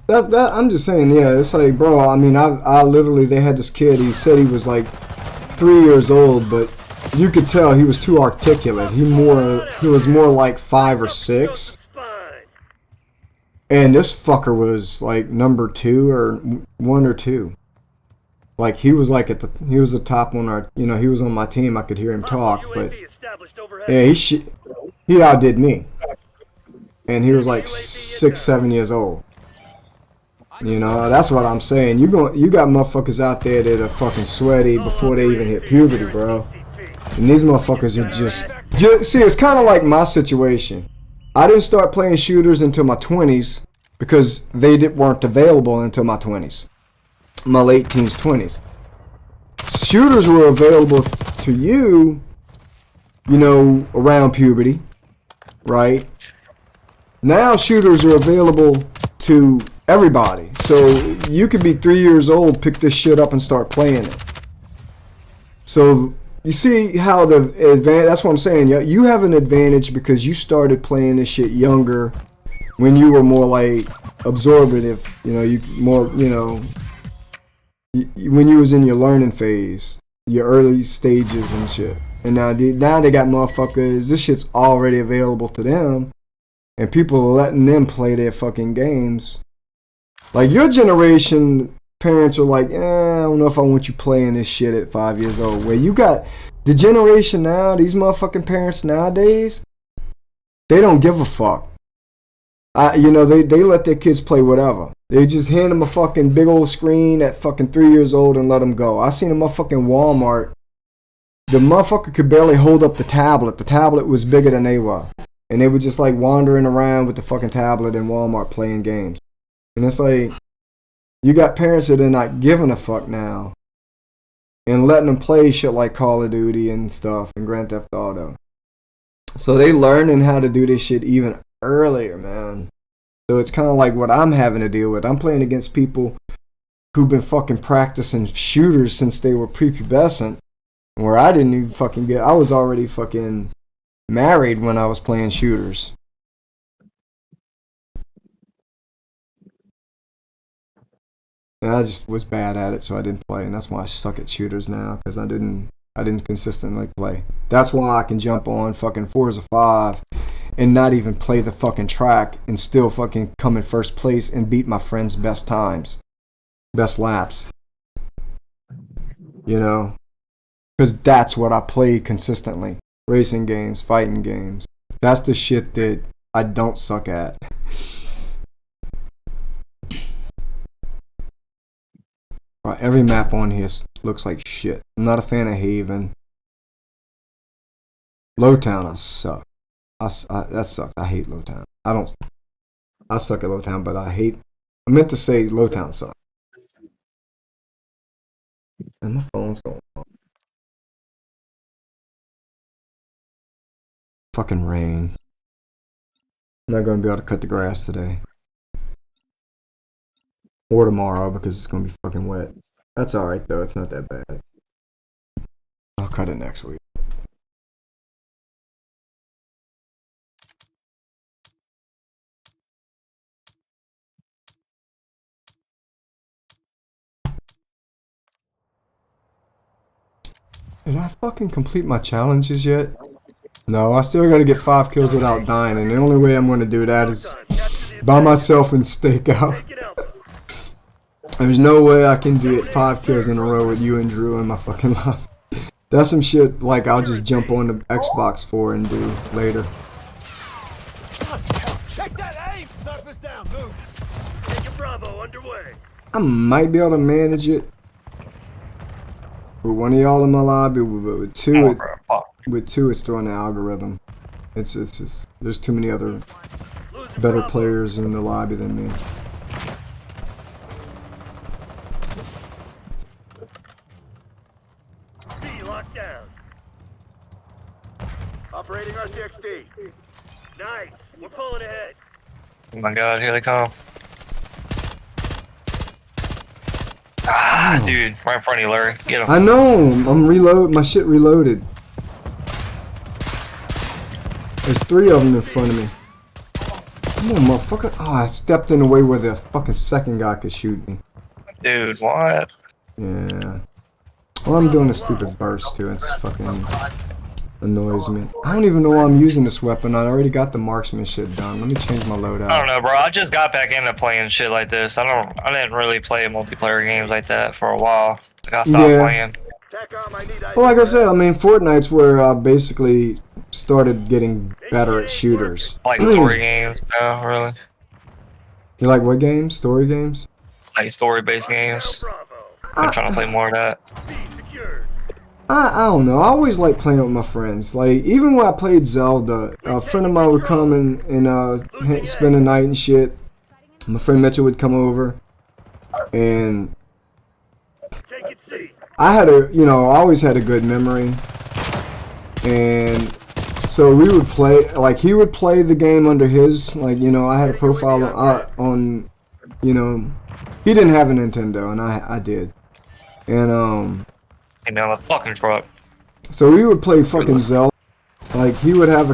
That I'm just saying, yeah, it's like, bro. I mean, I literally they had this kid. He said he was like 3 years old, but you could tell he was too articulate. He was more like 5 or 6. And this fucker was like number 2 or 1 or 2. Like he was like he was the top on our, you know, he was on my team. I could hear him talk, but yeah, he outdid me. And he was like 6, 7 years old. You know, that's what I'm saying. You got motherfuckers out there that are fucking sweaty before they even hit puberty, bro. And these motherfuckers are just see, it's kind of like my situation. I didn't start playing shooters until my 20s because they weren't available until my 20s. My late teens, 20s. Shooters were available to you, you know, around puberty, right? Now shooters are available to everybody. So you could be 3 years old, pick this shit up and start playing it. So you see how the advantage, that's what I'm saying. You have an advantage because you started playing this shit younger when you were more like absorbative, you know, when you was in your learning phase, your early stages and shit. And now they got motherfuckers, this shit's already available to them and people are letting them play their fucking games. Like your generation, parents are like, I don't know if I want you playing this shit at 5 years old. Where you got the generation now, these motherfucking parents nowadays, they don't give a fuck. You know, they let their kids play whatever. They just hand them a fucking big old screen at fucking 3 years old and let them go. I seen a motherfucking Walmart. The motherfucker could barely hold up the tablet. The tablet was bigger than they were. And they were just like wandering around with the fucking tablet in Walmart playing games. And it's like, you got parents that are not giving a fuck now and letting them play shit like Call of Duty and stuff and Grand Theft Auto. So they learning how to do this shit even earlier, man. So it's kind of like what I'm having to deal with. I'm playing against people who've been fucking practicing shooters since they were prepubescent, where I didn't even fucking I was already fucking married when I was playing shooters. And I just was bad at it, so I didn't play, and that's why I suck at shooters now, because I didn't consistently play. That's why I can jump on fucking Forza 5 and not even play the fucking track and still fucking come in first place and beat my friends' best times, best laps. You know, because that's what I played consistently. Racing games, fighting games. That's the shit that I don't suck at. Every map on here looks like shit. I'm not a fan of Haven. Lowtown, I suck. That sucks. I hate Lowtown. I suck at Lowtown, but I meant to say Lowtown sucks. And my phone's going off. Fucking rain. I'm not gonna be able to cut the grass today. Or tomorrow because it's gonna be fucking wet. That's alright though, it's not that bad. I'll cut it next week. Did I fucking complete my challenges yet? No, I still gotta get 5 kills without dying, and the only way I'm gonna do that is by myself and stake out. There's no way I can get 5 kills in a row with you and Drew in my fucking life. That's some shit like I'll just jump on the Xbox for and do later. Check that aim! Surface down, move! Take Bravo underway. I might be able to manage it with one of y'all in my lobby, but with two, it's throwing the algorithm. It's just there's too many other better players in the lobby than me. Locked down. Operating RCXD. Nice. We're pulling ahead. Oh my god, here they come. Ah, dude, right in front of you, Larry. Get him. I know. I'm my shit reloaded. There's 3 of them in front of me. Come on, motherfucker. Oh, I stepped in the way where the fucking second guy could shoot me. Dude, what? Yeah. Well, I'm doing a stupid burst too. It's fucking annoys me. I don't even know why I'm using this weapon. I already got the marksman shit done. Let me change my loadout. I don't know, bro. I just got back into playing shit like this. I didn't really play multiplayer games like that for a while. Like, I stopped playing. Well, like I said, I mean, Fortnite's where I basically started getting better at shooters. Like story games, no, really. You like what games? Story games? Like story-based games. I'm trying to play more of that. I don't know. I always like playing with my friends. Like, even when I played Zelda, a friend of mine would come and spend the night and shit. My friend Mitchell would come over, and I had I always had a good memory, and so we would play, like, he would play the game under his, like, I had a profile on, he didn't have a Nintendo, and I did, and, Hey man, a fucking truck. so we would play fucking Zelda. Like, he would have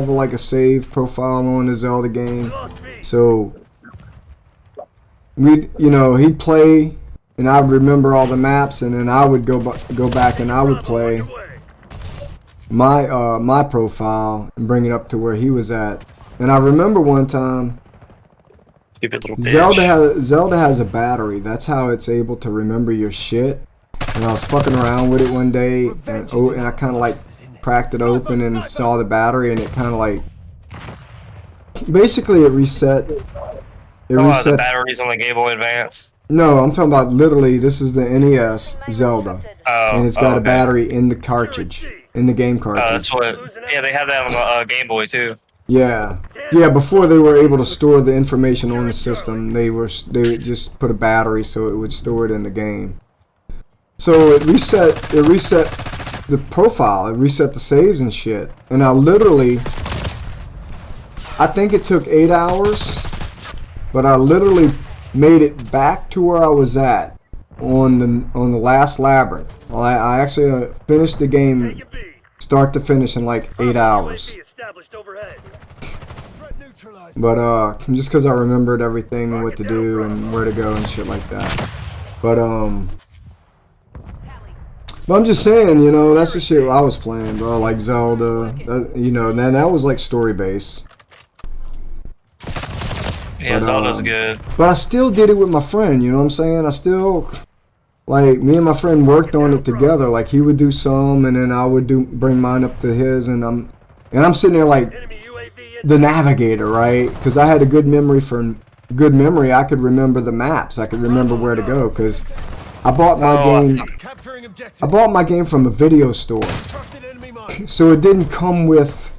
like a save profile on the Zelda game. So he'd play, and I'd remember all the maps, and then I would go back and I would play my profile and bring it up to where he was at. And I remember one time, Stupid little bitch. Zelda has a battery. That's how it's able to remember your shit. And I was fucking around with it one day, and I kind of like cracked it open and saw the battery, and it kind of like, basically it reset. The batteries on the Game Boy Advance. No, I'm talking about literally, this is the NES Zelda, and it's got a battery in the cartridge, in the game cartridge. Yeah, they have that on the Game Boy too. Yeah, before they were able to store the information on the system, they just put a battery so it would store it in the game. So it reset the profile, it reset the saves and shit. And I think it took 8 hours, but I literally made it back to where I was at on the last labyrinth. I actually finished the game start to finish in like 8 hours. But just because I remembered everything and what to do and where to go and shit like that. But I'm just saying, that's the shit I was playing, bro. Like Zelda, then that was like story based. Yeah, Zelda's good. But I still did it with my friend, you know what I'm saying? I still, like, me and my friend worked on it together. Like, he would do some, and then I would bring mine up to his, and I'm sitting there like the navigator, right? Because I had a good memory. I could remember the maps. I could remember where to go, because I bought my game from a video store, so it didn't come with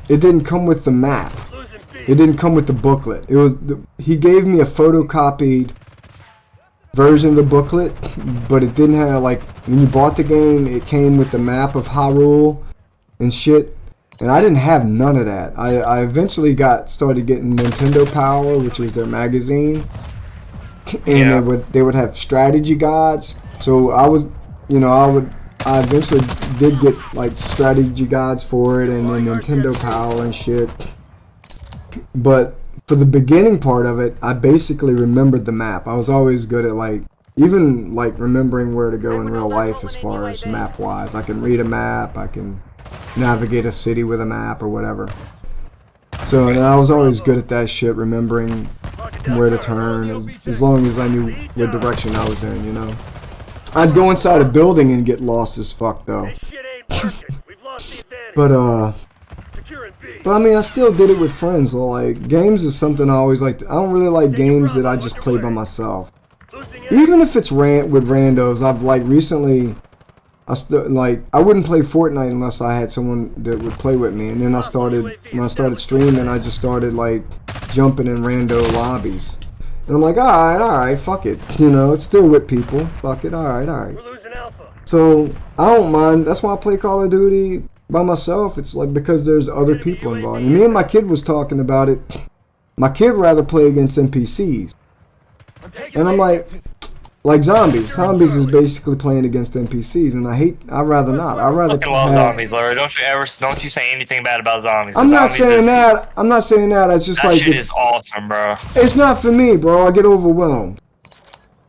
the map. It didn't come with the booklet. He gave me a photocopied version of the booklet, but it didn't have, like, when you bought the game, it came with the map of Hyrule and shit. And I didn't have none of that. I eventually started getting Nintendo Power, which was their magazine. And they would have strategy guides. So I eventually did get like strategy guides for it, and then Nintendo Power and shit. But for the beginning part of it, I basically remembered the map. I was always good at even remembering where to go in real life as far as map wise. I can read a map, I can navigate a city with a map or whatever. So and I was always good at that shit, remembering where to turn, as long as I knew what direction I was in, I'd go inside a building and get lost as fuck though. But I mean, I still did it with friends. So, like, games is something I always liked. I don't really like games that I just play by myself. Even if it's with randos, I've recently, I wouldn't play Fortnite unless I had someone that would play with me. And then when I started streaming, I just started jumping in rando lobbies. And I'm like, alright, fuck it. You know, it's still with people. Fuck it, alright. We're losing Alpha. So, I don't mind. That's why I play Call of Duty by myself. It's like because there's other people involved. And me and my kid was talking about it. My kid rather play against NPCs. And I'm like zombies. Zombies is basically playing against NPCs, and I'd rather not. I'd rather I love zombies, Larry. Don't you say anything bad about zombies. I'm not saying that. I'm not saying that. It's just that like shit is awesome, bro. It's not for me, bro. I get overwhelmed.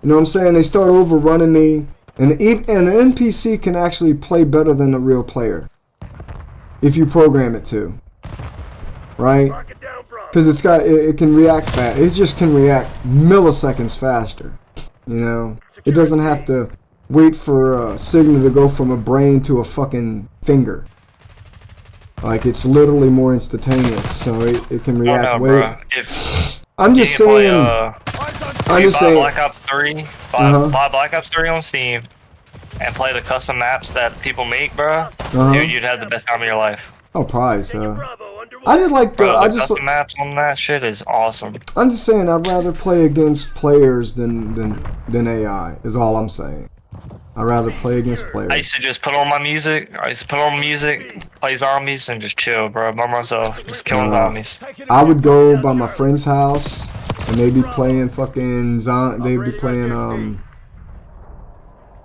You know what I'm saying? They start overrunning me, and an NPC can actually play better than a real player if you program it to, right? Because it can react fast. It just can react milliseconds faster. You know, it doesn't have to wait for a signal to go from a brain to a fucking finger. Like, it's literally more instantaneous, so it can react way. I'm just saying. I'm just saying. Black Ops 3, buy Black Ops 3 on Steam, and play the custom maps that people make, bro. Dude, you'd have the best time of your life. Oh, probably so. I just like the custom maps on that shit is awesome. I'm just saying I'd rather play against players than AI. Is all I'm saying. I'd rather play against players. I used to just put on my music. Play zombies, and just chill, bro, by myself, just killing zombies. I would go by my friend's house, and they'd be playing fucking they'd be playing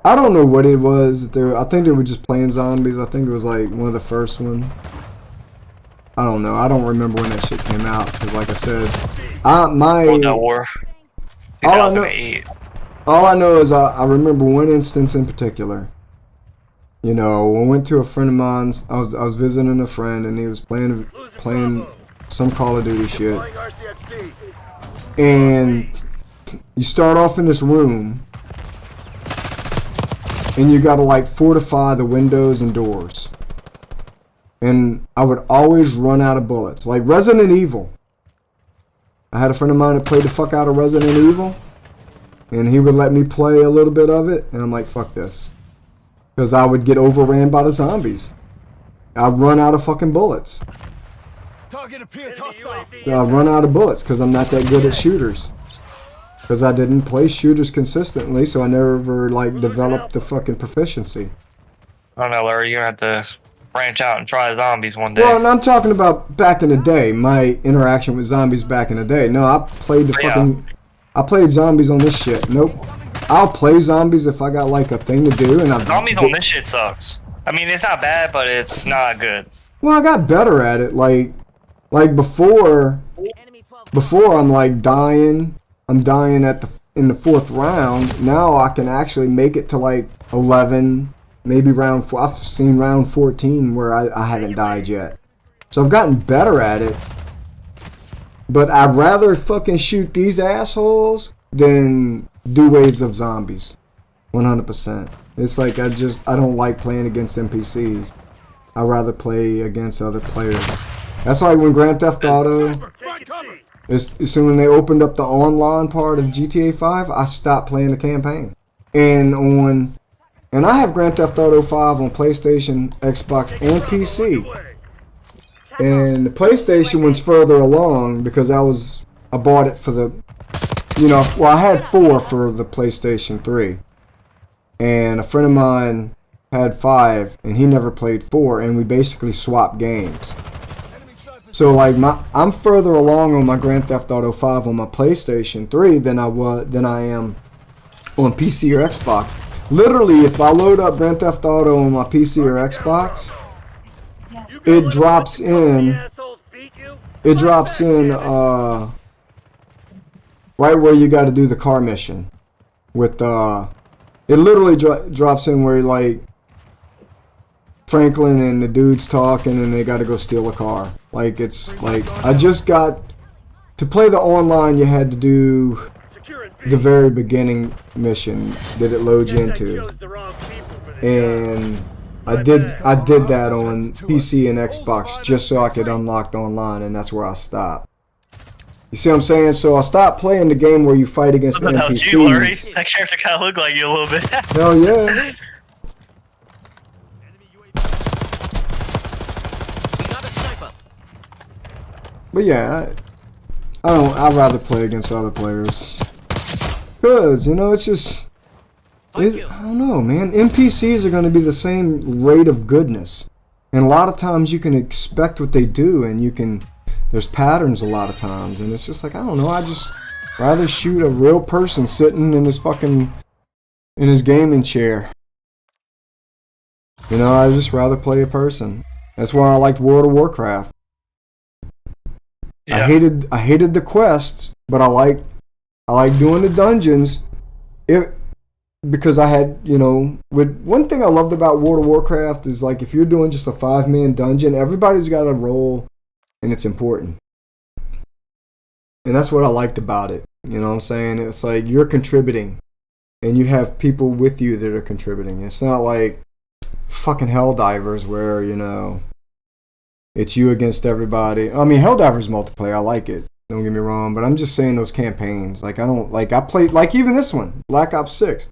I don't know what it was. I think they were just playing zombies. I think it was like one of the first ones. I don't know. I don't remember when that shit came out. Because like I said, World War 2008. All I know is I remember one instance in particular. You know, I went to a friend of mine's. I was visiting a friend, and he was playing some Call of Duty shit. And you start off in this room, and you gotta like fortify the windows and doors. And I would always run out of bullets. Like Resident Evil. I had a friend of mine that played the fuck out of Resident Evil. And he would let me play a little bit of it. And I'm like, fuck this. Because I would get overran by the zombies. I'd run out of fucking bullets. I'd run out of bullets because I'm not that good at shooters. Because I didn't play shooters consistently. So I never like developed the fucking proficiency. I don't know, Larry. You're going to have to branch out and try zombies one day. Well, and I'm talking about back in the day, my interaction with zombies back in the day. No, I played I played zombies on this shit. Nope. I'll play zombies if I got like a thing to do, and zombies on this shit sucks. I mean, it's not bad, but it's not good. Well, I got better at it. Like before I'm like dying. I'm dying in the 4th round. Now I can actually make it to like 11. Maybe round 4. I've seen round 14 where I haven't died yet. So I've gotten better at it. But I'd rather fucking shoot these assholes than do waves of zombies. 100%. It's like I don't like playing against NPCs. I'd rather play against other players. That's like when Grand Theft Auto, as soon as they opened up the online part of GTA 5, I stopped playing the campaign. And I have Grand Theft Auto 5 on PlayStation, Xbox, and PC. And the PlayStation one's further along because I bought it for the, I had 4 for the PlayStation 3. And a friend of mine had 5, and he never played 4, and we basically swapped games. So like I'm further along on my Grand Theft Auto 5 on my PlayStation 3 than I am on PC or Xbox. Literally, if I load up Grand Theft Auto on my PC or Xbox, it drops in right where you got to do the car mission. With it literally drops in where like Franklin and the dude's talking and they got to go steal a car. Like it's like I just got to play the online. You had to do the very beginning mission that it loads you into, and I did that on PC and Xbox just so I could unlock the online, and that's where I stopped. You see what I'm saying? So I stopped playing the game where you fight against the NPCs. That character kind of looked like you a little bit. Hell yeah. But yeah, I'd rather play against other players. Cause you know it's just. I don't know, man. NPCs are going to be the same rate of goodness, and a lot of times you can expect what they do, and you can. There's patterns a lot of times, and it's just like I don't know. I just rather shoot a real person sitting in his gaming chair. You know, I just rather play a person. That's why I liked World of Warcraft. Yeah. I hated the quests, but I like doing the dungeons. Because I had, you know, with one thing I loved about World of Warcraft is like if you're doing just a 5-man dungeon, everybody's got a role and it's important. And that's what I liked about it. You know what I'm saying? It's like you're contributing and you have people with you that are contributing. It's not like fucking Helldivers where, you know, it's you against everybody. I mean, Helldivers multiplayer, I like it. Don't get me wrong, but I'm just saying those campaigns. Like I played like even this one, Black Ops 6.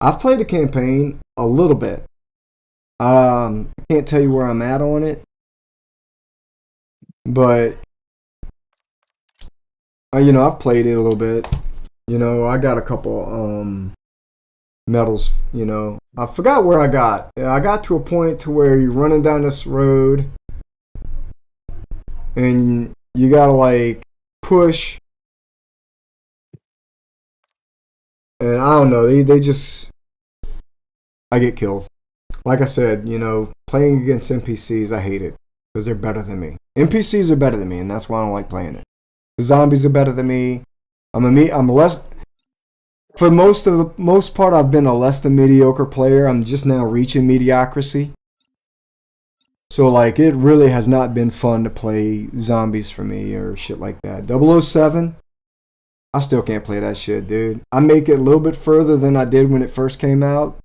I've played the campaign a little bit. I can't tell you where I'm at on it, but you know I've played it a little bit. You know I got a couple medals. You know I forgot where I got. I got to a point to where you're running down this road, and you gotta like push. And I don't know, they just, I get killed. Like I said, you know, playing against NPCs, I hate it. Because they're better than me. NPCs are better than me, and that's why I don't like playing it. The zombies are better than me. I'm less, for the most part, I've been a less than mediocre player. I'm just now reaching mediocrity. So, like, it really has not been fun to play zombies for me or shit like that. 007... I still can't play that shit, dude. I make it a little bit further than I did when it first came out.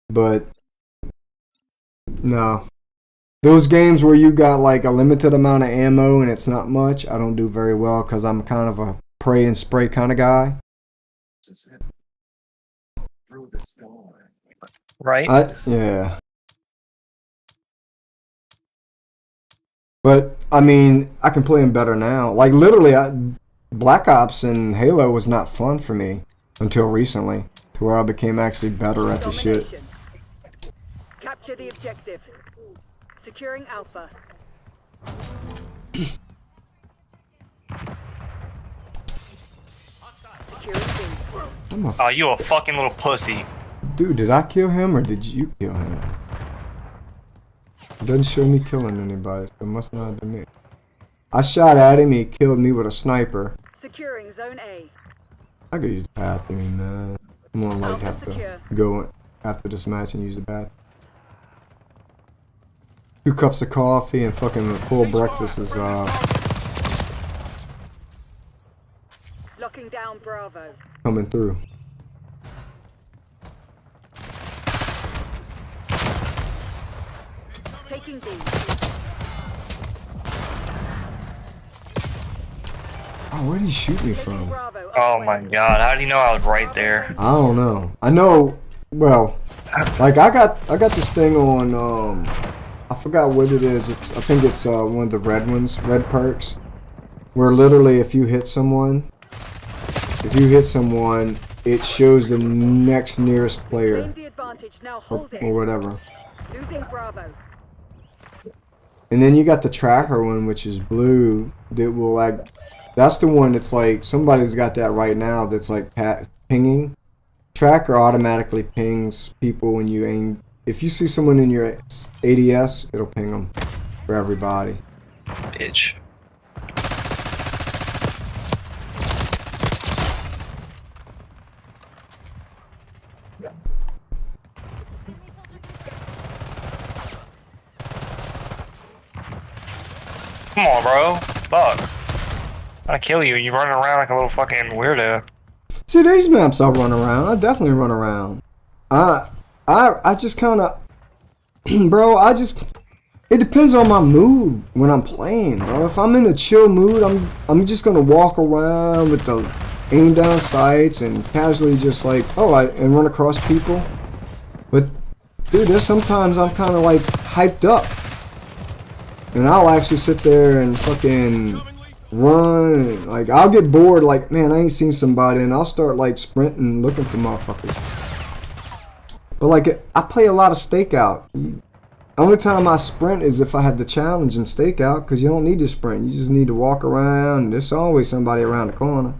But, no. Those games where you got like a limited amount of ammo and it's not much, I don't do very well because I'm kind of a pray and spray kind of guy. Right? Yeah. But, I mean, I can play them better now. Like, literally, Black Ops and Halo was not fun for me until recently, to where I became actually better at the shit. Capture the objective. Securing Alpha. Securing B. Oh, you a fucking little pussy. Dude, did I kill him or did you kill him? It doesn't show me killing anybody, so it must not have been me. I shot at him, he killed me with a sniper. Securing Zone A. I could use the bathroom, man. I'm gonna like have to go after this match and use the bathroom. 2 cups of coffee and fucking a full breakfast is locking down Bravo. Coming through. Taking B. Oh, where did he shoot me from? Oh my god, how do you know I was right there? I don't know. I know, well, like I got this thing on, I forgot what it is. I think it's one of the red ones, red perks, where literally if you hit someone, it shows the next nearest player, or whatever. Losing Bravo. And then you got the tracker one, which is blue, that will like, that's the one that's like, somebody's got that right now that's like pinging. Tracker automatically pings people when you aim. If you see someone in your ADS, it'll ping them for everybody. Bitch. Come on, bro. Fuck. I kill you and you're running around like a little fucking weirdo. See, these maps I run around. I definitely run around. I just kind of, bro, it depends on my mood when I'm playing, bro. If I'm in a chill mood, I'm just gonna walk around with the aim down sights and casually just like, and run across people. But dude, there's sometimes I'm kind of like hyped up, and I'll actually sit there and fucking run. Like, I'll get bored, like, man, I ain't seen somebody, and I'll start, like, sprinting, looking for motherfuckers. But, like, I play a lot of stakeout. Only time I sprint is if I have the challenge in stakeout, because you don't need to sprint. You just need to walk around. There's always somebody around the corner.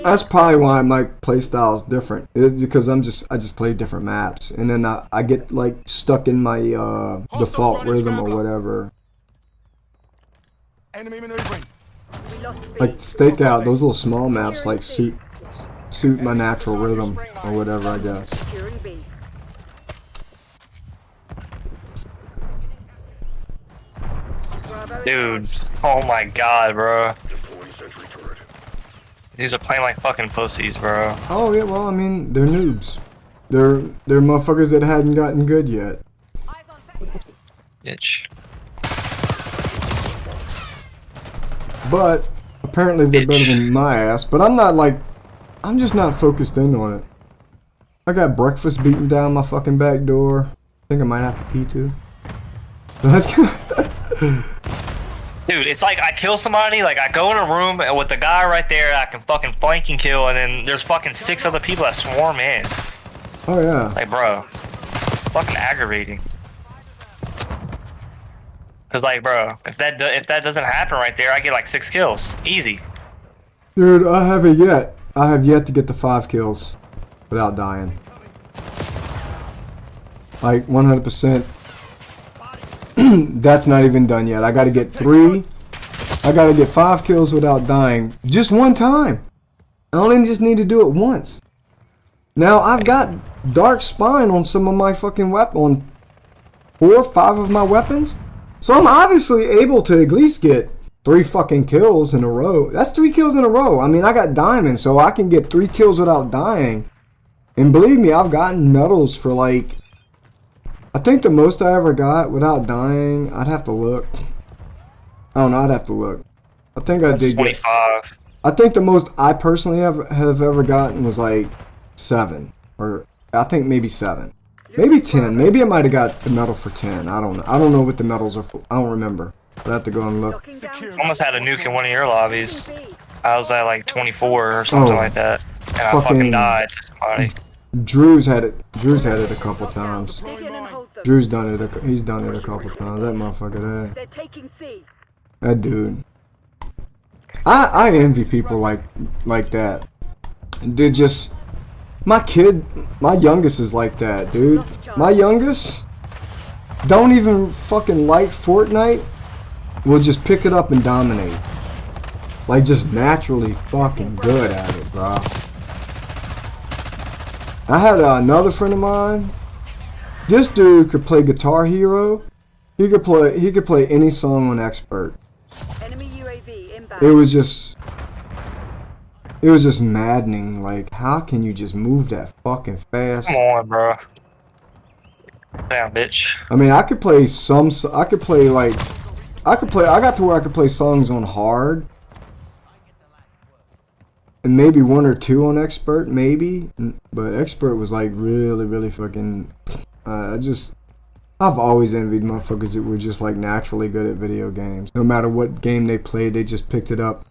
That's probably why my play style is different. It's because I just play different maps, and then I get like stuck in my default rhythm or whatever. Enemy maneuvering. Like stakeout, those little small maps like suit my natural rhythm or whatever, I guess. Securing B. Bravo. Dude, oh my god, bro. These are playing like fucking pussies, bro. Oh yeah, well I mean they're noobs. They're motherfuckers that hadn't gotten good yet. Bitch. But apparently they're better than my ass. But I'm just not focused in on it. I got breakfast beaten down my fucking back door. I think I might have to pee too. Dude, it's like I kill somebody, like I go in a room with the guy right there I can fucking flank and kill, and then there's fucking 6 other people that swarm in. Oh yeah. Like, bro, fucking aggravating. Cause like, bro, if that doesn't happen right there, I get like 6 kills, easy. Dude, I haven't yet. I have yet to get the 5 kills without dying. Like 100%. That's not even done yet. I gotta get 3. I gotta get 5 kills without dying. Just one time. I only just need to do it once. Now I've got dark spine on some of my fucking weapon, on 4 or 5 of my weapons. So I'm obviously able to at least get 3 fucking kills in a row. That's 3 kills in a row. I mean, I got diamonds, so I can get 3 kills without dying. And believe me, I've gotten medals for like, I think the most I ever got without dying, I'd have to look. I don't know, I'd have to look. I think I did 25. I think the most I personally have ever gotten was like 7. Or I think maybe 7. Maybe 10. Maybe I might have got the medal for 10. I don't know. I don't know what the medals are for. I don't remember. I'd have to go and look. Almost had a nuke in one of your lobbies. I was at like 24 or something like that. And I fucking died to somebody. Drew's had it a couple times. Drew's done it. He's done it a couple times. That motherfucker. They're taking C. That dude. I envy people like that. Dude, just my youngest is like that, dude. My youngest don't even fucking like Fortnite. Will just pick it up and dominate. Like just naturally fucking good at it, bro. I had another friend of mine. This dude could play Guitar Hero. He could play any song on Expert. Enemy UAV inbound. It was just maddening. Like, how can you just move that fucking fast? Come on, bro. Damn, bitch. I mean, I got to where I could play songs on hard. And maybe 1 or 2 on Expert, maybe. But Expert was like really, really fucking... I've always envied motherfuckers that were just like naturally good at video games. No matter what game they played, they just picked it up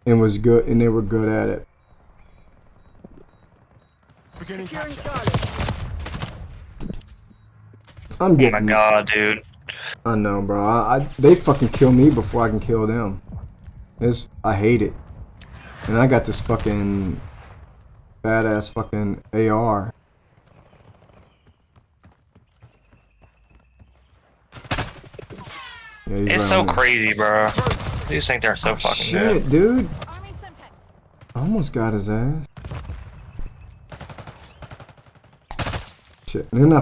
and was good, and they were good at it. Securing Charlie. I'm getting... Oh my god, dude. I know, bro. They fucking kill me before I can kill them. I hate it. And I got this fucking badass fucking AR. Yeah, It's so crazy, bro. These think they're so fucking shit, good. Dude. I almost got his ass. Shit. And then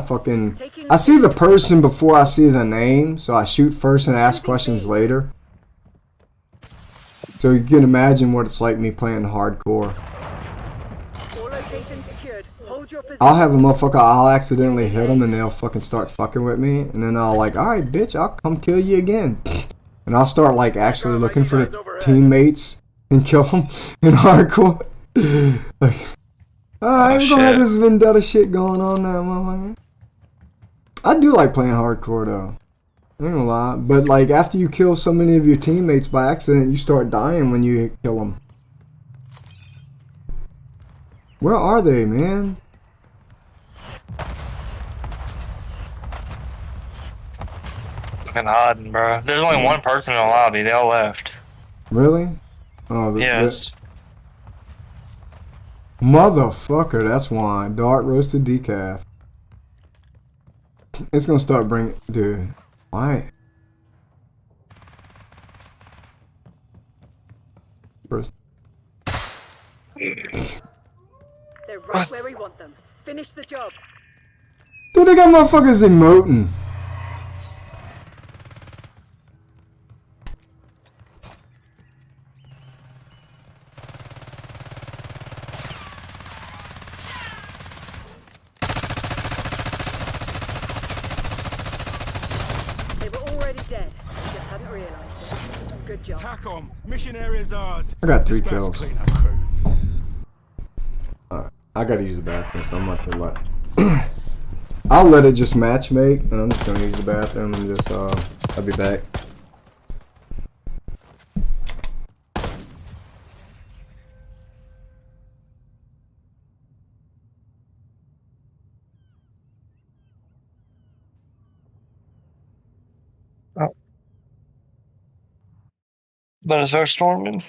I see the person before I see the name, so I shoot first and ask questions later. So you can imagine what it's like me playing hardcore. All locations secured. Hold your position. I'll have a motherfucker, I'll accidentally hit them and they'll fucking start fucking with me. And then I'll like, alright bitch, I'll come kill you again. And I'll start like actually looking for the teammates and kill them in hardcore. Like, alright, we're gonna have this vendetta shit going on now, motherfucker. I do like playing hardcore though. I ain't gonna lie, but like after you kill so many of your teammates by accident, you start dying when you kill them. Where are they, man? Fucking hiding, bro. There's only one person in the lobby. They all left. Really? Oh, Yes. Motherfucker, that's why. Dark roasted decaf. It's gonna start bringing... Dude, why? First. They're right where we want them. Finish the job. Dude, they got motherfuckers emoting. They were already dead. I just hadn't realized it. Good job. TACOM, mission area's ours. I got 3 Dispatch kills. cleanup crew. Alright, I gotta use the bathroom, so I'm about to let... I'll let it just match make, and I'm just gonna use the bathroom and just, I'll be back. Better start storming.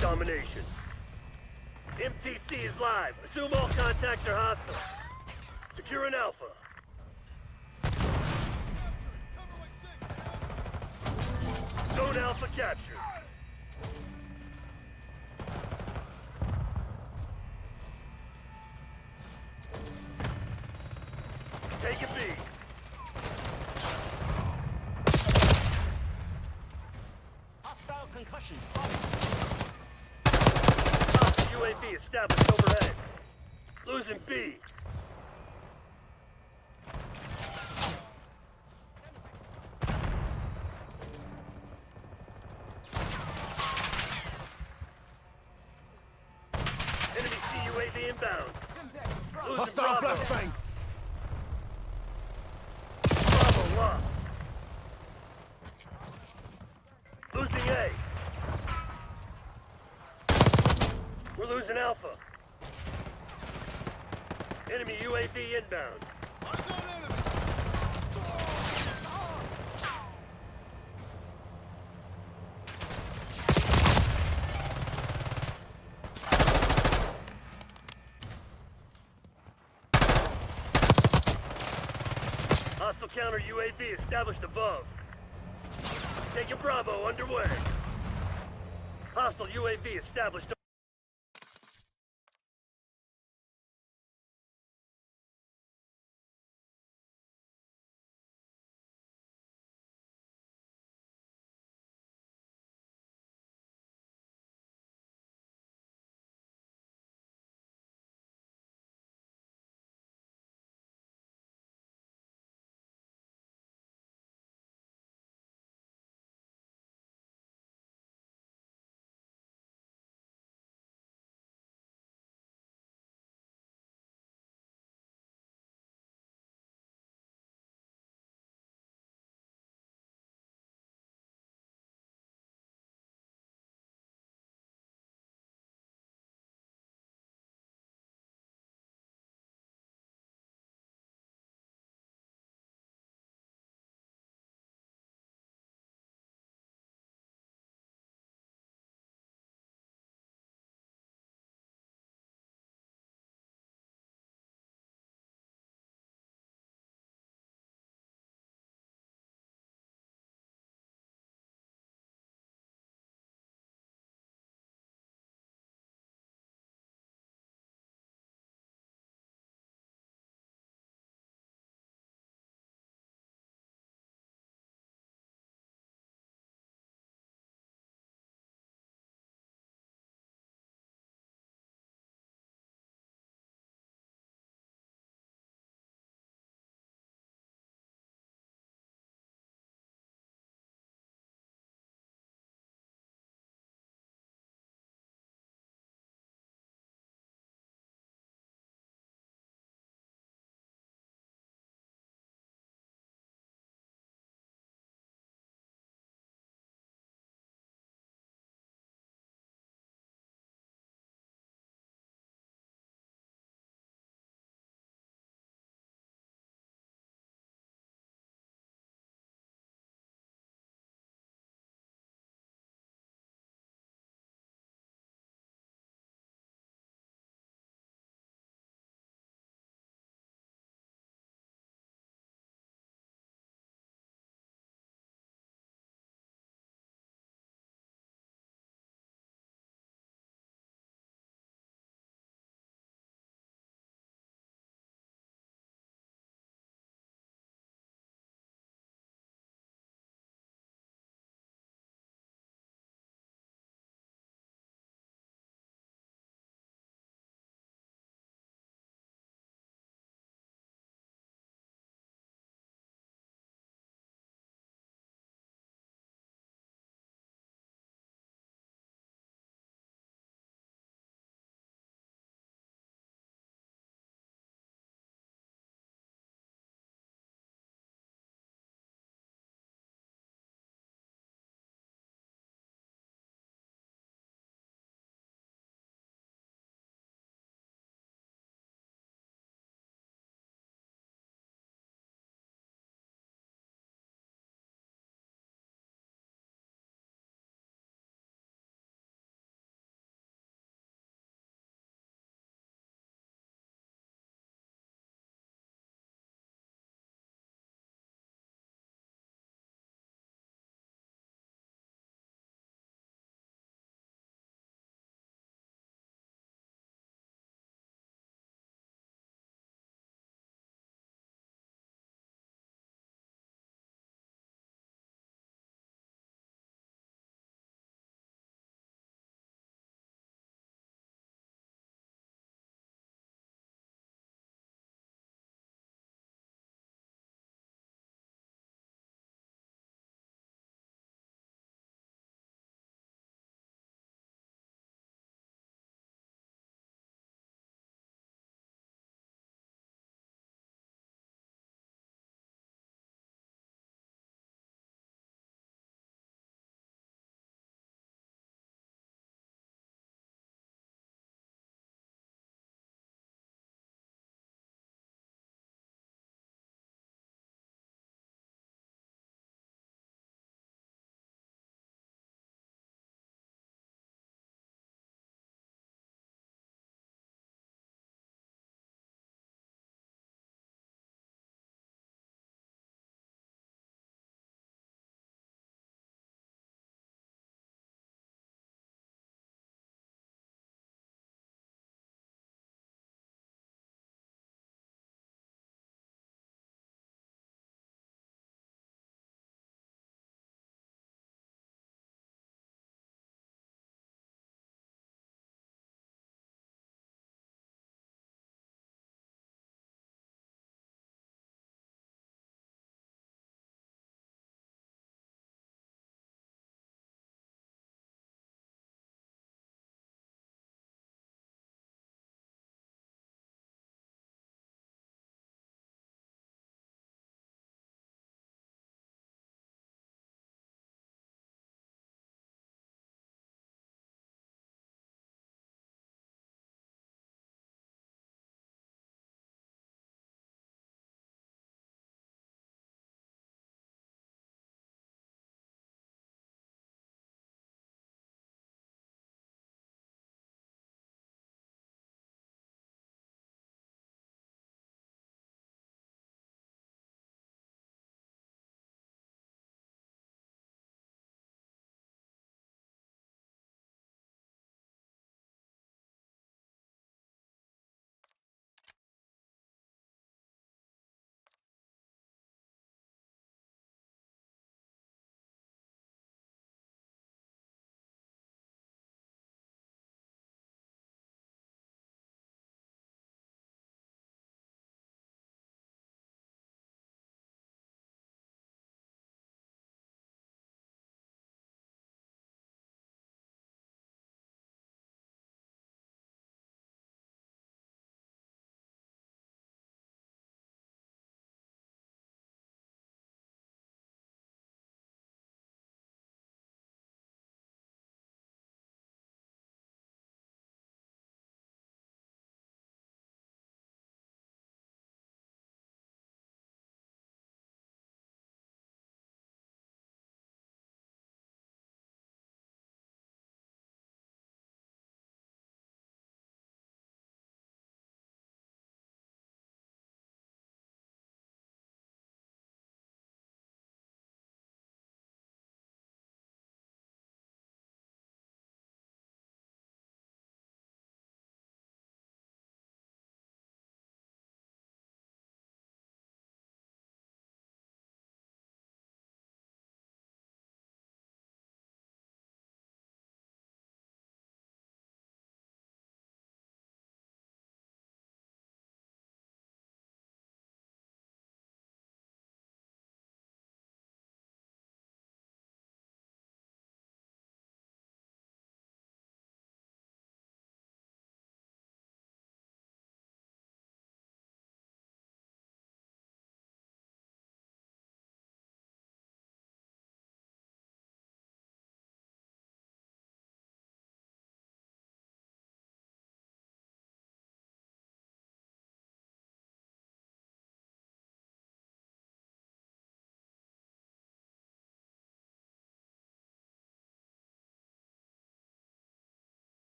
Domination. MTC is live. Assume all contacts are hostile. Secure an Alpha. Zone Alpha captured. Take a B. Hostile concussion. UAV established overhead. Losing B. Enemy CUAV inbound. Losing Hostile Bravo. flashbang. Bravo lost. Losing A. We're losing Alpha. Enemy UAV inbound. UAV established above. Taking Bravo underway. Hostile UAV established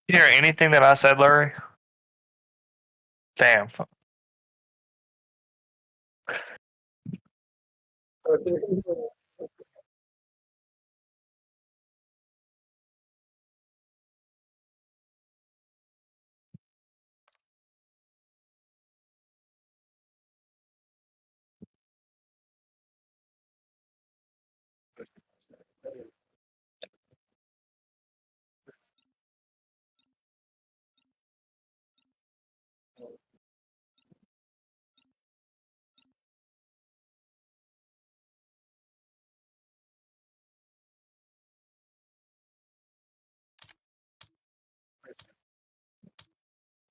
You hear anything that I said, Larry? Damn.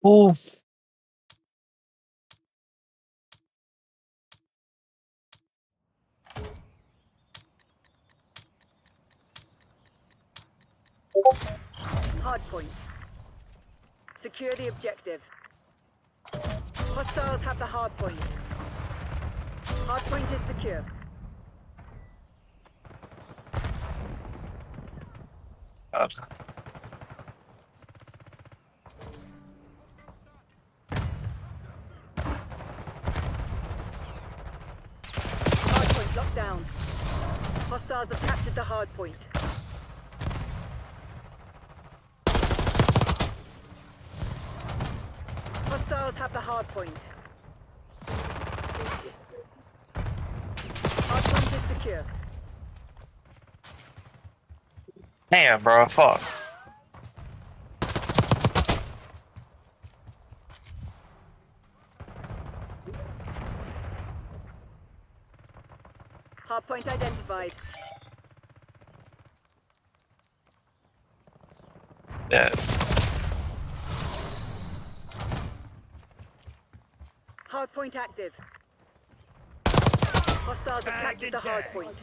Ooh. Hardpoint. Secure the objective. Hostiles have the hardpoint. Hardpoint is secure. Hardpoint locked down. Hostiles have captured the hardpoint. Hostiles have the hardpoint. Hardpoint is secure. Damn, bro. Fuck. Hardpoint identified. Yeah. Hardpoint active. Hostiles have captured the hardpoint.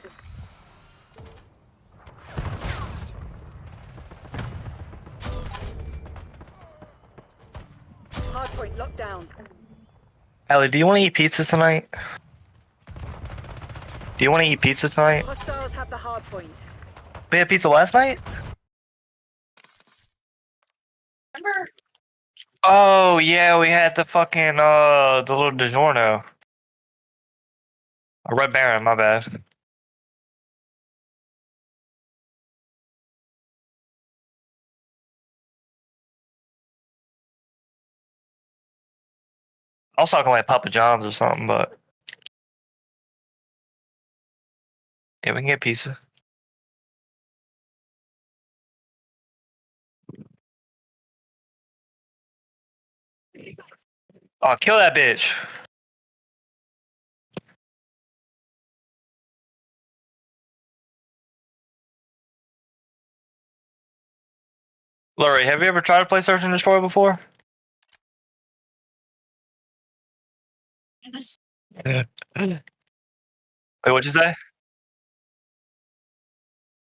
Hardpoint locked down. Ellie, do you want to eat pizza tonight? Do you want to eat pizza tonight? Hostiles have the hardpoint. We had pizza last night? Remember? Oh, yeah, we had the fucking, the little DiGiorno. A Red Baron, my bad. I was talking like Papa John's or something, but yeah, we can get pizza. Oh, kill that bitch. Lori, have you ever tried to play Search and Destroy before? Wait, what'd you say?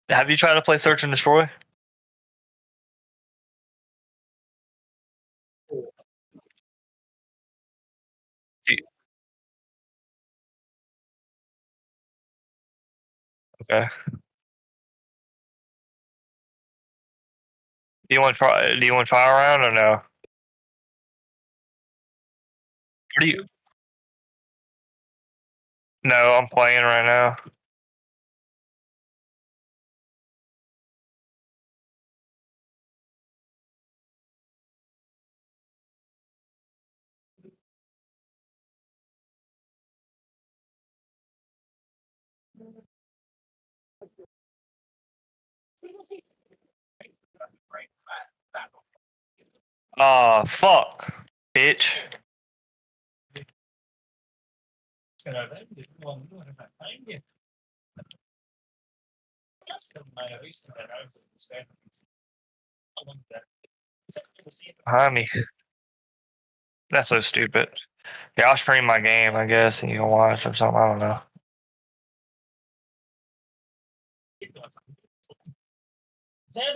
Have you tried to play Search and Destroy? Okay. Do you want to try? Do you want to try around or no? What are you? No, I'm playing right now. Oh, fuck, bitch. Behind me. That's so stupid. Yeah, I'll stream my game, I guess, and you can watch or something. I don't know. There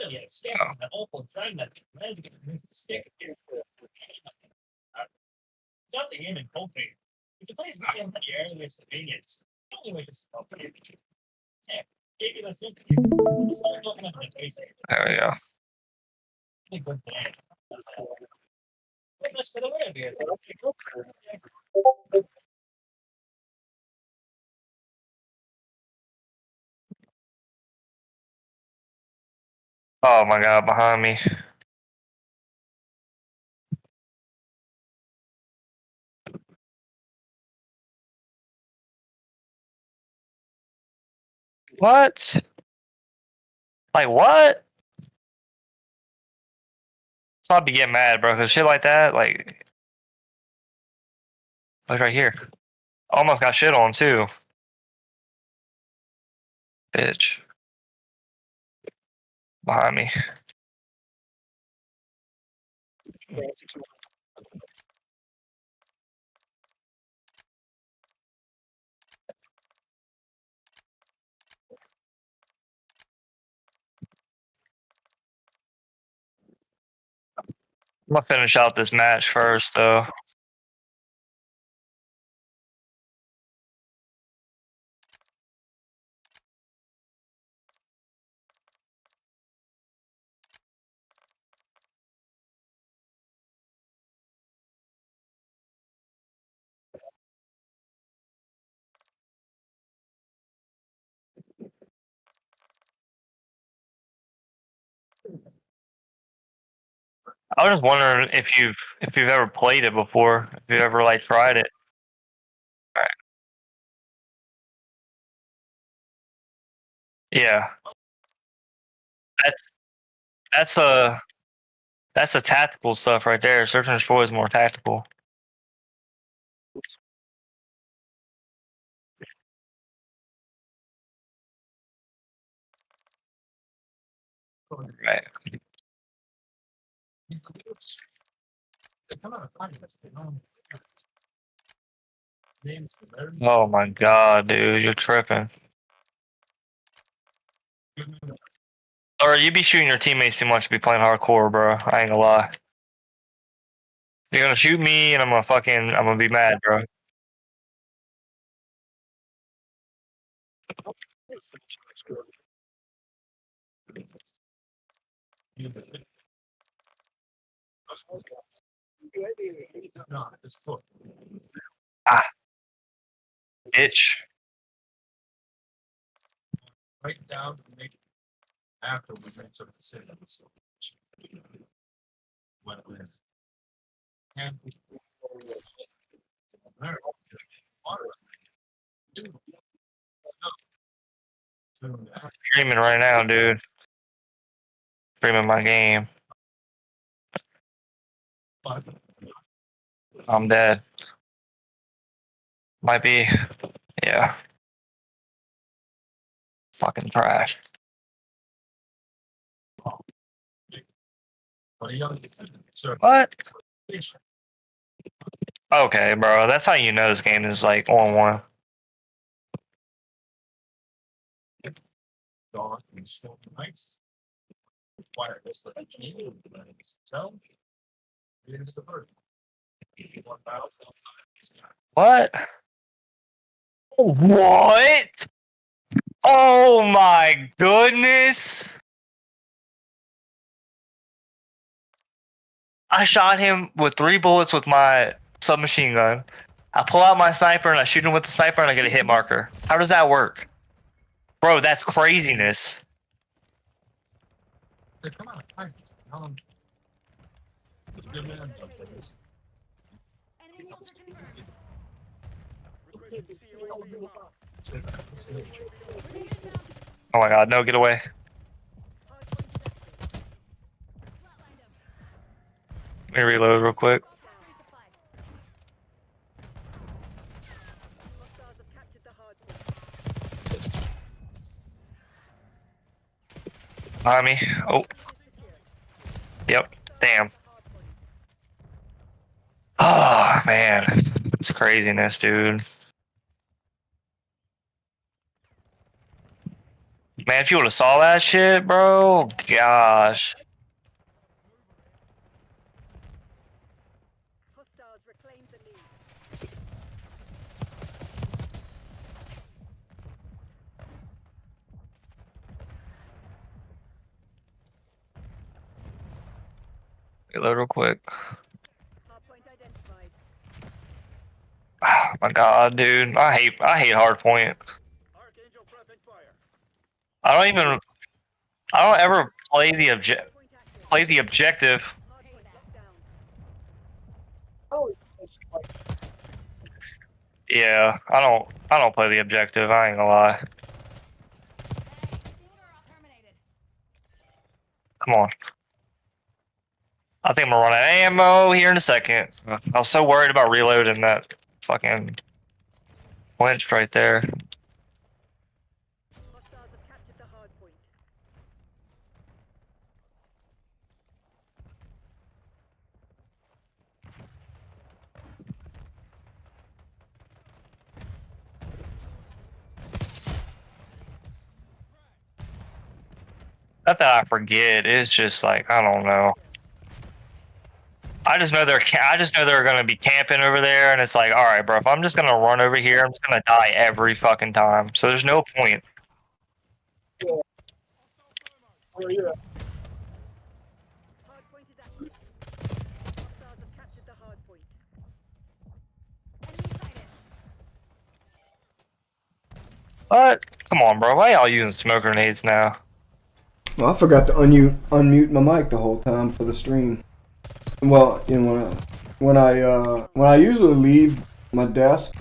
we go. Oh my god, behind me. What? Like what? So I'd be getting mad, bro, because shit like that, like right here. Almost got shit on too. Bitch. Behind me. I'm gonna finish out this match first, though. I was just wondering if you've ever played it before, if you've ever like tried it. Right. Yeah, that's that's a that's a tactical stuff right there. Search and destroy is more tactical. Right. Oh my god, dude, you're tripping. Or you be shooting your teammates too much to be playing hardcore, bro. I ain't gonna lie. You're gonna shoot me, and I'm gonna be mad, bro. Ah, bitch. Streaming right now, dude. Streaming my game. I'm dead. Might be. Yeah. Fucking trash. What? Okay, bro. That's how you know this game is like on one. What? What? Oh my goodness! I shot him with 3 bullets with my submachine gun. I pull out my sniper and I shoot him with the sniper and I get a hit marker. How does that work? Bro, that's craziness. Oh my god, no, get away. Let me reload real quick. Behind me. Oh. Yep. Damn. Oh, man. It's craziness, dude. Man, if you would have saw that shit, bro, gosh. Hostiles reclaimed the lead. Reload real quick. Hardpoint identified. Oh my god, dude. I hate hardpoint. Archangel prepping fire. I don't ever play the Hardpoint active. objective. Hardpoint locked down. Yeah, I don't play the objective, I ain't gonna lie. Come on. I think I'm gonna run out of ammo here in a second. I was so worried about reloading that fucking flinch right there. Hostiles have captured the hardpoint. Not that I forget, it's just like, I don't know. I just know they're gonna be camping over there, and it's like, all right, bro. If I'm just gonna run over here, I'm just gonna die every fucking time. So there's no point. Hardpoint is active. Hostiles have captured the hardpoint. Enemy sighted. What? Come on, bro. Why y'all using smoke grenades now? Well, I forgot to unmute my mic the whole time for the stream. Well, you know, when I usually leave my desk,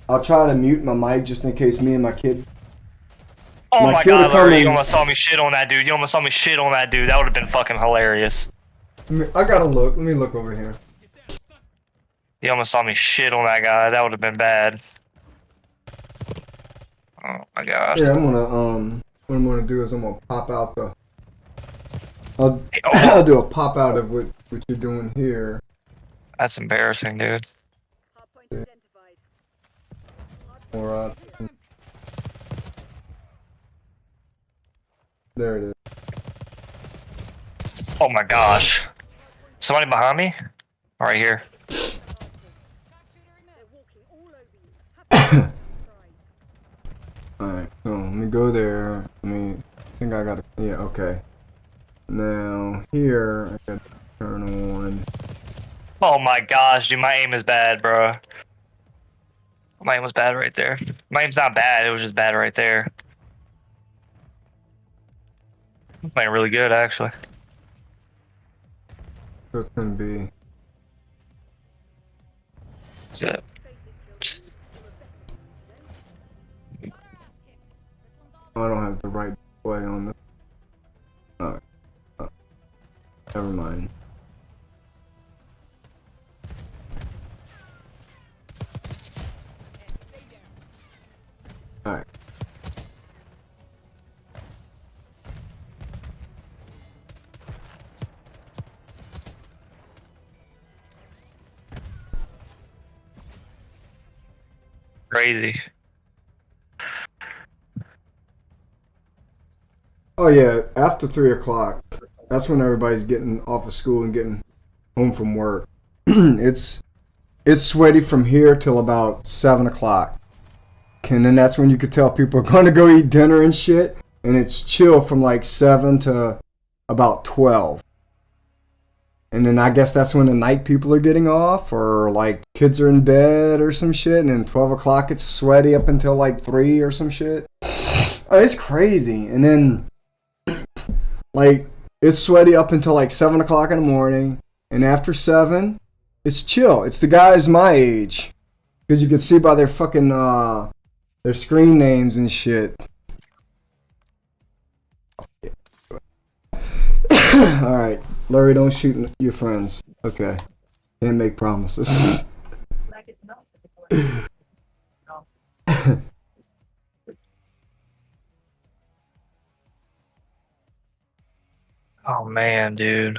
I'll try to mute my mic just in case me and my kid. Oh my kid god, will Larry, come you in- almost saw me shit on that dude. You almost saw me shit on that dude. That would have been fucking hilarious. I gotta look. Let me look over here. You almost saw me shit on that guy. That would have been bad. Oh my god. Yeah, what I'm gonna do is I'm gonna pop out the. I'll, Hey, oh, I'll do a pop out of what you're doing here. that's embarrassing, dude. Hardpoint identified. Or there it is. Oh my gosh. Somebody behind me? Right here. They're walking all over you. Have fun. Alright, so let me go there. I think I gotta. Yeah, okay. Now here I gotta turn on. Oh my gosh, dude, my aim is bad, bro. My aim was bad right there. My aim's not bad, it was just bad right there. I'm playing really good, actually. So it's gonna be. That's it. I don't have the right display on this. Alright. Never mind. Alright. Crazy. Oh yeah, after 3 o'clock, that's when everybody's getting off of school and getting home from work. it's sweaty from here till about 7 o'clock. And then that's when you could tell people are going to go eat dinner and shit. And it's chill from like 7 to about 12. And then I guess that's when the night people are getting off, or like kids are in bed or some shit. And then 12 o'clock it's sweaty up until like 3 or some shit. Oh, it's crazy. And then like it's sweaty up until like 7 o'clock in the morning. And after 7, it's chill. It's the guys my age. Because you can see by their fucking, their screen names and shit. Alright. Larry, don't shoot your friends. Okay. Can't make promises. Oh man, dude.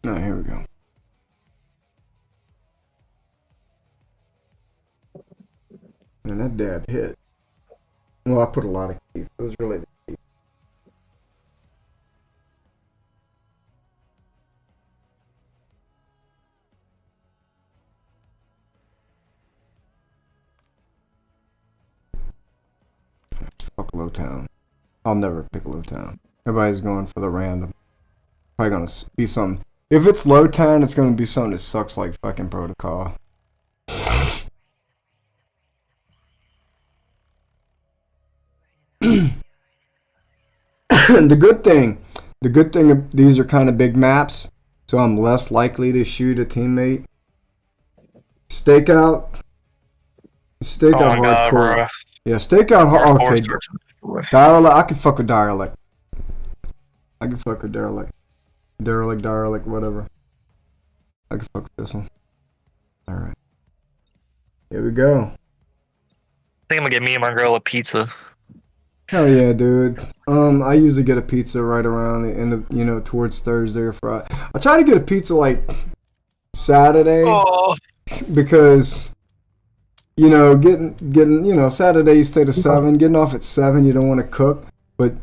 Alright, here we go. And that dab hit. Well, I put a lot of teeth. It was really the teeth. Low Town. I'll never pick Low Town. Everybody's going for the random. Probably gonna be something. If it's Low Town, it's gonna be something that sucks like fucking Protocol. The good thing, these are kind of big maps, so I'm less likely to shoot a teammate. Stakeout hardcore. Bro. Yeah, stakeout hardcore. Okay, derelict. I can fuck with derelict. I can fuck with derelict. Derelict, whatever. I can fuck with this one. All right, here we go. I think I'm gonna get me and my girl a pizza. Hell yeah, dude. I usually get a pizza right around the end of, towards Thursday or Friday. I try to get a pizza like Saturday because, getting, Saturday you stay to 7, getting off at 7, you don't want to cook, but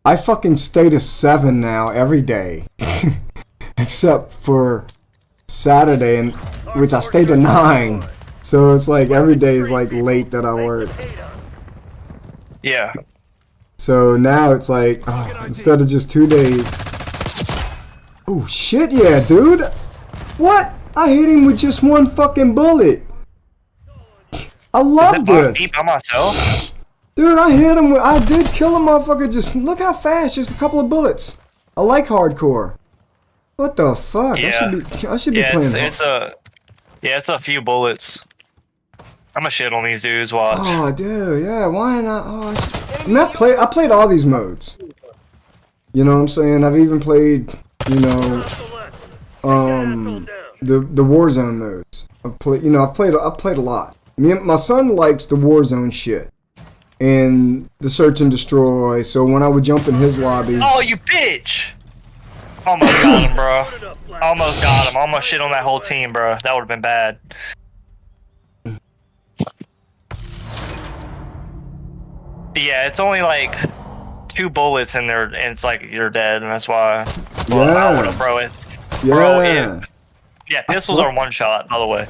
I fucking stay to 7 now every day, except for Saturday, which I stay to 9. So it's like every day is like late that I work. Yeah. So now it's like, instead of just 2 days. Oh shit, yeah, dude. What? I hit him with just one fucking bullet. I love this. Deep by myself? Dude, I hit him with, I did kill a motherfucker. Just look how fast, just a couple of bullets. I like hardcore. What the fuck? Yeah. I should be playing. It's a few bullets. I'm gonna shit on these dudes. Watch. Oh, dude, yeah. Why not? I played all these modes. You know what I'm saying? I've even played, the Warzone modes. I've played a lot. My son likes the Warzone shit and the search and destroy. So when I would jump in his lobbies. Oh, you bitch! Almost got him, bro. Almost got him. Almost shit on that whole team, bro. That would have been bad. Yeah, it's only like 2 bullets in there, and it's like you're dead, and that's why. Well, yeah. I would have thrown it. Yeah. Bro, yeah, pistols are 1 shot, by the way.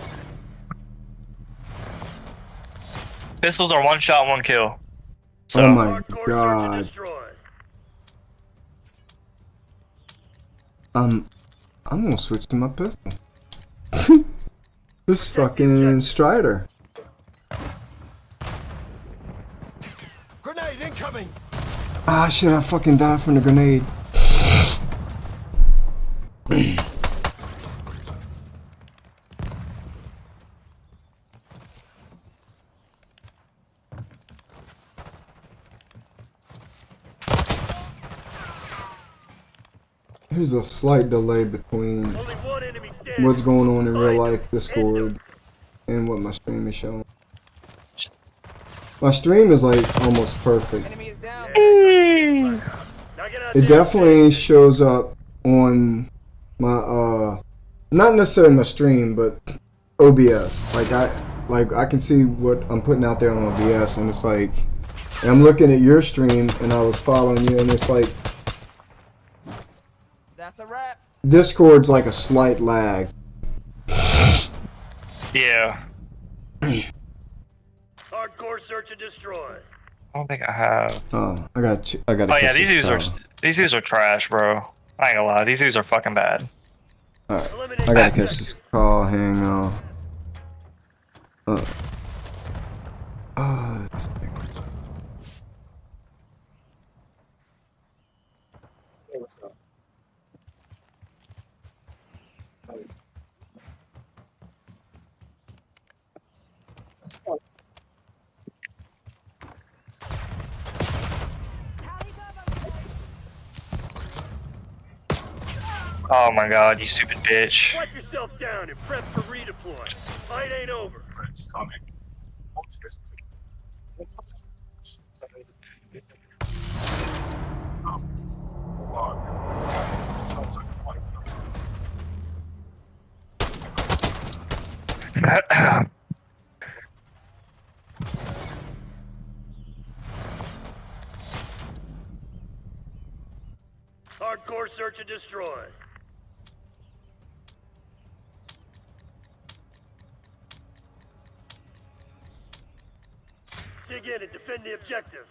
Pistols are 1 shot, 1 kill. So. Oh my god. I'm gonna switch to my pistol. This fucking Strider. Grenade incoming. Ah shit, I fucking died from the grenade. There's a slight delay between what's going on in real life Discord and what my stream is showing. My stream is like almost perfect. It definitely shows up on my not necessarily my stream, but OBS. Like I can see what I'm putting out there on OBS, and it's like, and I'm looking at your stream and I was following you, and it's like, that's a wrap. Discord's like a slight lag. Yeah. Hardcore search and destroy. I don't think I have. Oh, I got. Oh yeah, these dudes are trash, bro. I ain't gonna lie, these dudes are fucking bad. Alright, I gotta catch this call. Hang on. Oh my god, you stupid bitch. Wipe yourself down and prep for redeploy. Fight ain't over. Hardcore search and destroy. Dig in and defend the objective.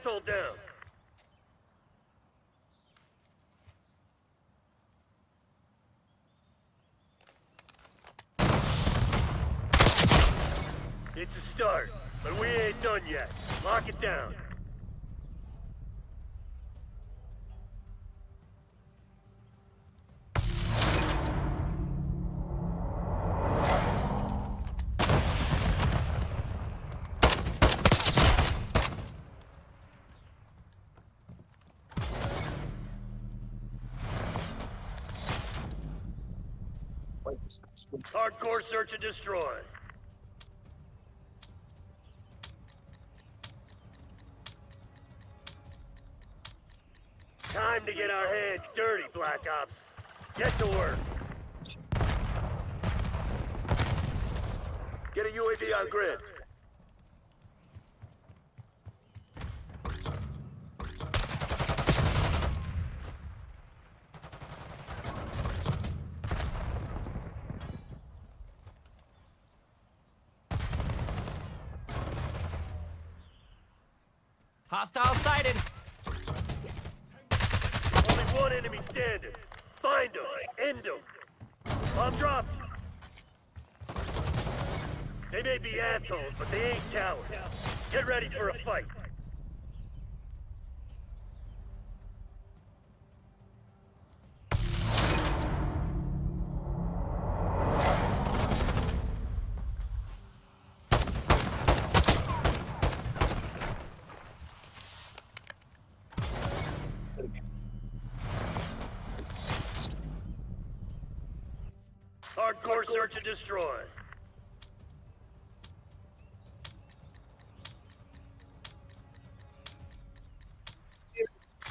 asshole down. It's a start, but we ain't done yet. Lock it down. Hardcore search and destroy. Time to get our hands dirty, Black Ops. Get to work. Get a UAV on grid. Hostile sighted. Only one enemy standing. Find him. End him. Bomb dropped. They may be assholes, but they ain't cowards. Get ready for a fight. Hardcore search and destroy.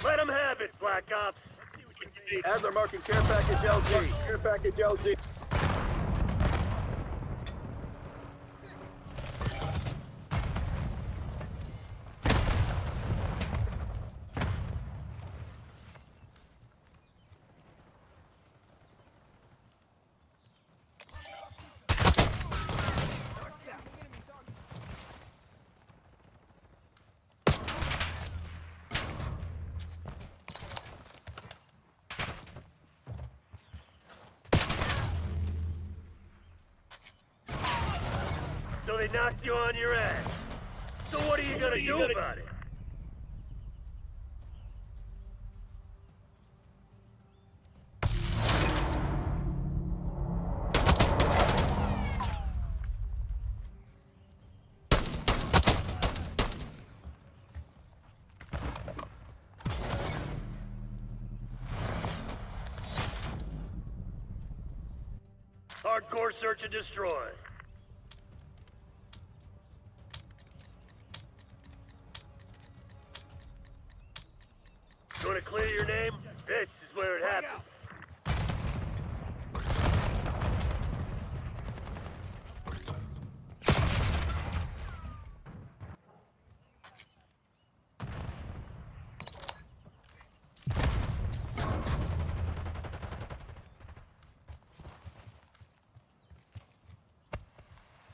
Let them have it, Black Ops. Adler marking care package LG. Care package LG. So they knocked you on your ass. So what are you gonna do about it? Hardcore search and destroy. You wanna clear your name? This is where it happens.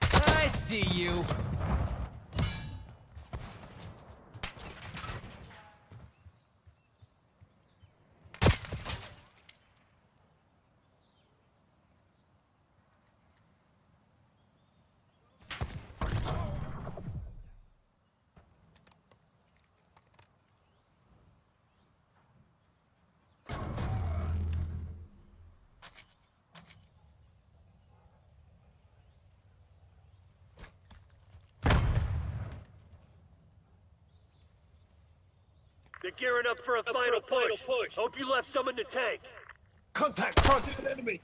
I see you. They're gearing up for a final push. Hope you left some in the tank. Contact front enemy.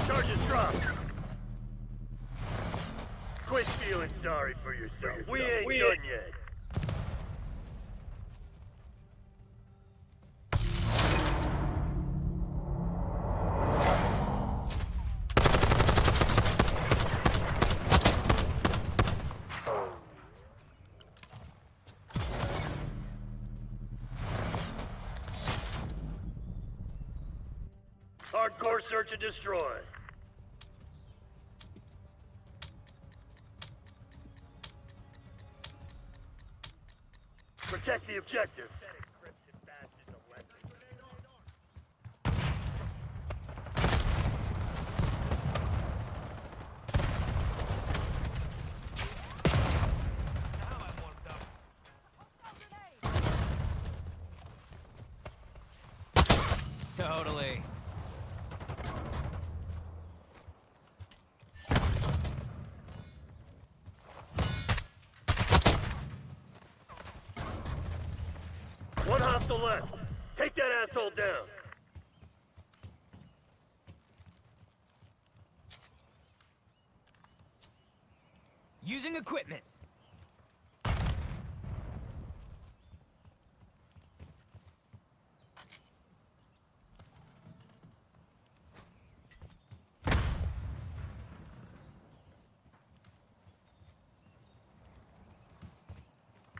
Charges dropped. Quit feeling sorry for yourself. We ain't done yet. Hardcore search and destroy. Protect the objectives. Totally. One hostile left. Take that asshole down. Using equipment.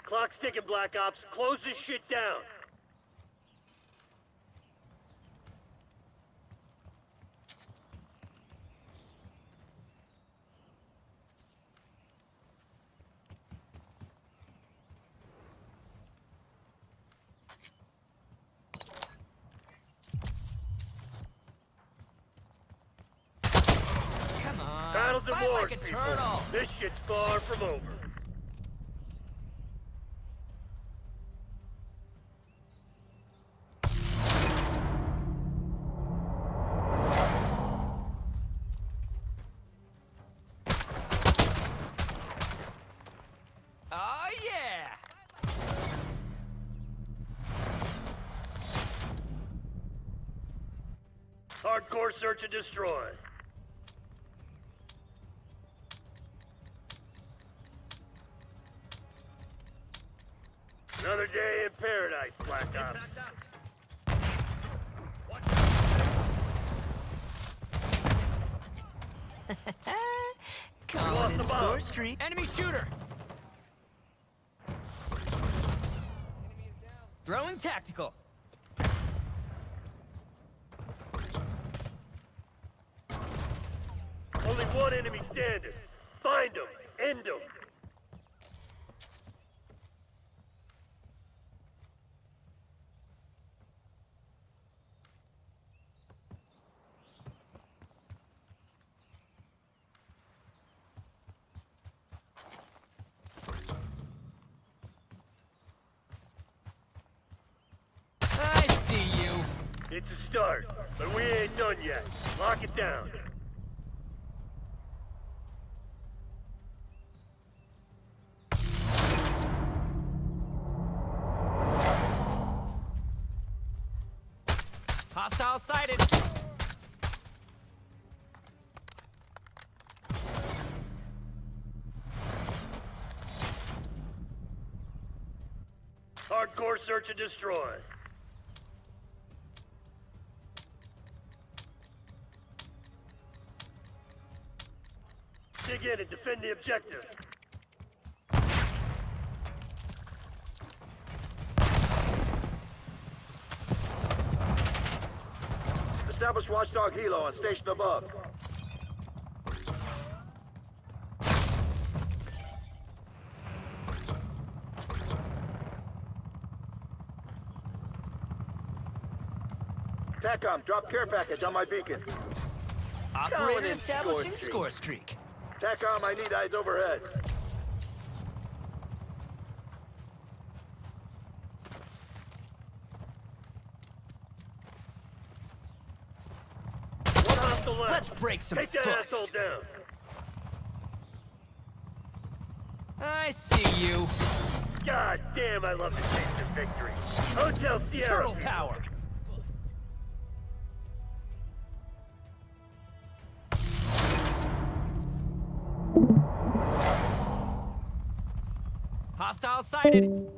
Clock's ticking, Black Ops. Close this shit down. Come on. Battles and Fight wars, like a people. turtle. This shit's far from over. Oh yeah. Hardcore search and destroy. Another day in paradise, Black Ops. Calling lost in the bomb. score streak. Enemy shooter. Throwing tactical. Only one enemy standing. Find him. End him. I see you. It's a start, but we ain't done yet. Lock it down. Hostile sighted. Hardcore search and destroy. Dig in and defend the objective. Establish watchdog helo on station above. TACOM, drop care package on my beacon. Operator in establishing score score streak. TACOM, I need eyes overhead. One hostile left. Let's break some Take that foots. asshole down. I see you. God damn, I love the taste of victory. Hotel Sierra. Turtle power. Hostile sighted.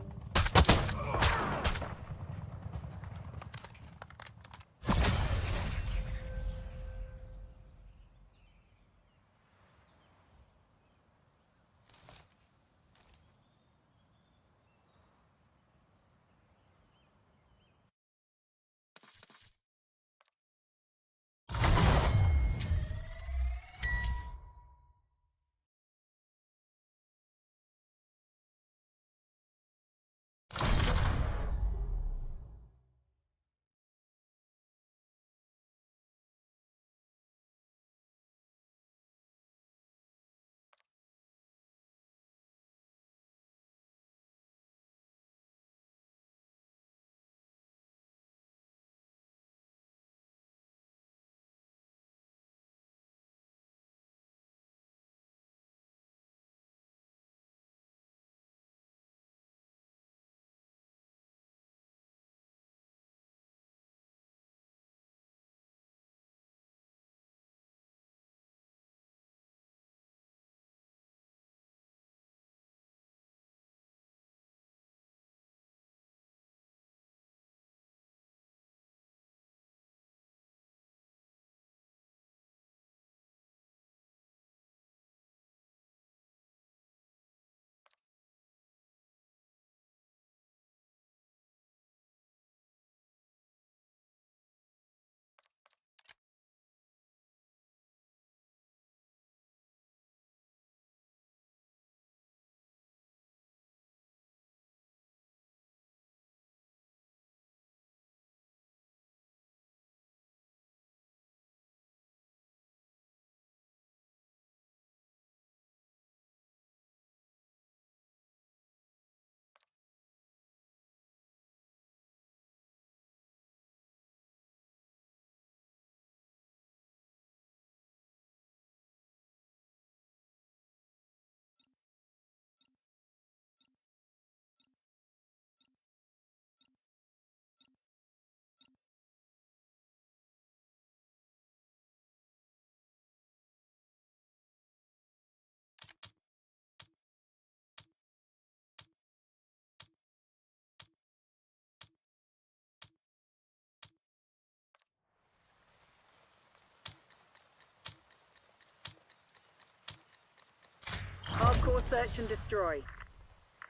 Hardcore search and destroy.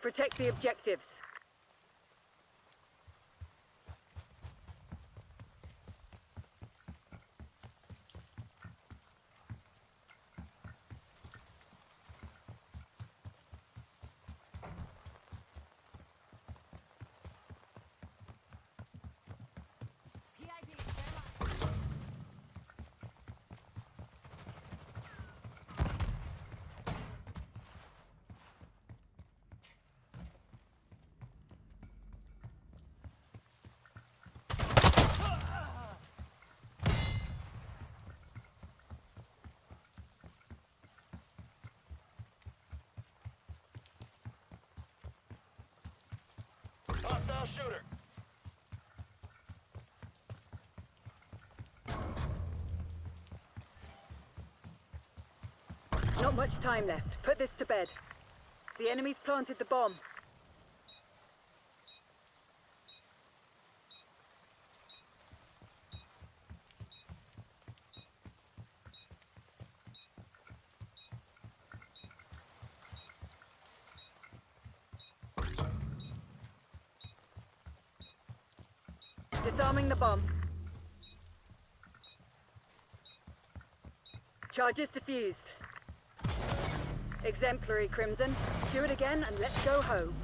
Protect the objectives. Hostile shooter. Not much time left. Put this to bed. The enemy's planted the bomb. Disarming the bomb. Charges defused. Exemplary, Crimson. Do it again and let's go home.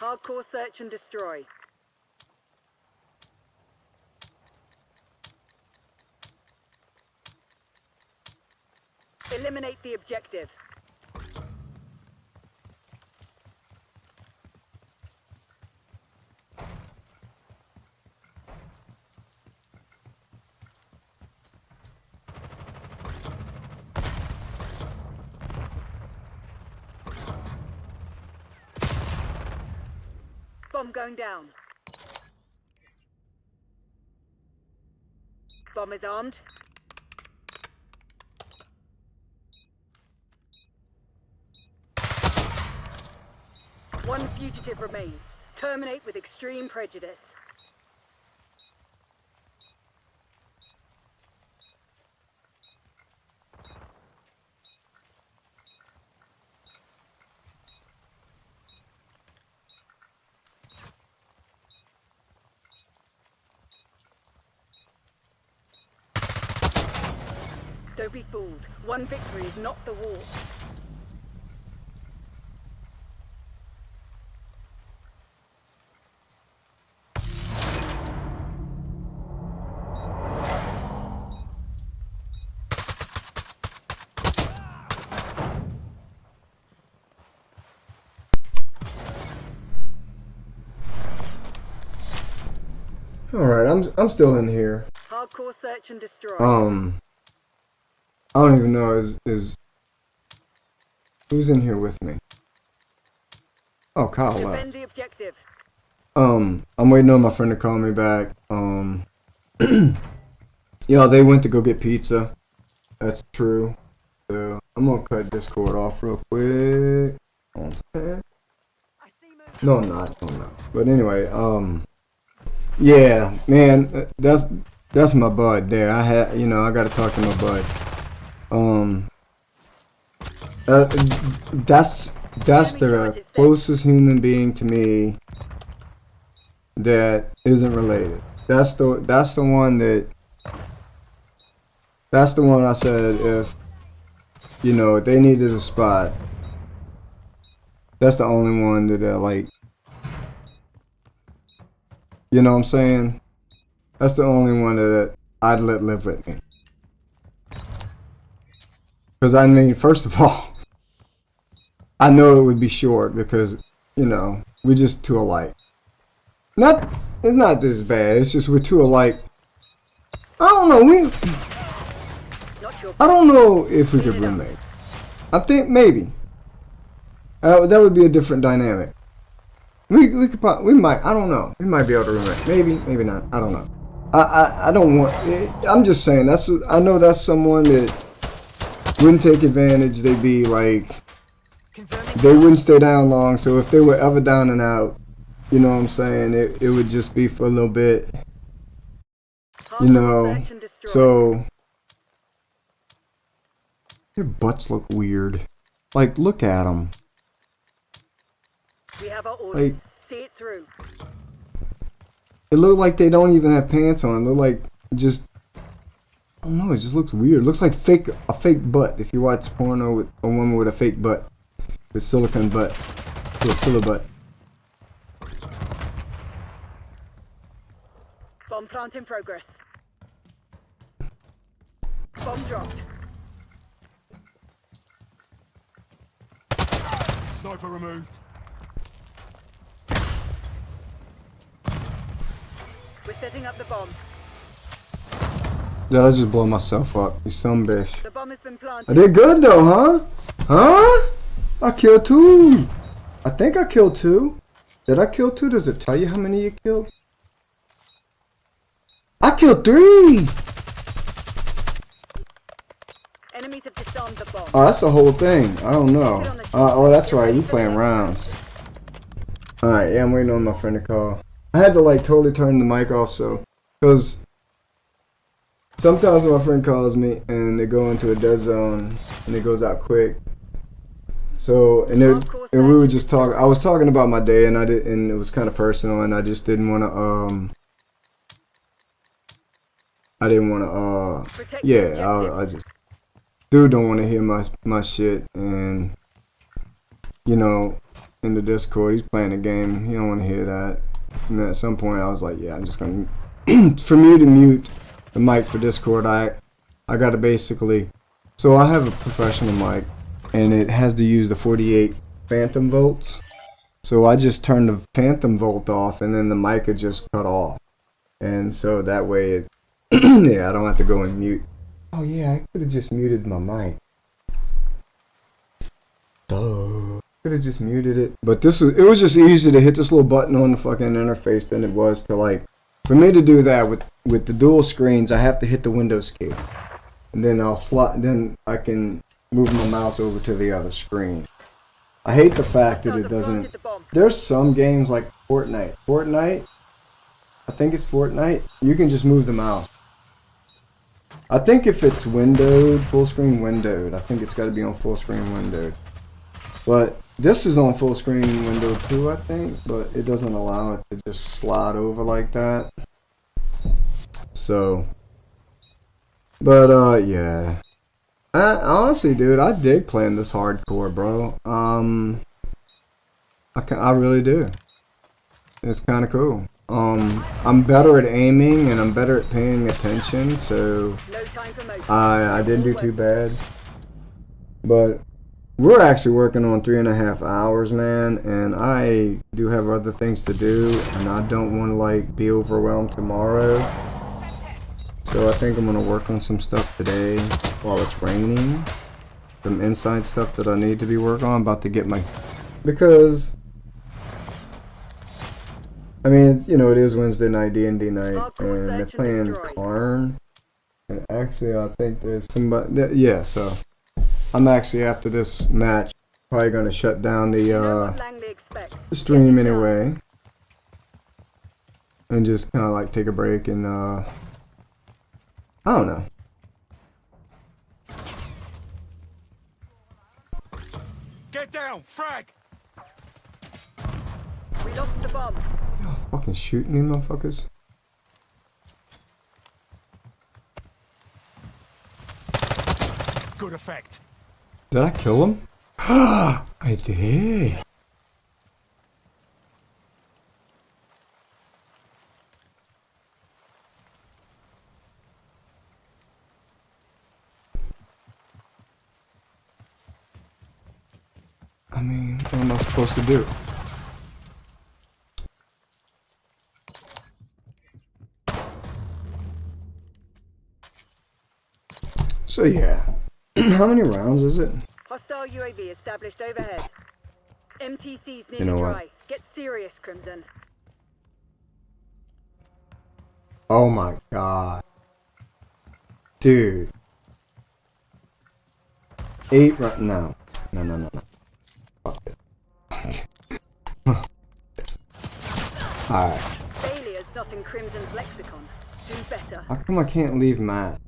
Hardcore search and destroy. Eliminate the objective. Bomb going down. Bomb is armed. One fugitive remains. Terminate with extreme prejudice. Don't be fooled. One victory is not the war. All right, I'm still in here. Hardcore search and destroy. I don't even know is who's in here with me. Oh, Kyle left. Defend the objective. I'm waiting on my friend to call me back. Yeah, they went to go get pizza. That's true. So I'm gonna cut Discord off real quick. No, I'm not. But anyway, yeah, man, that's my bud there. I gotta talk to my bud. That's the closest human being to me that isn't related. That's the one I said if they needed a spot. That's the only one that like. You know what I'm saying? That's the only one that I'd let live with me. Because I mean, first of all, I know it would be short because, we're just too alike. It's not this bad. It's just we're too alike. I don't know. I don't know if we could roommate. I think maybe. That would be a different dynamic. We could probably, we might, I don't know. We might be able to remake. Maybe not. I don't know. I don't want, I'm just saying, I know that's someone that wouldn't take advantage. They'd be like, they wouldn't stay down long. So if they were ever down and out, you know what I'm saying, it would just be for a little bit, you know. So their butts look weird. Like, look at them. We have our orders. Like, See it through. it look like they don't even have pants on. They're like, just, I don't know, it just looks weird. It looks like a fake butt. If you watch porno with a woman with a fake butt, with silicone butt, with a silly butt. Bomb plant in progress. Bomb dropped. Sniper removed. We're setting up the bomb. Did I just blow myself up? You some bitch. The bomb has been planted. I did good though, huh? Huh? I killed 2. I think I killed 2. Did I kill 2? Does it tell you how many you killed? I killed 3! Enemies have disarmed the bomb. Oh, that's the whole thing. I don't know. Oh, that's right. You playing rounds. Alright, yeah, I'm waiting on my friend to call. I had to like totally turn the mic off, so, because sometimes when my friend calls me and they go into a dead zone and it goes out quick. So, and we were just talking. I was talking about my day, and and it was kind of personal, and I just didn't want to. I didn't want to. Yeah, I just. Dude don't want to hear my shit, and you know, in the Discord, he's playing a game. He don't want to hear that. And at some point, I was like, yeah, I'm just gonna. For me to mute the mic for Discord, I gotta basically. So I have a professional mic, and it has to use the 48 phantom volts. So I just turned the phantom volt off, and then the mic would just cut off, and so that way it. Yeah, I don't have to go and mute. Oh yeah, I could have just muted my mic. Duh. Could have just muted it. But it was just easier to hit this little button on the fucking interface than it was to like, for me to do that with the dual screens, I have to hit the Windows key. And then then I can move my mouse over to the other screen. I hate the fact that it doesn't, there's some games like Fortnite, I think it's Fortnite, you can just move the mouse. I think if it's windowed, full screen windowed, I think it's got to be on full screen windowed. But this is on full screen windowed too, I think, but it doesn't allow it to just slide over like that. So, but yeah. Honestly, dude, I dig playing this hardcore, bro. I really do. It's kind of cool. I'm better at aiming and I'm better at paying attention, so I didn't do too bad. But we're actually working on 3.5 hours, man, and I do have other things to do, and I don't want to like be overwhelmed tomorrow. So I think I'm gonna work on some stuff today while it's raining. Some inside stuff that I need to be working on. I'm about to get because I mean, you know, it is Wednesday night, D&D night, and they're playing Karn. And actually, I think there's somebody. Yeah, so I'm actually after this match probably gonna shut down the stream anyway, and just kind of like take a break and I don't know. Get down, frag. We lost the bomb. Y'all fucking shooting me, motherfuckers. Good effect. Did I kill him? I did. I mean, what am I supposed to do? So yeah, how many rounds is it? Hostile UAV established overhead. MTC's nearly You know what? dry. Get serious, Crimson. Oh my god. Dude. 8 run. No. No. Fuck it. Alright. Failure's not in Crimson's lexicon. Do better. How come I can't leave Matt?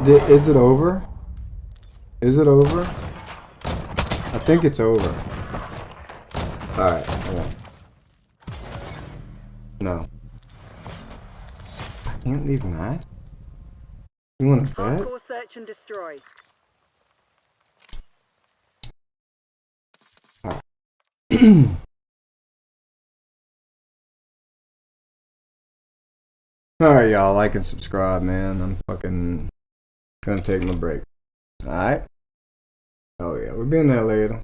Is it over? Is it over? I think it's over. Alright, hold on. No. I can't leave Matt? You wanna bet? Hardcore search and destroy. Alright, y'all, like and subscribe, man. I'm fucking gonna take my break. Alright? Oh yeah, we'll be in there later.